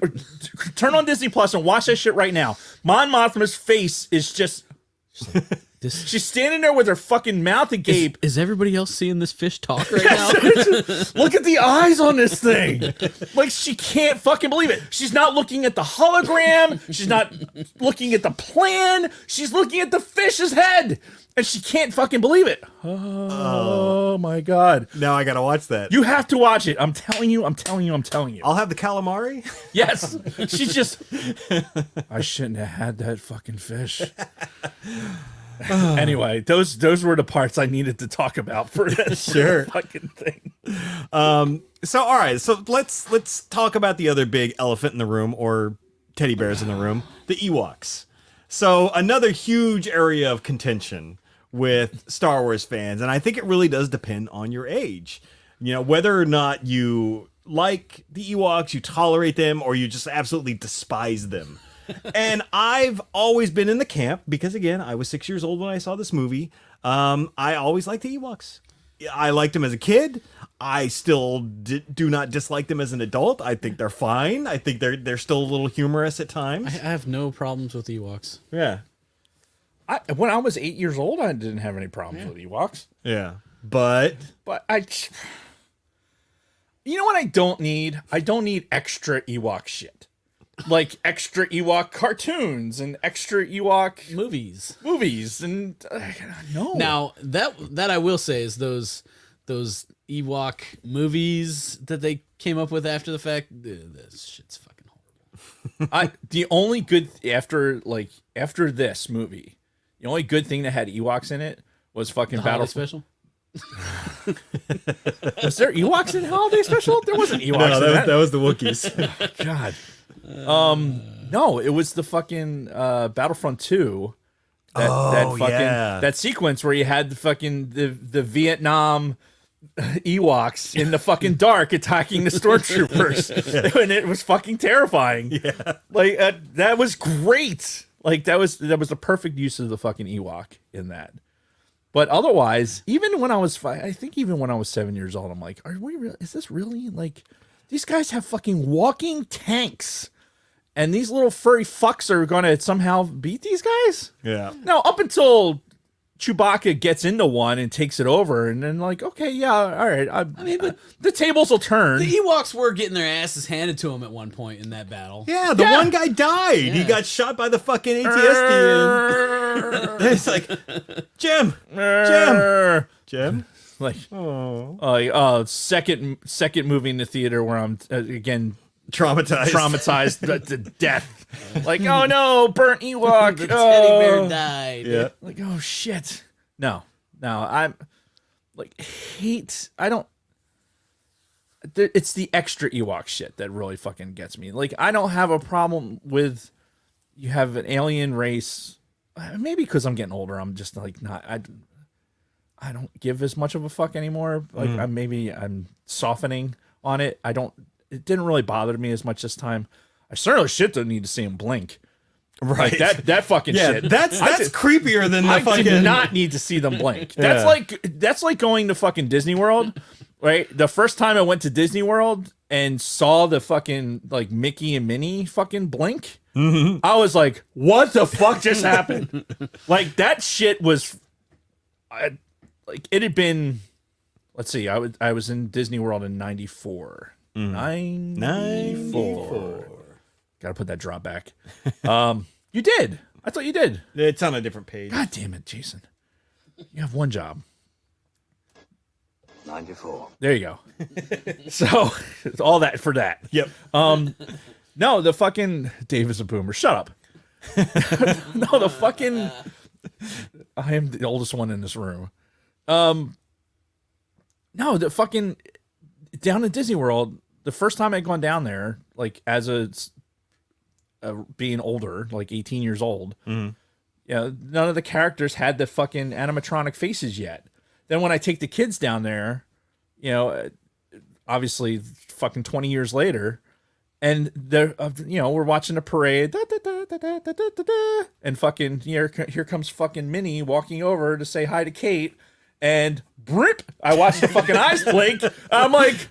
turn on Disney Plus and watch that shit right now. Mon Mothma's face is just. She's standing there with her fucking mouth agape. Is everybody else seeing this fish talk right now? Look at the eyes on this thing. Like, she can't fucking believe it. She's not looking at the hologram. She's not looking at the plan. She's looking at the fish's head. And she can't fucking believe it. Oh my God. Now I gotta watch that. You have to watch it. I'm telling you. I'll have the calamari. Yes. She's just. I shouldn't have had that fucking fish. Anyway, those were the parts I needed to talk about for this Sure. fucking thing. So all right, so let's talk about the other big elephant in the room, or teddy bears in the room, the Ewoks. So another huge area of contention with Star Wars fans, and I think it really does depend on your age. You know, whether or not you like the Ewoks, you tolerate them, or you just absolutely despise them. And I've always been in the camp, because again, I was 6 years old when I saw this movie. I always liked the Ewoks. I liked them as a kid. I still do not dislike them as an adult. I think they're fine. I think they're still a little humorous at times. I have no problems with Ewoks. Yeah. When I was 8 years old, I didn't have any problems with Ewoks. Yeah. But you know what I don't need? I don't need extra Ewok shit. Like extra Ewok cartoons and extra Ewok Movies. and no. Now that I will say is those Ewok movies that they came up with after the fact. This shit's fucking horrible. The only good after this movie, the only good thing that had Ewoks in it was fucking Holiday Battle Special. Was there Ewoks in Holiday Special? There wasn't Ewoks. no, in that. that was the Wookiees. God. No, it was the fucking Battlefront 2. That sequence where you had the fucking the Vietnam Ewoks in the fucking dark attacking the stormtroopers, and it was fucking terrifying. Yeah, like that was great. Like that was the perfect use of the fucking Ewok in that. But otherwise, even when I was I think even when I was 7 years old, I'm like, are we real? Is this really like these guys have fucking walking tanks? And these little furry fucks are going to somehow beat these guys? Yeah. Now, up until Chewbacca gets into one and takes it over, and then like, okay, yeah, all right. I mean, but the tables will turn. The Ewoks were getting their asses handed to them at one point in that battle. Yeah, the one guy died. He got shot by the fucking ATSD. And it's like, Jim. Like, second movie in the theater where I'm again traumatized to death. Like, oh no, burnt Ewok. The teddy bear died. Yeah. Like, oh shit. No, I'm like I don't. It's the extra Ewok shit that really fucking gets me. Like, I don't have a problem with you have an alien race. Maybe because I'm getting older, I'm just like not. I don't give as much of a fuck anymore. Like, I'm softening on it. It didn't really bother me as much this time. I certainly don't need to see him blink. Right. Like that fucking shit. That's creepier than the I fucking. did not need to see them blink. That's like going to fucking Disney World, right? The first time I went to Disney World and saw the fucking like Mickey and Minnie fucking blink, I was like, what the fuck just happened? Like that shit was like it had been. Let's see. I was in Disney World in '94. 94. Gotta put that drop back. You did. I thought you did. It's on a different page. God damn it, Jason. You have one job. 94. There you go. So it's all that for that. Yep. No, the fucking Dave is a boomer. Shut up. No, the fucking I am the oldest one in this room. No, the fucking down in Disney World, the first time I'd gone down there, like as being older, like 18 years old, none of the characters had the fucking animatronic faces yet. Then when I take the kids down there, obviously fucking 20 years later, and they're, we're watching a parade, and fucking here comes fucking Minnie walking over to say hi to Kate. and brip, I watched the fucking eyes blink. I'm like,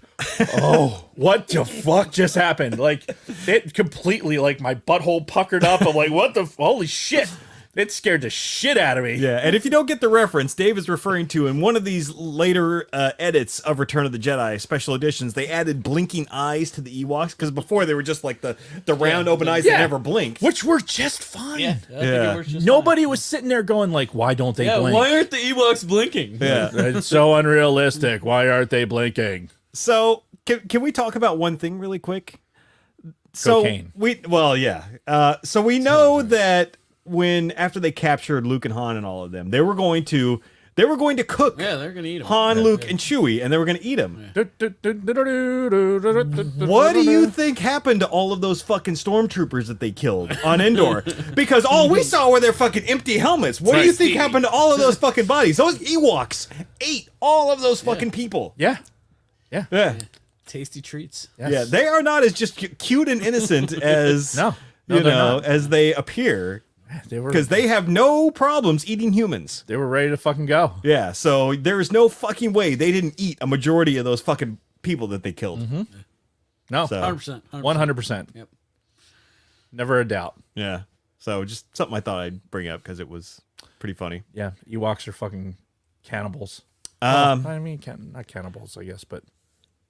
oh, what the fuck just happened? Like, it completely, like, my butthole puckered up. I'm like, what the, holy shit. It scared the shit out of me. Yeah, and if you don't get the reference, Dave is referring to in one of these later edits of Return of the Jedi special editions, they added blinking eyes to the Ewoks, because before they were just like the round open eyes that never blinked. Which were just fine. Yeah, I think it works just Nobody was sitting there going like, why don't they fine. blink? Why aren't the Ewoks blinking? Yeah. It's so unrealistic. Why aren't they blinking? So can we talk about one thing really quick? So Cocaine. So we know that when after they captured Luke and Han and all of them, they were going to cook Yeah, they're gonna eat them. Han, Luke, and Chewie, and they were going to eat them. What What do you think happened to all of those fucking stormtroopers that they killed on Endor? Because all we saw were their fucking empty helmets. What do you think happened to all of those fucking bodies? Those Ewoks ate all of those fucking people. Yeah. Yeah. Tasty treats. Yes. Yeah, they are not as just cute and innocent as No, you they're know not. as they appear, They were because they have no problems eating humans. they were ready to fucking go. Yeah, so there is no fucking way they didn't eat a majority of those fucking people that they killed. No, So 100%. 100%. Yep. Never a doubt. yeah, so just something I thought I'd bring up because it was pretty funny. Yeah, Ewoks are fucking cannibals. I mean, not cannibals, I guess, but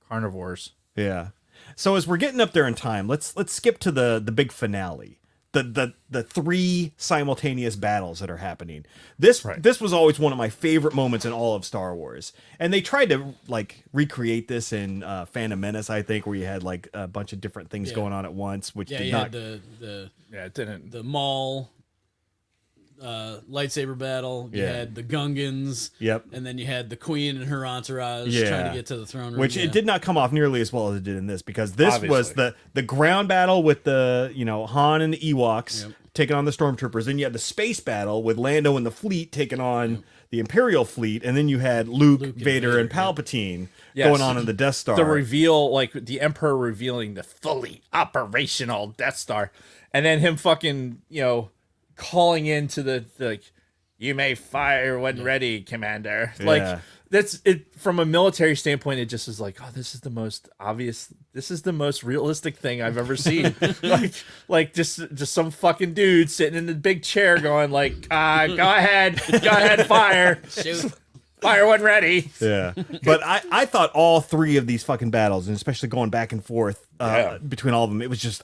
carnivores. Yeah. So as we're getting up there in time, let's skip to the big finale. The three simultaneous battles that are happening. This was always one of my favorite moments in all of Star Wars. And they tried to like recreate this in Phantom Menace, I think, where you had like a bunch of different things going on at once, which Yeah, did you not had Yeah, it didn't. the Maul lightsaber battle. You had the Gungans. Yep. And then you had the Queen and her entourage Yeah. trying to get to the throne room. which yeah. it did not come off nearly as well as it did in this, because this was Obviously. the ground battle with the Han and the Ewoks taking on the stormtroopers. Then you had the space battle with Lando and the fleet taking on the Imperial fleet, and then you had Luke, Vader, and Palpatine going on in the Death Star. The reveal, like the Emperor revealing the fully operational Death Star, and then him fucking, calling into the like, you may fire when ready, Commander. Like that's it from a military standpoint. It just is like, oh, this is the most obvious. This is the most realistic thing I've ever seen. like just some fucking dude sitting in the big chair going like, go ahead, fire. Shoot. Fire when ready. Yeah, but I thought all three of these fucking battles, and especially going back and forth between all of them, it was just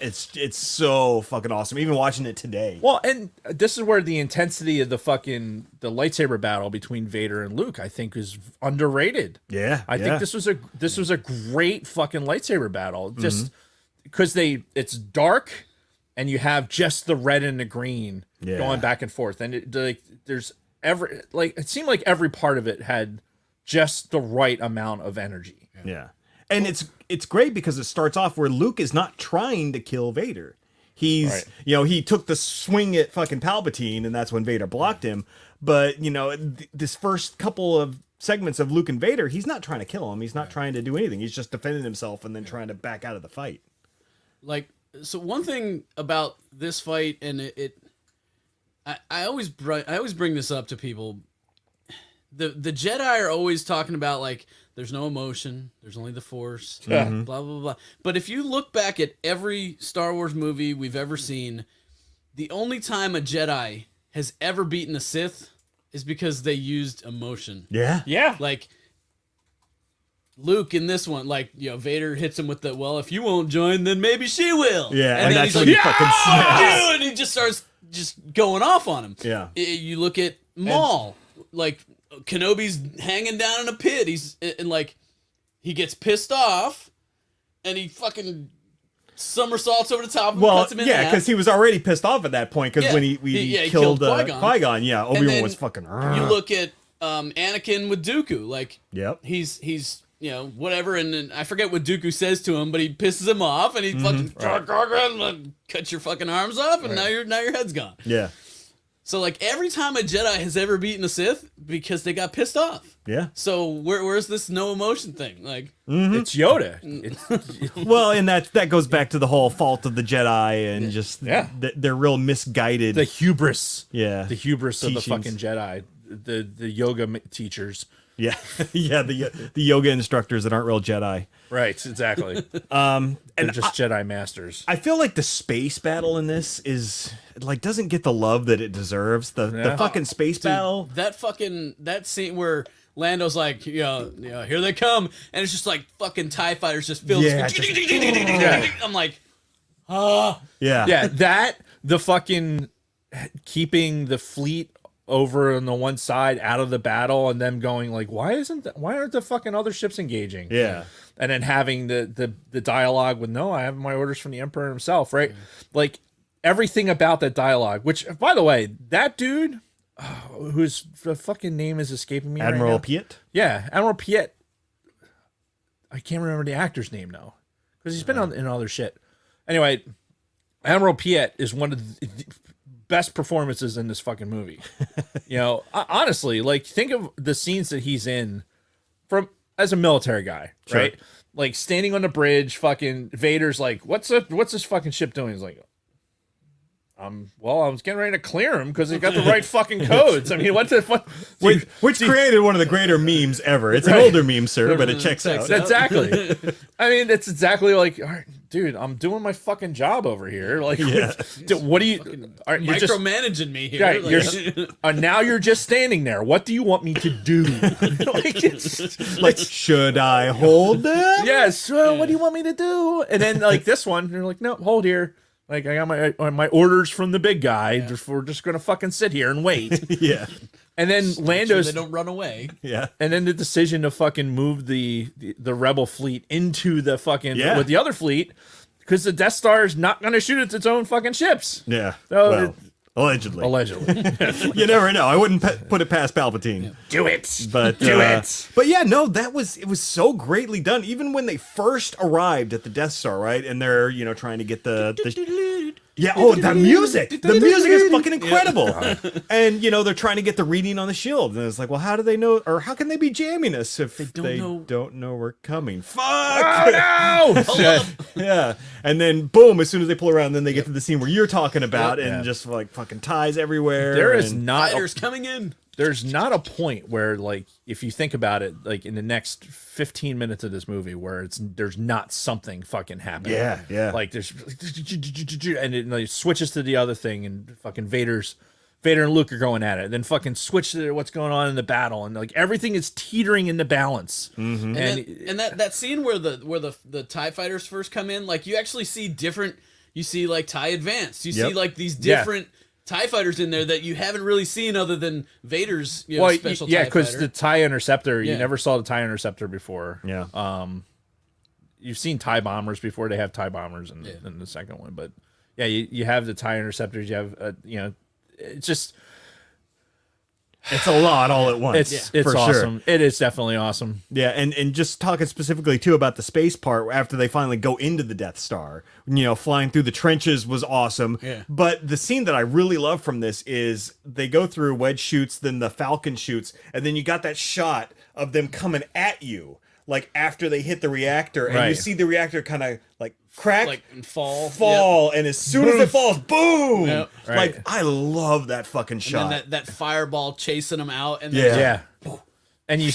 it's so fucking awesome. Even watching it today. Well, and this is where the intensity of the lightsaber battle between Vader and Luke, I think, is underrated. Yeah, I think this was a great fucking lightsaber battle, just because it's dark and you have just the red and the green going back and forth, and there's it seemed like every part of it had just the right amount of energy. Yeah, and it's great because it starts off where Luke is not trying to kill Vader. He's he took the swing at fucking Palpatine, and that's when Vader blocked him. But this first couple of segments of Luke and Vader, he's not trying to kill him. He's not trying to do anything. He's just defending himself and then trying to back out of the fight. Like, so one thing about this fight, and I always bring this up to people. The Jedi are always talking about like there's no emotion, there's only the Force, blah blah blah. But if you look back at every Star Wars movie we've ever seen, the only time a Jedi has ever beaten a Sith is because they used emotion. Yeah, Yeah. Like Luke in this one, like Vader hits him with the if you won't join, then maybe she will. Yeah, and then that's he's when like, he fucking snaps. "Yeah!" and he just starts going off on him. Yeah. You look at Maul, like Kenobi's hanging down in a pit. He's and like he gets pissed off, and he fucking somersaults over the top of him, Well, cuts him in yeah, half. because he was already pissed off at that point. Because when he killed Qui-Gon. Qui-Gon, yeah, And Obi-Wan then was fucking. You look at Anakin with Dooku, like Yep. he's whatever, and then I forget what Dooku says to him, but he pisses him off, and he fucking cut your fucking arms off, and now your head's gone. Yeah. So like every time a Jedi has ever beaten a Sith, because they got pissed off. Yeah. So where's this no emotion thing? Like It's Yoda. Well, and that goes back to the whole fault of the Jedi and just Yeah. their real misguided. The hubris. Yeah. The hubris of the Teachings. fucking Jedi. the yoga teachers. Yeah, yeah, the yoga instructors that aren't real Jedi. Right, exactly. And They're just Jedi masters. I feel like the space battle in this is like doesn't get the love that it deserves. The fucking space battle. That scene where Lando's like, here they come, and it's just like fucking TIE fighters just filled. Yeah, I'm like, Yeah, The fucking keeping the fleet over on the one side out of the battle and them going like, why aren't the fucking other ships engaging? Yeah. And then having the dialogue with, no, I have my orders from the Emperor himself, right? Like everything about that dialogue, which by the way, that dude whose the fucking name is escaping me Admiral right now. Piet. Yeah, Admiral Piet. I can't remember the actor's name now because he's been in other shit. Anyway, Admiral Piet is one of the best performances in this fucking movie. Honestly, like think of the scenes that he's in from as a military guy, Sure. right? Like standing on the bridge, fucking Vader's like, what's this fucking ship doing? He's like, I was getting ready to clear him because he got the right fucking codes. I mean, Which created one of the greater memes ever. It's an older meme, sir, but it checks out. Exactly. I mean, it's exactly like, all right, dude, I'm doing my fucking job over here. Like, what do you? You're micromanaging me here. Right, now you're just standing there. What do you want me to do? Should I hold them? Yes. What do you want me to do? And then like this one, you're like, no, hold here. Like I got my orders from the big guy. Yeah. We're just gonna fucking sit here and wait. Yeah. And then Lando's they don't run away. Yeah. And then the decision to fucking move the rebel fleet into the fucking with the other fleet because the Death Star is not gonna shoot at its own fucking ships. Yeah. So allegedly. Allegedly. You never know. I wouldn't put it past Palpatine. Yeah. Do it. But do it. But yeah, no, it was so greatly done. Even when they first arrived at the Death Star, right? And they're, trying to get the the music. The music is fucking incredible. And they're trying to get the reading on the shield. And it's like, well, how do they know, or how can they be jamming us if they don't know we're coming? Fuck! Oh no! Yeah. And then boom, as soon as they pull around, then they get to the scene where you're talking about and just like fucking ties everywhere. There is not fighters coming in. There's not a point where, like, if you think about it, like in the next 15 minutes of this movie, where there's not something fucking happening. Yeah. Like there's, and it like, switches to the other thing, and fucking Vader and Luke are going at it. Then fucking switch to what's going on in the battle, and like everything is teetering into balance. Mm-hmm. And that scene where the TIE fighters first come in, like you actually see different. You see like TIE Advanced. You see like these different. TIE fighters in there that you haven't really seen other than Vader's special TIE fighter. Because the TIE Interceptor, you never saw the TIE Interceptor before. Yeah. You've seen TIE Bombers before. They have TIE Bombers in the second one. But yeah, you have the TIE Interceptors. You have, it's just... It's a lot all at once. It's for awesome. Sure. It is definitely awesome. Yeah, and just talking specifically too about the space part after they finally go into the Death Star, flying through the trenches was awesome. Yeah. But the scene that I really love from this is they go through, Wedge shoots, then the Falcon shoots, and then you got that shot of them coming at you, like after they hit the reactor, and you see the reactor kind of like crack, and fall, and as soon as it falls, boom! Yep. Like Right. I love that fucking shot. And that fireball chasing them out, and Yeah. And you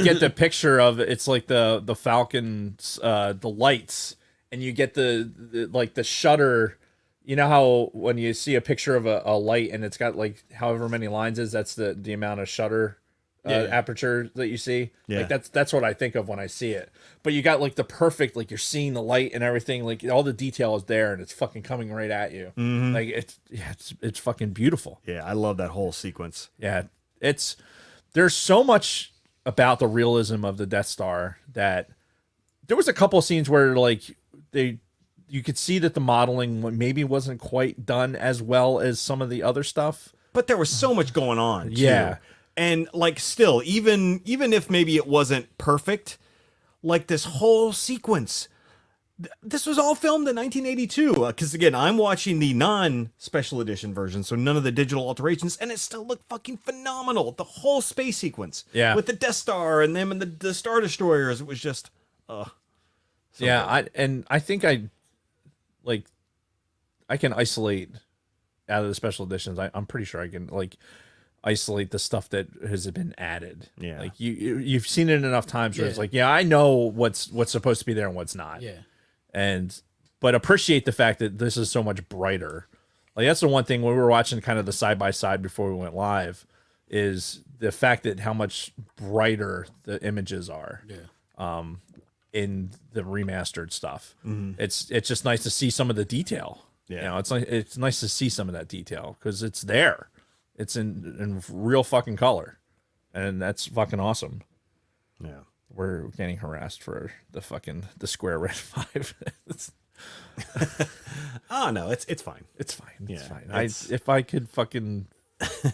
get the picture of it's like the Falcon's the lights, and you get the shutter. You know how when you see a picture of a light and it's got like however many lines that's the amount of shutter aperture that you see. Yeah. Like that's what I think of when I see it. But you got like the perfect, like you're seeing the light and everything, like all the detail is there and it's fucking coming right at you. Mm-hmm. Like it's fucking beautiful. Yeah, I love that whole sequence. Yeah, there's so much about the realism of the Death Star that there was a couple of scenes where like you could see that the modeling maybe wasn't quite done as well as some of the other stuff. But there was so much going on. Too. Yeah. And like still, even if maybe it wasn't perfect, like this whole sequence, this was all filmed in 1982. Because again, I'm watching the non-special edition version, so none of the digital alterations, and it still looked fucking phenomenal. The whole space sequence, with the Death Star and them and the Star Destroyers, it was just, so yeah. I think I can isolate out of the special editions. I'm pretty sure I can like. isolate the stuff that has been added. Yeah. Like you've seen it enough times where it's like, yeah, I know what's supposed to be there and what's not. Yeah. But appreciate the fact that this is so much brighter. Like that's the one thing when we were watching kind of the side by side before we went live is the fact that how much brighter the images are. Yeah. In the remastered stuff. It's just nice to see some of the detail. Yeah. You know, it's nice to see some of that detail because it's there. It's in real fucking color. And that's fucking awesome. Yeah. We're getting harassed for the Square Red 5. Oh no, it's fine. It's fine. It's Yeah, fine. it's- If I could fucking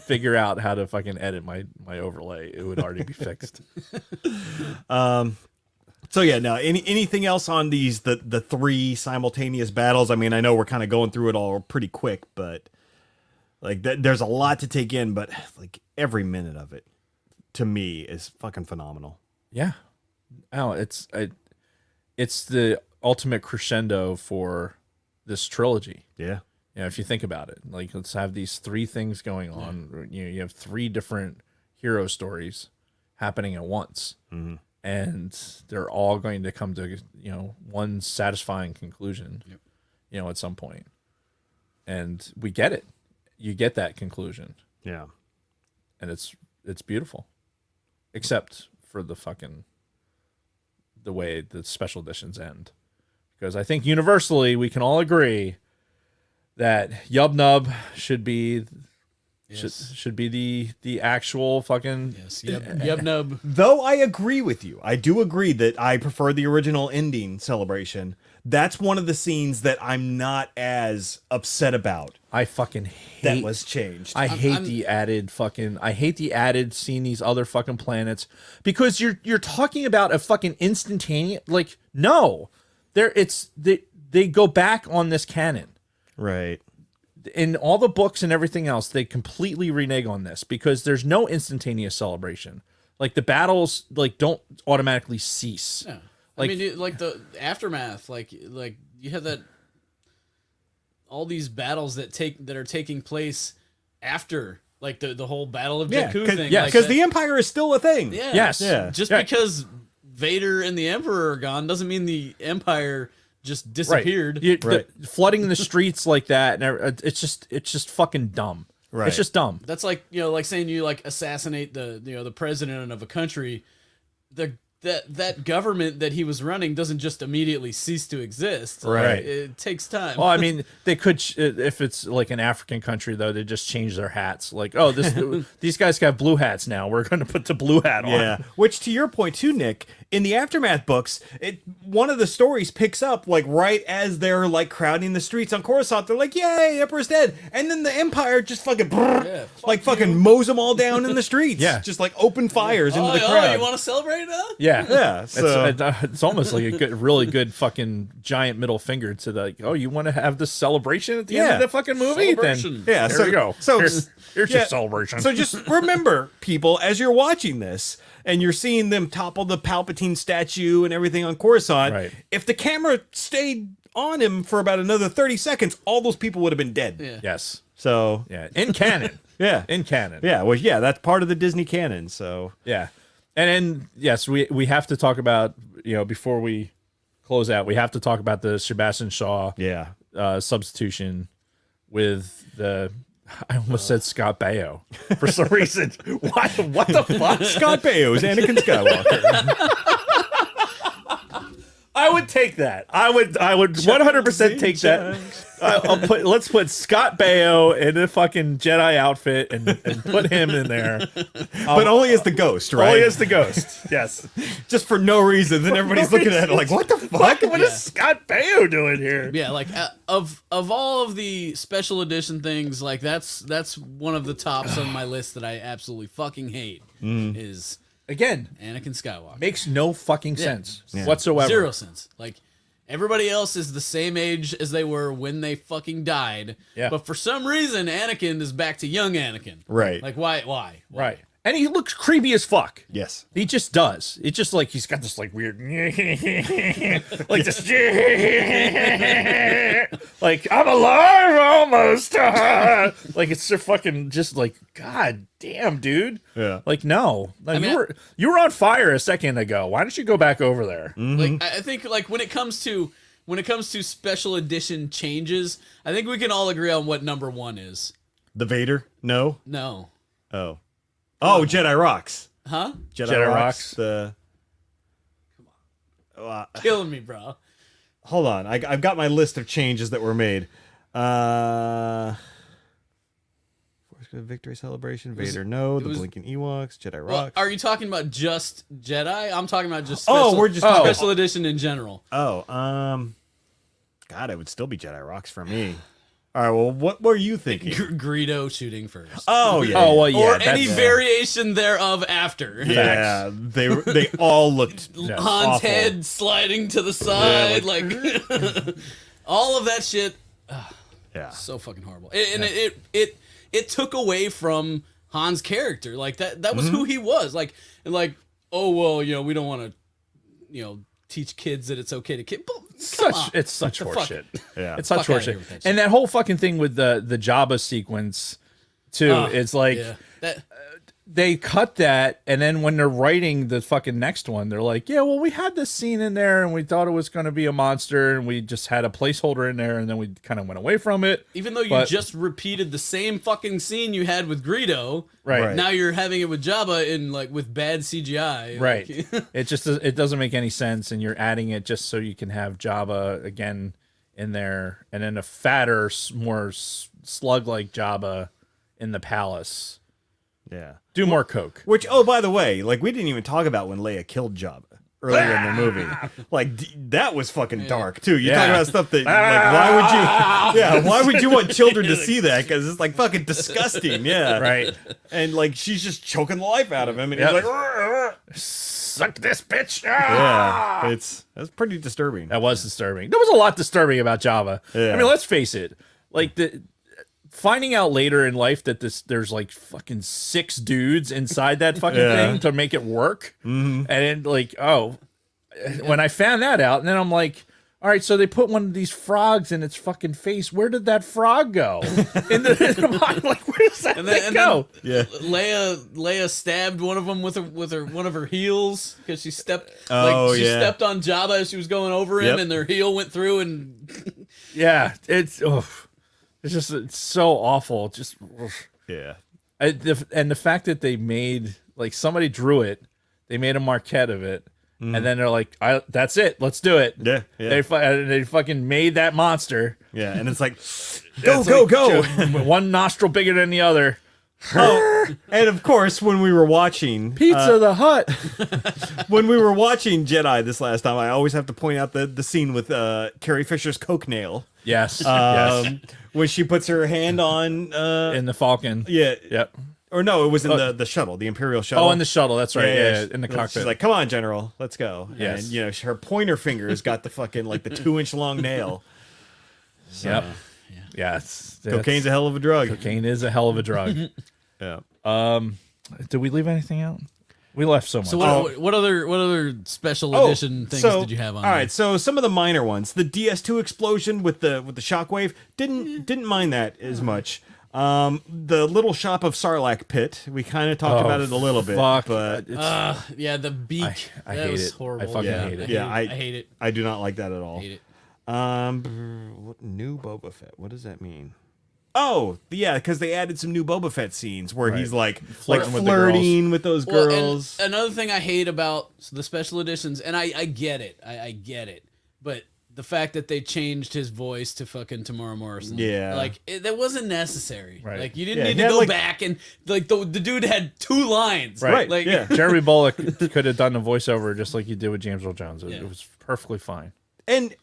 figure out how to fucking edit my overlay, it would already be fixed. So yeah, now anything else on these the three simultaneous battles? I mean, I know we're kind of going through it all pretty quick, but like there's a lot to take in. But like every minute of it, to me, is fucking phenomenal. Yeah. Oh, it's the ultimate crescendo for this trilogy. Yeah, You know, if you think about it, like let's have these three things going on. You know, you have three different hero stories happening at once, and they're all going to come to one satisfying conclusion. You know, at some point, and we get it. You get that conclusion, yeah. and it's beautiful, except for the way the special editions end, because I think universally we can all agree that Yub Nub should be should be the actual fucking Yub Nub. Though I agree with you, I do agree that I prefer the original ending celebration. That's one of the scenes that I'm not as upset about. I fucking hate That was changed. I hate the added seeing these other fucking planets, because you're talking about a fucking instantaneous, like, no, they go back on this canon. Right. In all the books and everything else, they completely renege on this because there's no instantaneous celebration. Like the battles don't automatically cease. Yeah. Like, I mean, like the aftermath, like you have that, all these battles that are taking place after, like the whole Battle of Jakku thing. Yeah, like because that. the Empire is still a thing. Yeah. Yes. Yeah. Just Yeah. because Vader and the Emperor are gone doesn't mean the Empire just right. disappeared. Flooding the streets like that, and it's just fucking dumb. Right. It's just dumb. That's like, like saying you like assassinate the president of a country. That government that he was running doesn't just immediately cease to exist. Right. It takes time. Well, I mean, they could, if it's like an African country, though, they just change their hats. Like, oh, these guys got blue hats now. We're going to put the blue hat on. Yeah. Which, to your point too, Nick, in the Aftermath books, one of the stories picks up like right as they're like crowding the streets on Coruscant. They're like, "Yay, Emperor's dead!" And then the Empire just fucking fucking mows them all down in the streets. Yeah. Just like open fires into the crowd. You want to celebrate now? Yeah. Yeah, so- It's almost like a really good fucking giant middle finger to the, like, oh, you want to have this celebration at the end of the fucking movie? Celebration. Then Yeah, there so- we go. so- here's yeah. your celebration. So just remember, people, as you're watching this and you're seeing them topple the Palpatine statue and everything on Coruscant, Right. if the camera stayed on him for about another 30 seconds, all those people would have been dead. Yeah. Yes. So, Yeah. In canon. yeah. In canon. Yeah, well, yeah, that's part of the Disney canon, so... Yeah. And then, yes, we have to talk about, before we close out, we have to talk about the Sebastian Shaw Yeah. substitution with I almost said Scott Baio for some reason. What the fuck? Scott Baio is Anakin Skywalker. I would take that. I would 100% take that. Let's put Scott Baio in a fucking Jedi outfit and put him in there. But only as the ghost, right? Only as the ghost. Yes. Just for no reason. Then everybody's looking at it like, what the fuck? What is Scott Baio doing here? Yeah, like of all of the special edition things, like that's one of the tops on my list that I absolutely fucking hate is Again, Anakin Skywalker. makes no fucking sense whatsoever. Zero sense. Like everybody else is the same age as they were when they fucking died. Yeah. But for some reason, Anakin is back to young Anakin. Right. Like why? Right. And he looks creepy as fuck. Yes. He just does. It's just like he's got this like weird like this Like, I'm alive almost. Like, it's so fucking just like, God damn, dude. Yeah. Like, no. Like, I mean, you were on fire a second ago. Why don't you go back over there? Like I think like when it comes to special edition changes, I think we can all agree on what number 1 is. The Vader? No. No. Oh. Oh, Jedi Rocks. Huh? Jedi Rocks. The. Killing me, bro. Hold on. I've got my list of changes that were made. Victory Celebration. Vader. No. The Blinking Ewoks. Jedi Rocks. Well, are you talking about just Jedi? I'm talking about just we're just talking special edition in general. Oh, God, it would still be Jedi Rocks for me. All right, well, what were you thinking? Greedo shooting first. Oh, yeah. Oh, well, yeah. Or any variation thereof after. Yeah, they all looked Han's awful. head sliding to the side, like all of that shit. Yeah. So fucking horrible. And it took away from Han's character. Like that was who he was. Like oh well, you know, we don't want to, you know, teach kids that it's okay to kid. It's such horseshit. Yeah. It's such Fuck outta here horseshit. with that shit. And that whole fucking thing with the Jabba sequence too. It's like Yeah. That they cut that, and then when they're writing the fucking next one, they're like, yeah, well, we had this scene in there, and we thought it was going to be a monster, and we just had a placeholder in there, and then we kind of went away from it. even though you But- just repeated the same fucking scene you had with Greedo, Right. now you're having it with Jabba in like with bad CGI. Right. Like, It just it doesn't make any sense, and you're adding it just so you can have Jabba again in there, and then a fatter, more slug-like Jabba in the palace. Yeah. Do more coke. Which, oh, by the way, like, we didn't even talk about when Leia killed Jabba earlier in the movie. Like, that was fucking dark, too. You're talking about stuff that, like, why would you want children to see that? Because it's, like, fucking disgusting, yeah. Right. And, like, she's just choking the life out of him, and Yep. he's like, "Rrr." Suck this bitch. Yeah. That's pretty disturbing. That was disturbing. There was a lot disturbing about Java. Yeah. I mean, let's face it. Like finding out later in life that there's like fucking 6 dudes inside that fucking thing to make it work. And then like, when I found that out, and then I'm like, all right, so they put one of these frogs in its fucking face. Where did that frog go? in the like, where does that thing go? Yeah. Leia stabbed one of them with one of her heels because she stepped. Oh, she yeah. stepped on Jabba as she was going over him, Yep. and their heel went through. And Yeah, it's it's so awful. Just Yeah. and the fact that they made like somebody drew it, they made a marquette of it, and then they're like, "That's it, let's do it." Yeah, yeah. They fucking made that monster. Yeah, and it's like, go. One nostril bigger than the other. Oh, and of course, when we were watching Pizza the Hut. when we were watching Jedi this last time, I always have to point out the scene with Carrie Fisher's coke nail. Yes. Yes. When she puts her hand on In the Falcon. yeah, Yep. or no, it was in the shuttle, the Imperial shuttle. Oh, in the shuttle. That's right. Yeah, in the cockpit. She's like, "Come on, General, let's go." Yes. And you know, her pointer finger's got the fucking like the 2-inch long nail. Yep. Yeah. Cocaine's a hell of a drug. Cocaine is a hell of a drug. Yeah. Did we leave anything out? We left so much. so what other special edition things did you have on? All there? right, so some of the minor ones, the DS2 explosion with the shockwave, didn't mind that as much. The little shop of Sarlacc pit, we kind of talked about it a little bit, fuck. but Yeah, the beak. I that hate was it. horrible. I fucking hate it. Yeah, I hate it. I do not like that at all. Hate it. What new Boba Fett? What does that mean? Oh, yeah, because they added some new Boba Fett scenes where he's like Flirting with the flirting with those Well, girls. and another thing I hate about the special editions, and I get it, I get it, but the fact that they changed his voice to fucking Tamara Morrison, Yeah. like that wasn't necessary. Right. Like you didn't Yeah, need he to had, go like- back and like the dude had 2 lines. Right. Like Yeah. Jeremy Bullock could have done the voiceover just like you did with James Earl Jones. It was perfectly fine. And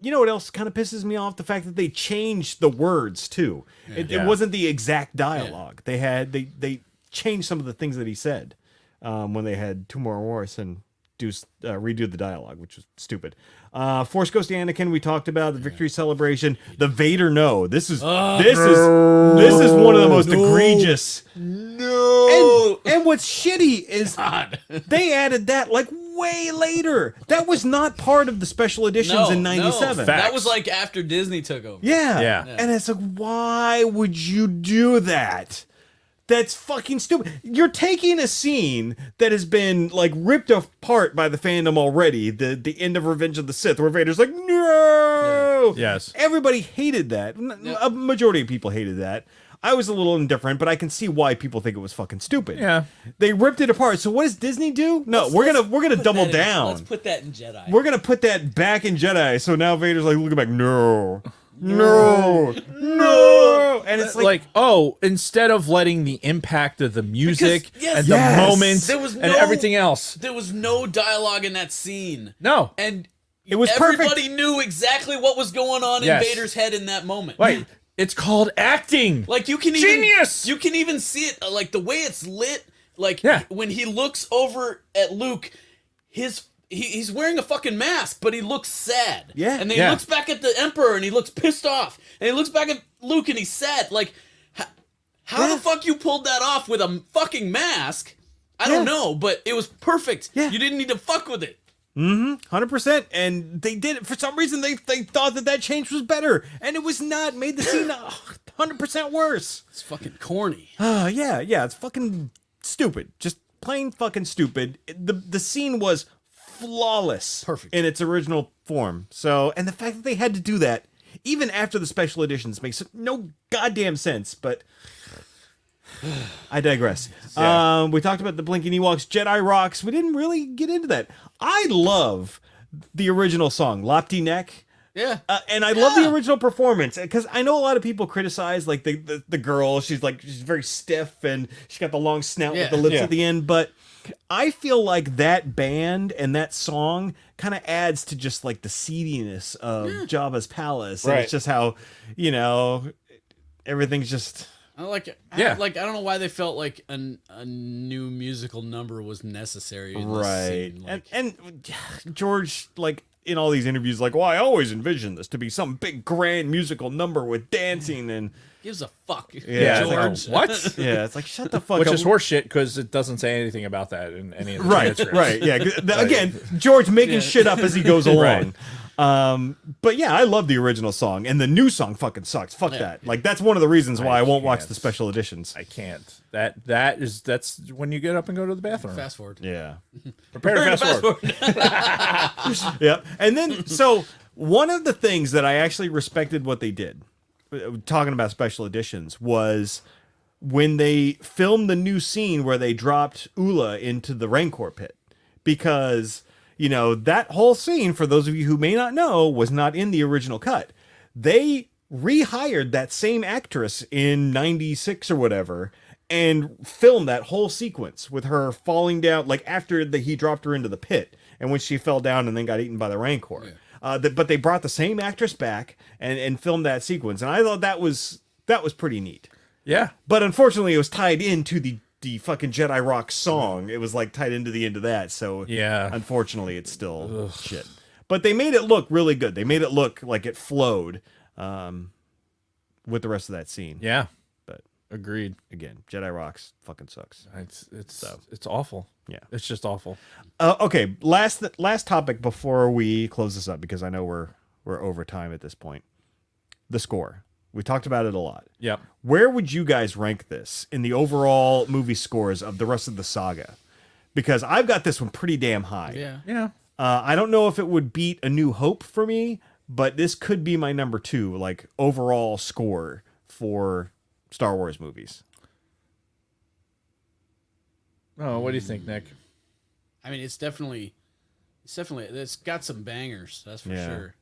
you know what else kind of pisses me off? The fact that they changed the words too. It wasn't the exact dialogue. They changed some of the things that he said when they had Tamara Morrison redo the dialogue, which was stupid. Force Ghost Anakin, we talked about the victory celebration. The Vader no. This is one of the most egregious. no, And what's shitty is God. they added that like way later. That was not part of the special editions in '97. No. That was like after Disney took over. Yeah. Yeah. And it's like, why would you do that? That's fucking stupid. You're taking a scene that has been like ripped apart by the fandom already. The end of Revenge of the Sith, where Vader's like, no. Yes. Everybody hated that. A majority of people hated that. I was a little indifferent, but I can see why people think it was fucking stupid. Yeah. They ripped it apart. So what does Disney do? No, we're gonna Put double that in- down. Let's put that in Jedi. We're gonna put that back in Jedi. So now Vader's like looking back, no. And it's like oh, instead of letting the impact of the music Because, yes, and the yes. moments There was and no- everything else. There was no dialogue in that scene. No. And It was everybody perfect. knew exactly what was going on Yes. in Vader's head in that moment. Wait, it's called acting. Like you can Genius! you can even see it like the way it's lit. Like Yeah. when he looks over at Luke, he's wearing a fucking mask, but he looks sad. Yeah. And then Yeah. he looks back at the Emperor and he looks pissed off. And he looks back at Luke and he's sad. Like how the fuck you pulled that off with a fucking mask? I don't know, but it was perfect. Yeah. You didn't need to fuck with it. 100%, and they did it for some reason. They thought that change was better, and it was not. Made the scene 100% worse. It's fucking corny. Yeah, it's fucking stupid. Just plain fucking stupid. The scene was flawless, Perfect. in its original form. So, and the fact that they had to do that even after the special editions makes no goddamn sense. But I digress. Yeah. We talked about the Blinking Ewoks, Jedi Rocks. We didn't really get into that. I love the original song, Lopty Neck. Yeah. And I love the original performance because I know a lot of people criticize like the girl. She's very stiff and she's got the long snout with the lips Yeah. at the end. But I feel like that band and that song kind of adds to just like the seediness of Jabba's palace. And Right. it's just how, everything's just. I like it. Yeah. Like I don't know why they felt like a new musical number was necessary. In this Right. scene. Like, And George, like, in all these interviews, like, well, I always envisioned this to be some big grand musical number with dancing and gives a fuck. Yeah, George. What? yeah, it's like shut the fuck Which up. is horseshit because it doesn't say anything about that in any of the Right, transcripts. right, yeah. Again, George making shit up as he goes along. But yeah, I love the original song, and the new song fucking sucks. Fuck that. Like that's one of the reasons why I won't watch can't. the special editions. I can't. That's when you get up and go to the bathroom. Fast forward. Yeah. Prepare to fast forward. Yep. And then, so one of the things that I actually respected what they did, talking about special editions, was when they filmed the new scene where they dropped Ula into the Rancor pit. Because, that whole scene, for those of you who may not know, was not in the original cut. They rehired that same actress in 96 or whatever and filmed that whole sequence with her falling down, like after he dropped her into the pit and when she fell down and then got eaten by the Rancor. But they brought the same actress back and filmed that sequence. And I thought that was pretty neat. Yeah. But unfortunately, it was tied into the fucking Jedi Rock song. It was like tied into the end of that. So Yeah. unfortunately, it's still shit. But they made it look really good. They made it look like it flowed with the rest of that scene. Yeah. But Agreed. again, Jedi Rocks fucking sucks. It's awful. Yeah. It's just awful. Okay, last topic before we close this up, because I know we're over time at this point. The score. We talked about it a lot. Yep. Where would you guys rank this in the overall movie scores of the rest of the saga? Because I've got this one pretty damn high. Yeah. Yeah. I don't know if it would beat A New Hope for me, but this could be my number 2, like overall score for Star Wars movies. Oh, what do you think, Nick? I mean, it's got some bangers. That's for Yeah. sure.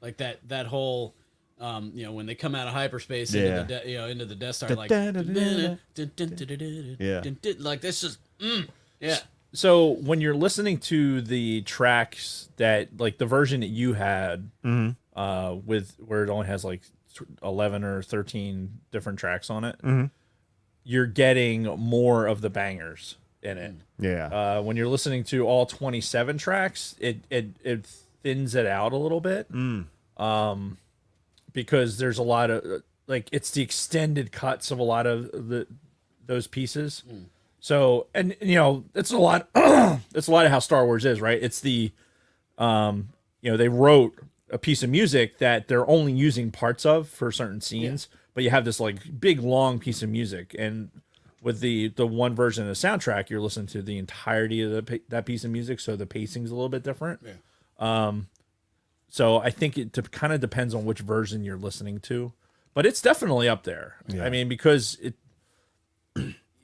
Like that whole, when they come out of hyperspace Yeah. into the Death Star, like, Yeah. like this just, yeah. So when you're listening to the tracks that, like the version that you had, with where it only has like 11 or 13 different tracks on it, you're getting more of the bangers in it. Yeah. When you're listening to all 27 tracks, it thins it out a little bit, because there's a lot of like it's the extended cuts of a lot of those pieces. So, and you know, it's a lot. It's a lot of how Star Wars is, right? It's the, you know, they wrote a piece of music that they're only using parts of for certain scenes, but you have this like big long piece of music, and with the one version of the soundtrack, you're listening to the entirety of that piece of music, so the pacing's a little bit different. Yeah. So I think it kind of depends on which version you're listening to, but it's definitely up there. Yeah. I mean, because it.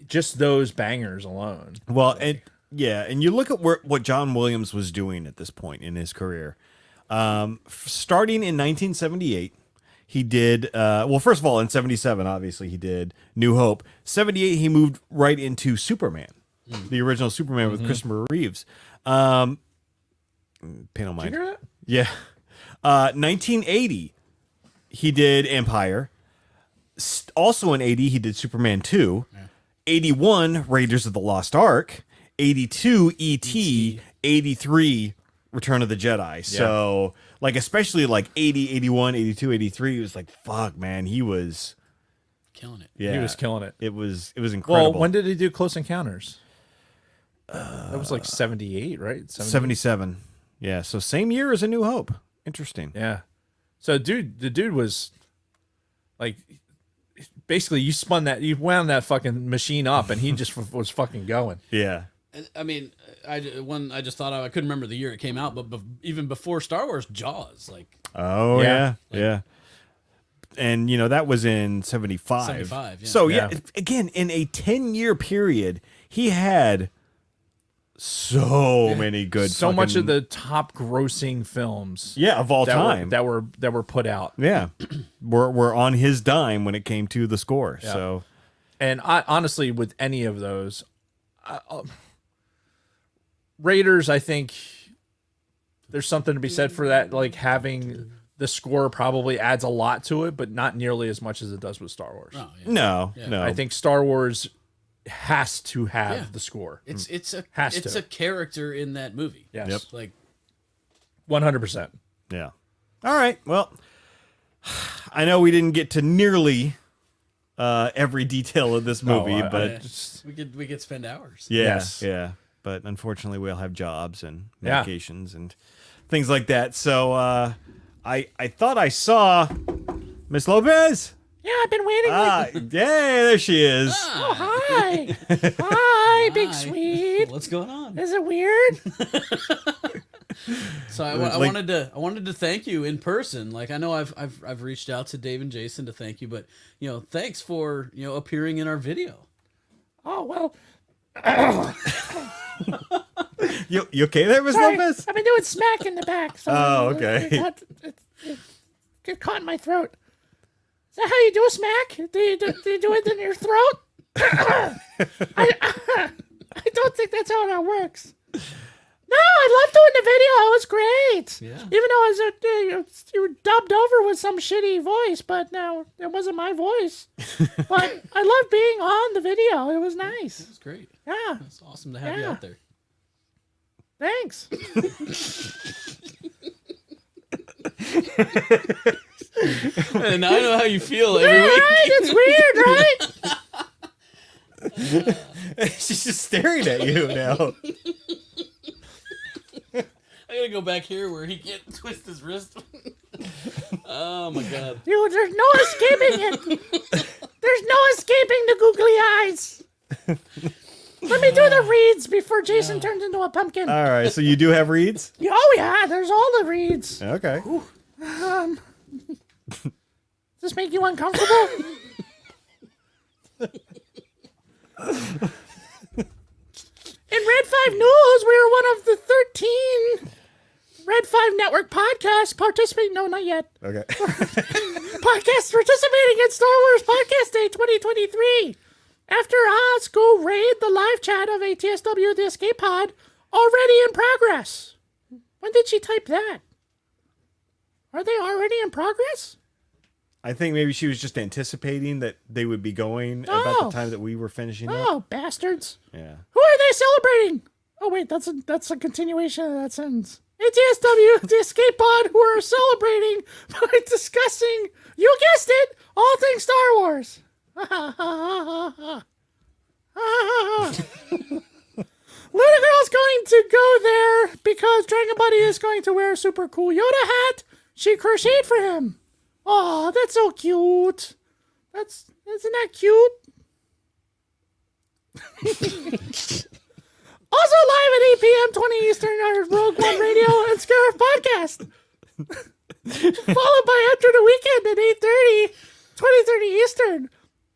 Just those bangers alone. Well, and you look at what John Williams was doing at this point in his career. Starting in 1978, he did well. First of all, in '77, obviously he did New Hope. '78, he moved right into Superman, the original Superman with Christopher Reeves. Pain on mind. Did you hear that? Yeah. 1980, he did Empire. Also in '80, he did Superman 2. Yeah. 81, Raiders of the Lost Ark. 82, E.T. 83, Return of the Jedi. Yeah. So, like, especially like 80, 81, 82, 83, it was like, fuck, man, he was killing it. Yeah, he was killing it. It was incredible. Well, when did he do Close Encounters? That was like 78, right? 77. Yeah, so same year as A New Hope. Interesting. Yeah. So, the dude was like, basically, you wound that fucking machine up, and he just was fucking going. Yeah. I mean, I just thought I couldn't remember the year it came out, but even before Star Wars, Jaws, like. Oh yeah, yeah. And you know that was in 75. 75. Yeah. So yeah, again, in a 10-year period, he had so many good, so much of the top grossing films, of all time that were put out. Yeah, were on his dime when it came to the score. Yeah. So, and I honestly, with any of those, Raiders, I think there's something to be said for that. Like having the score probably adds a lot to it, but not nearly as much as it does with Star Wars. Oh, yeah. No. I think Star Wars has to have the score. It's a character in that movie. Yes. Yep. Like 100%. Yeah. All right. Well, I know we didn't get to nearly every detail of this movie, but we could spend hours. Yes. Yeah. But unfortunately, we all have jobs and medications and things like that. So I thought I saw Miss Lopez. Yeah, I've been waiting. Yeah, there she is. Oh, hi. Hi, Big Swede. What's going on? Is it weird? So I wanted to thank you in person. Like I know I've reached out to Dave and Jason to thank you, but thanks for appearing in our video. Oh well. You okay there, Miss Lopez? I've been doing smack in the back. So okay. It get caught in my throat. Is that how you do a smack? Do you do it in your throat? I don't think that's how that works. No, I loved doing the video. It was great. Yeah. Even though you were dubbed over with some shitty voice, but no, it wasn't my voice. But I loved being on the video. It was nice. It was great. Yeah. It's awesome to have you out there. Thanks. And now I know how you feel every week. Right? It's weird, right? She's just staring at you now. I gotta go back here where he can't twist his wrist. Oh my god. There's no escaping it. There's no escaping the googly eyes. Let me do the reads before Jason turns into a pumpkin. All right, so you do have reads? Oh yeah, there's all the reads. Okay. Does this make you uncomfortable? In Red 5 News, we are one of the 13 Red 5 Network podcasts participating. No, not yet. Okay. Podcasts participating in Star Wars Podcast Day 2023. After Oz go raid the live chat of ATSW The Escape Pod, already in progress. When did she type that? Are they already in progress? I think maybe she was just anticipating that they would be going about the time that we were finishing up. Oh, bastards. Yeah. Who are they celebrating? Oh, wait, that's a continuation of that sentence. ATSW, the Escape Pod, who are celebrating by discussing, you guessed it, all things Star Wars. Little girl's going to go there because Dragon Buddy is going to wear a super cool Yoda hat she crocheted for him. Oh, that's so cute. Isn't that cute? Also live at 8 p.m. 20 Eastern on Rogue One Radio and Scarif Podcast. Followed by After the Weekend at 8:30, 20:30 Eastern.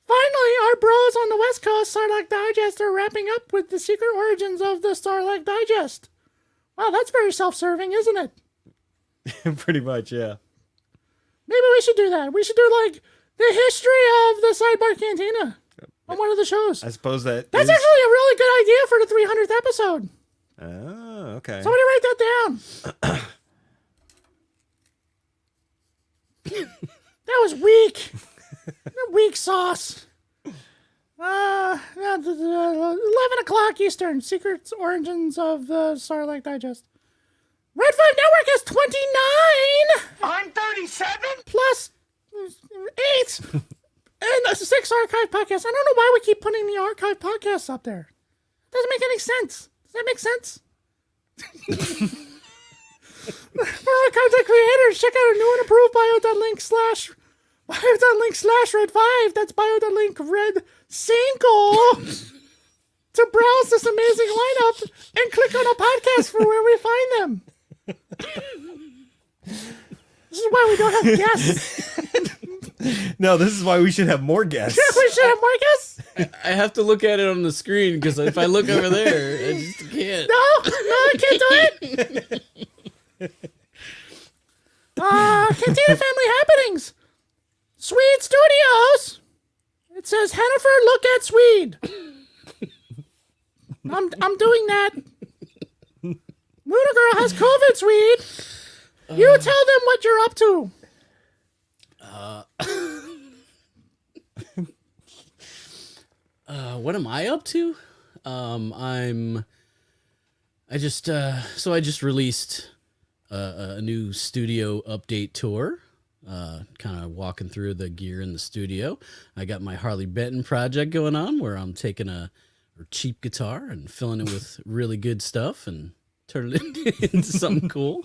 Finally, our bros on the West Coast, Sarlacc Digest, are wrapping up with the secret origins of the Sarlacc Digest. Wow, that's very self-serving, isn't it? Pretty much, yeah. Maybe we should do that. We should do, like, the history of the Sidebar Cantina on one of the shows. I suppose that's That's actually a really good idea for the 300th episode. Oh, okay. Somebody write that down. That was weak. Weak sauce. 11 o'clock Eastern. Secrets Origins of the Sarlacc Digest. Red 5 Network has 29 I'm 37? plus 8 and 6 archive podcasts. I don't know why we keep putting the archive podcasts up there. Doesn't make any sense. Does that make sense? For our content creators, check out our new and improved bio.link slash red 5. That's bio.link red 5 to browse this amazing lineup and click on a podcast for where we find them. This is why we don't have guests. No, this is why we should have more guests. We should have more guests. I have to look at it on the screen because if I look over there, I just can't. No, I can't do it. Cantina Family Happenings. Swede Studios. It says Hennifer, look at Swede. I'm doing that. Luna Girl has COVID, Swede. You tell them what you're up to. What am I up to? I just released a new studio update tour. Kind of walking through the gear in the studio. I got my Harley Benton project going on where I'm taking a cheap guitar and filling it with really good stuff and turning it into something cool.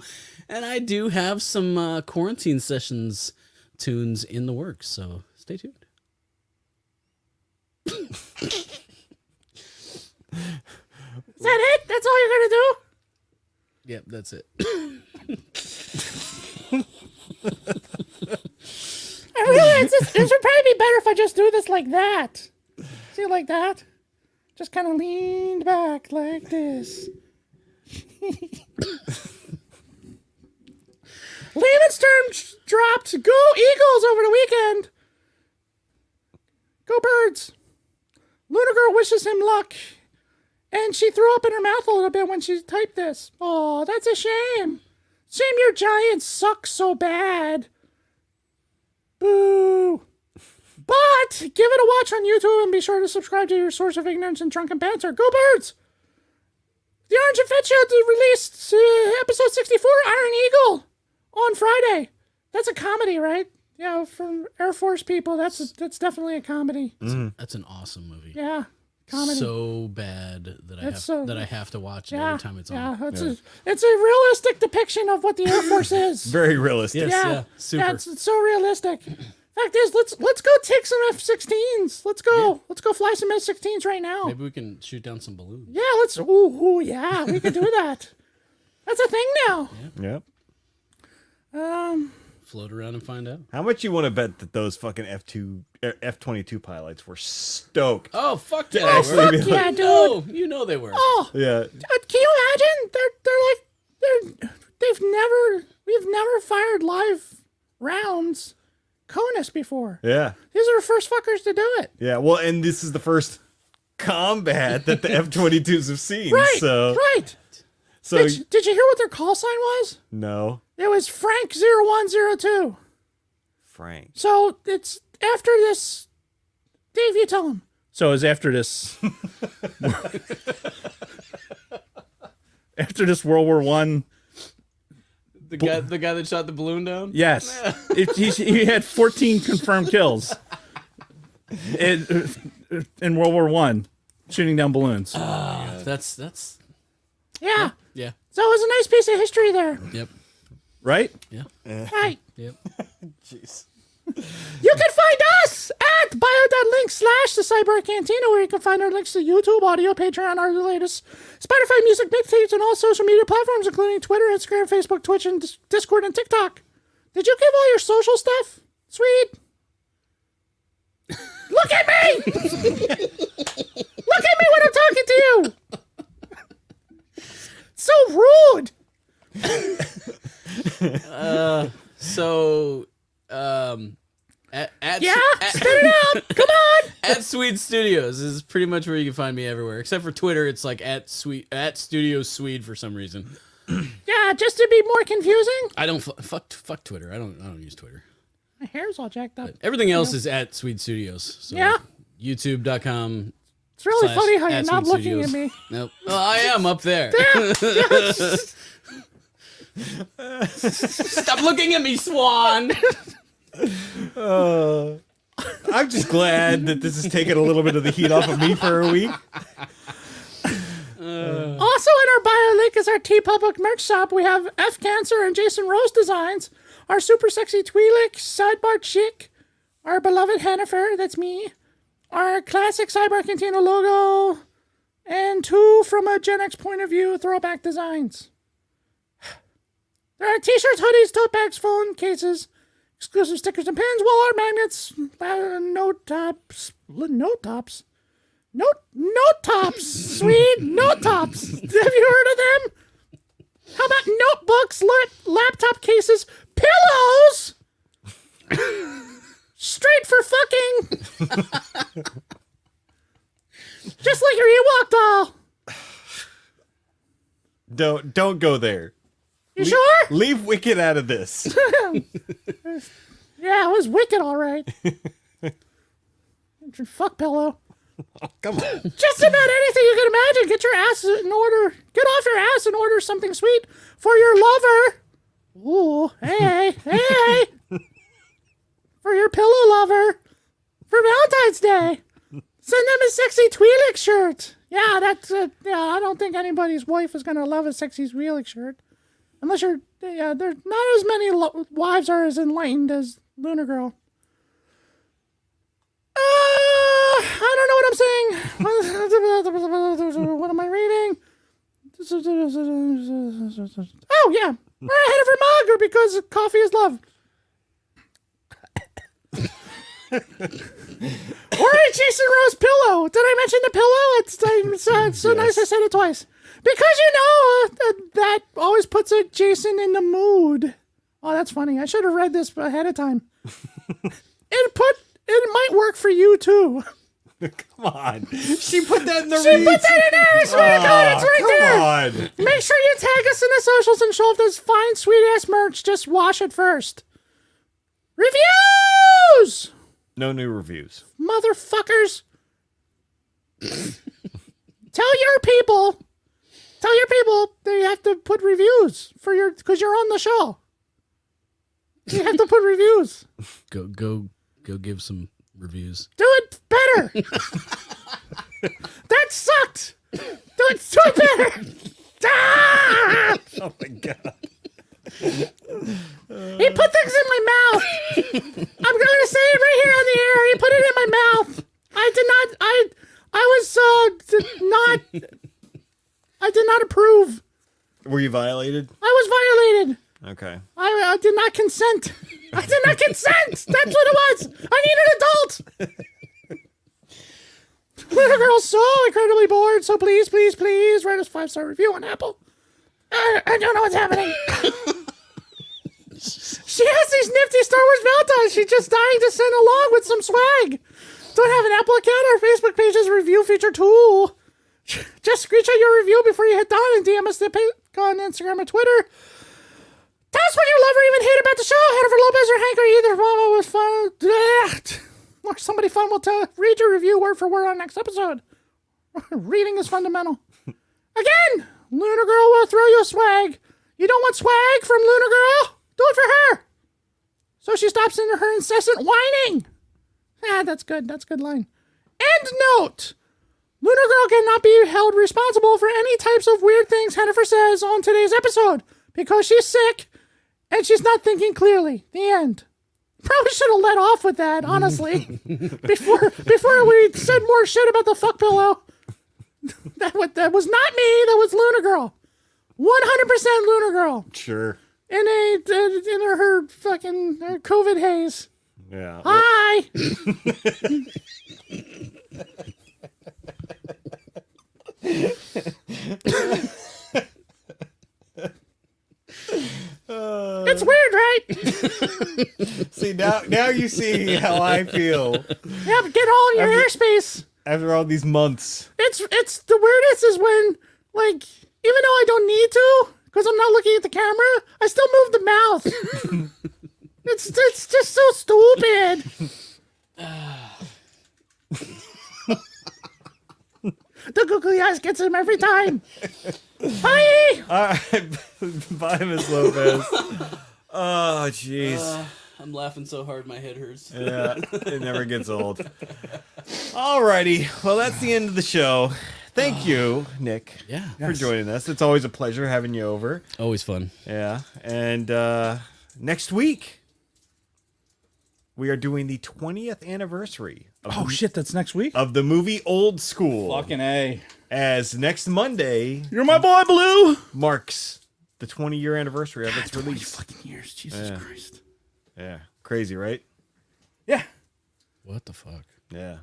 And I do have some quarantine sessions tunes in the works, so stay tuned. Is that it? That's all you're gonna do? Yep, that's it. I realize this would probably be better if I just do this like that. See, like that? Just kind of leaned back like this. Lehman's term dropped. Go Eagles over the weekend. Go Birds. Luna Girl wishes him luck. And she threw up in her mouth a little bit when she typed this. Oh, that's a shame. Shame your Giants suck so bad. Boo. But give it a watch on YouTube and be sure to subscribe to your source of ignorance and drunken banter. Go Birds! The Orange and Fett Show released episode 64, Iron Eagle, on Friday. That's a comedy, right? Yeah, from Air Force people, that's definitely a comedy. That's an awesome movie. Yeah, comedy. So bad that I have to watch it every time it's on. Yeah, it's a realistic depiction of what the Air Force is. Very realistic. Yeah, super. Yeah, it's so realistic. Fact is, let's go take some F-16s. Let's go fly some F-16s right now. Maybe we can shoot down some balloons. Yeah, let's. Ooh, yeah, we can do that. That's a thing now. Yep. Float around and find out. How much you want to bet that those fucking F-22 pilots were stoked? Oh, fuck yeah. actually they were. be Fuck yeah, dude. No, you know they were. Oh, Yeah. can you imagine? We've never fired live rounds CONUS before. Yeah. These are the first fuckers to do it. Yeah. Well, and this is the first combat that the F-22s have seen. Right. So. So. Did you hear what their call sign was? No. It was Frank 0102. Frank. So it's after this. Dave, you tell him. So it's after this. After this World War One. The guy that shot the balloon down? Yes. He had 14 confirmed kills in World War One. Shooting down balloons. That's Yeah. yeah. So it was a nice piece of history there. Yep. Right? Yeah. Right. Yep. Jeez. You can find us at bio.link/the Cyber Cantina, where you can find our links to YouTube, audio, Patreon, our latest Spotify music mixtapes, and all social media platforms, including Twitter, Instagram, Facebook, Twitch, and Discord, and TikTok. Did you give all your social stuff, Swede? Look at me! Look at me when I'm talking to you! So rude! So, at Yeah? Spit it out! Come on! at Swede Studios is pretty much where you can find me everywhere, except for Twitter. It's like at Studios Swede for some reason. Yeah, just to be more confusing. I don't fuck Twitter. I don't use Twitter. My hair's all jacked up. Everything else is at Swede Studios. So Yeah. YouTube.com. It's really / funny how you're at not Swede looking Studios. at me. Nope. Well, I am up there. Stop looking at me, Swan. I'm just glad that this has taken a little bit of the heat off of me for a week. Also in our bio link is our TeePublic merch shop. We have F Cancer and Jason Rose designs, our super sexy Twi'lek sidebar chick, our beloved Hennifer, that's me, our classic Cyber Cantina logo, and 2 from a Gen X point of view throwback designs. There are t-shirts, hoodies, tote bags, phone cases, exclusive stickers and pins, wall art magnets, note tops, Swede, note tops. Have you heard of them? How about notebooks, laptop cases, pillows? Straight for fucking. Just like your Ewok doll. Don't go there. You sure? Leave Wicked out of this. Yeah, it was wicked, all right. Fuck pillow. Come on. Just about anything you can imagine. Get your ass in order. Get off your ass and order something sweet for your lover. Ooh, hey. For your pillow lover. For Valentine's Day. Send them a sexy Twi'lek shirt. Yeah, that's yeah, I don't think anybody's wife is going to love a sexy Twi'lek shirt. Unless you're, yeah, there's not as many wives are as enlightened as Lunar Girl. I don't know what I'm saying. What am I reading? Oh, yeah. We're ahead of her mug because coffee is love. Or a Jason Rose pillow. Did I mention the pillow? It's so nice I said it twice. Because that always puts a Jason in the mood. Oh, that's funny. I should have read this ahead of time. It might work for you too. Come on. She put that in the She put that in there. I swear to God, it's right there. Come on. Make sure you tag us in the socials and show off this fine, sweet ass merch. Just wash it first. Reviews! No new reviews. Motherfuckers. Tell your people that you have to put reviews for because you're on the show. You have to put reviews. Go give some reviews. Do it better. That sucked. Do it better. Ah! Oh my God. He put things in my mouth. I'm going to say it right here on the air. He put it in my mouth. I did not approve. Were you violated? I was violated. Okay. I did not consent. I did not consent. That's what it was. I need an adult. Little girl's so incredibly bored. So please write us a 5-star review on Apple. I don't know what's happening. She has these nifty Star Wars Valentines. She's just dying to send along with some swag. Don't have an Apple account. Our Facebook page is a review feature tool. Just screenshot your review before you hit down and DM us on Instagram and Twitter. Tell us what you love or even hate about the show. Jennifer Lopez or Hank or either Mama was fun. Or somebody fun will read your review word for word on next episode. Reading is fundamental. Again, Lunar Girl will throw you a swag. You don't want swag from Lunar Girl? Do it for her. So she stops in her incessant whining. That's good. That's a good line. End note. Lunar Girl cannot be held responsible for any types of weird things Hennifer says on today's episode because she's sick and she's not thinking clearly. The end. Probably should have let off with that, honestly. before we said more shit about the fuck pillow. That was not me. That was Lunar Girl. 100% Lunar Girl. Sure. In her fucking COVID haze. Yeah. Hi. It's weird, right? See, now you see how I feel Yeah, but get all your airspace. after all these months. It's the weirdest is when, like, even though I don't need to, because I'm not looking at the camera, I still move the mouth. it's just so stupid. The googly eyes gets him every time. Bye. All right. Bye, Miss Lopez. Oh, jeez. I'm laughing so hard my head hurts. Yeah, it never gets old. Alrighty. Well, that's the end of the show. Thank you, Nick, Yeah. for joining us. It's always a pleasure having you over. Always fun. Yeah. And next week, we are doing the 20th anniversary Oh shit, that's next week. of the movie Old School. Fucking A. As next Monday You're my boy, Blue. marks the 20-year anniversary of its 20 release. fucking years, Jesus Christ. Yeah. Crazy, right? Yeah. What the fuck? Yeah.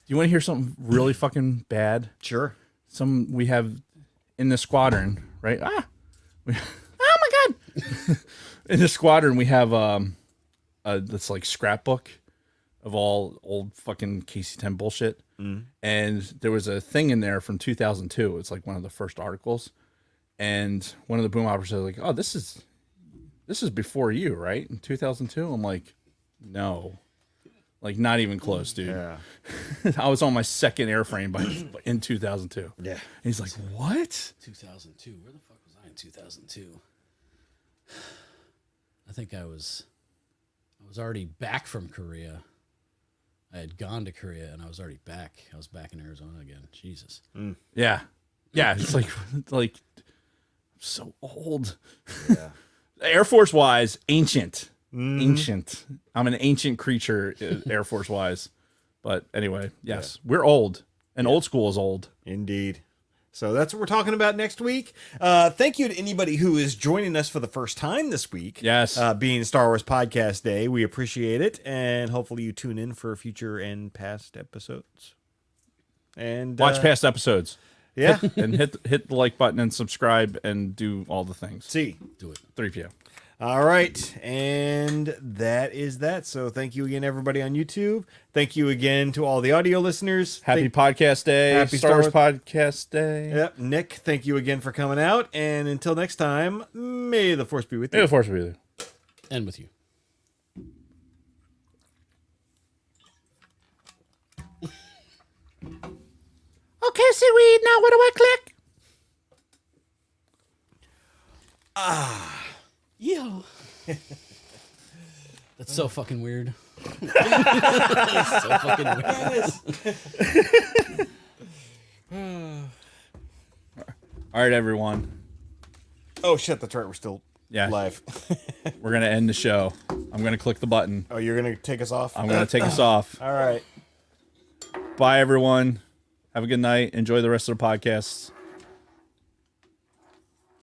You want to hear something really fucking bad? Sure. We have in the squadron, right? Oh my god. In the squadron, we have this like scrapbook of all old fucking KC-10 bullshit. And there was a thing in there from 2002. It's like one of the first articles. And one of the boom operators said, like, oh, this is before you, right? In 2002? I'm like, no. Like, not even close, dude. Yeah. I was on my second airframe in 2002. Yeah. And he's like, what? 2002. Where the fuck was I in 2002? I think I was already back from Korea. I had gone to Korea and I was already back. I was back in Arizona again. Jesus. Yeah. Yeah. It's like I'm so old. Yeah. Air Force wise, ancient. Ancient. I'm an ancient creature, Air Force wise. But anyway, yes, we're old. And old school is old. Indeed. So that's what we're talking about next week. Thank you to anybody who is joining us for the first time this week. Yes. Being Star Wars Podcast Day. We appreciate it. And hopefully you tune in for future and past episodes. And Watch past episodes. Yeah. And hit the like button and subscribe and do all the things. See. Do it. 3 p.m. All right. And that is that. So thank you again, everybody on YouTube. Thank you again to all the audio listeners. Happy Podcast Day. Happy Star Wars Podcast Day. Yep. Nick, thank you again for coming out. And until next time, may the Force be with you. May the Force be with you. And with you. Okay, seaweed. Now what do I click? Yeah. That's so fucking weird. That's so fucking weird. All right, everyone. Oh, shit. That's right. We're still live. We're going to end the show. I'm going to click the button. Oh, you're going to take us off? I'm going to take us off. All right. Bye, everyone. Have a good night. Enjoy the rest of the podcasts.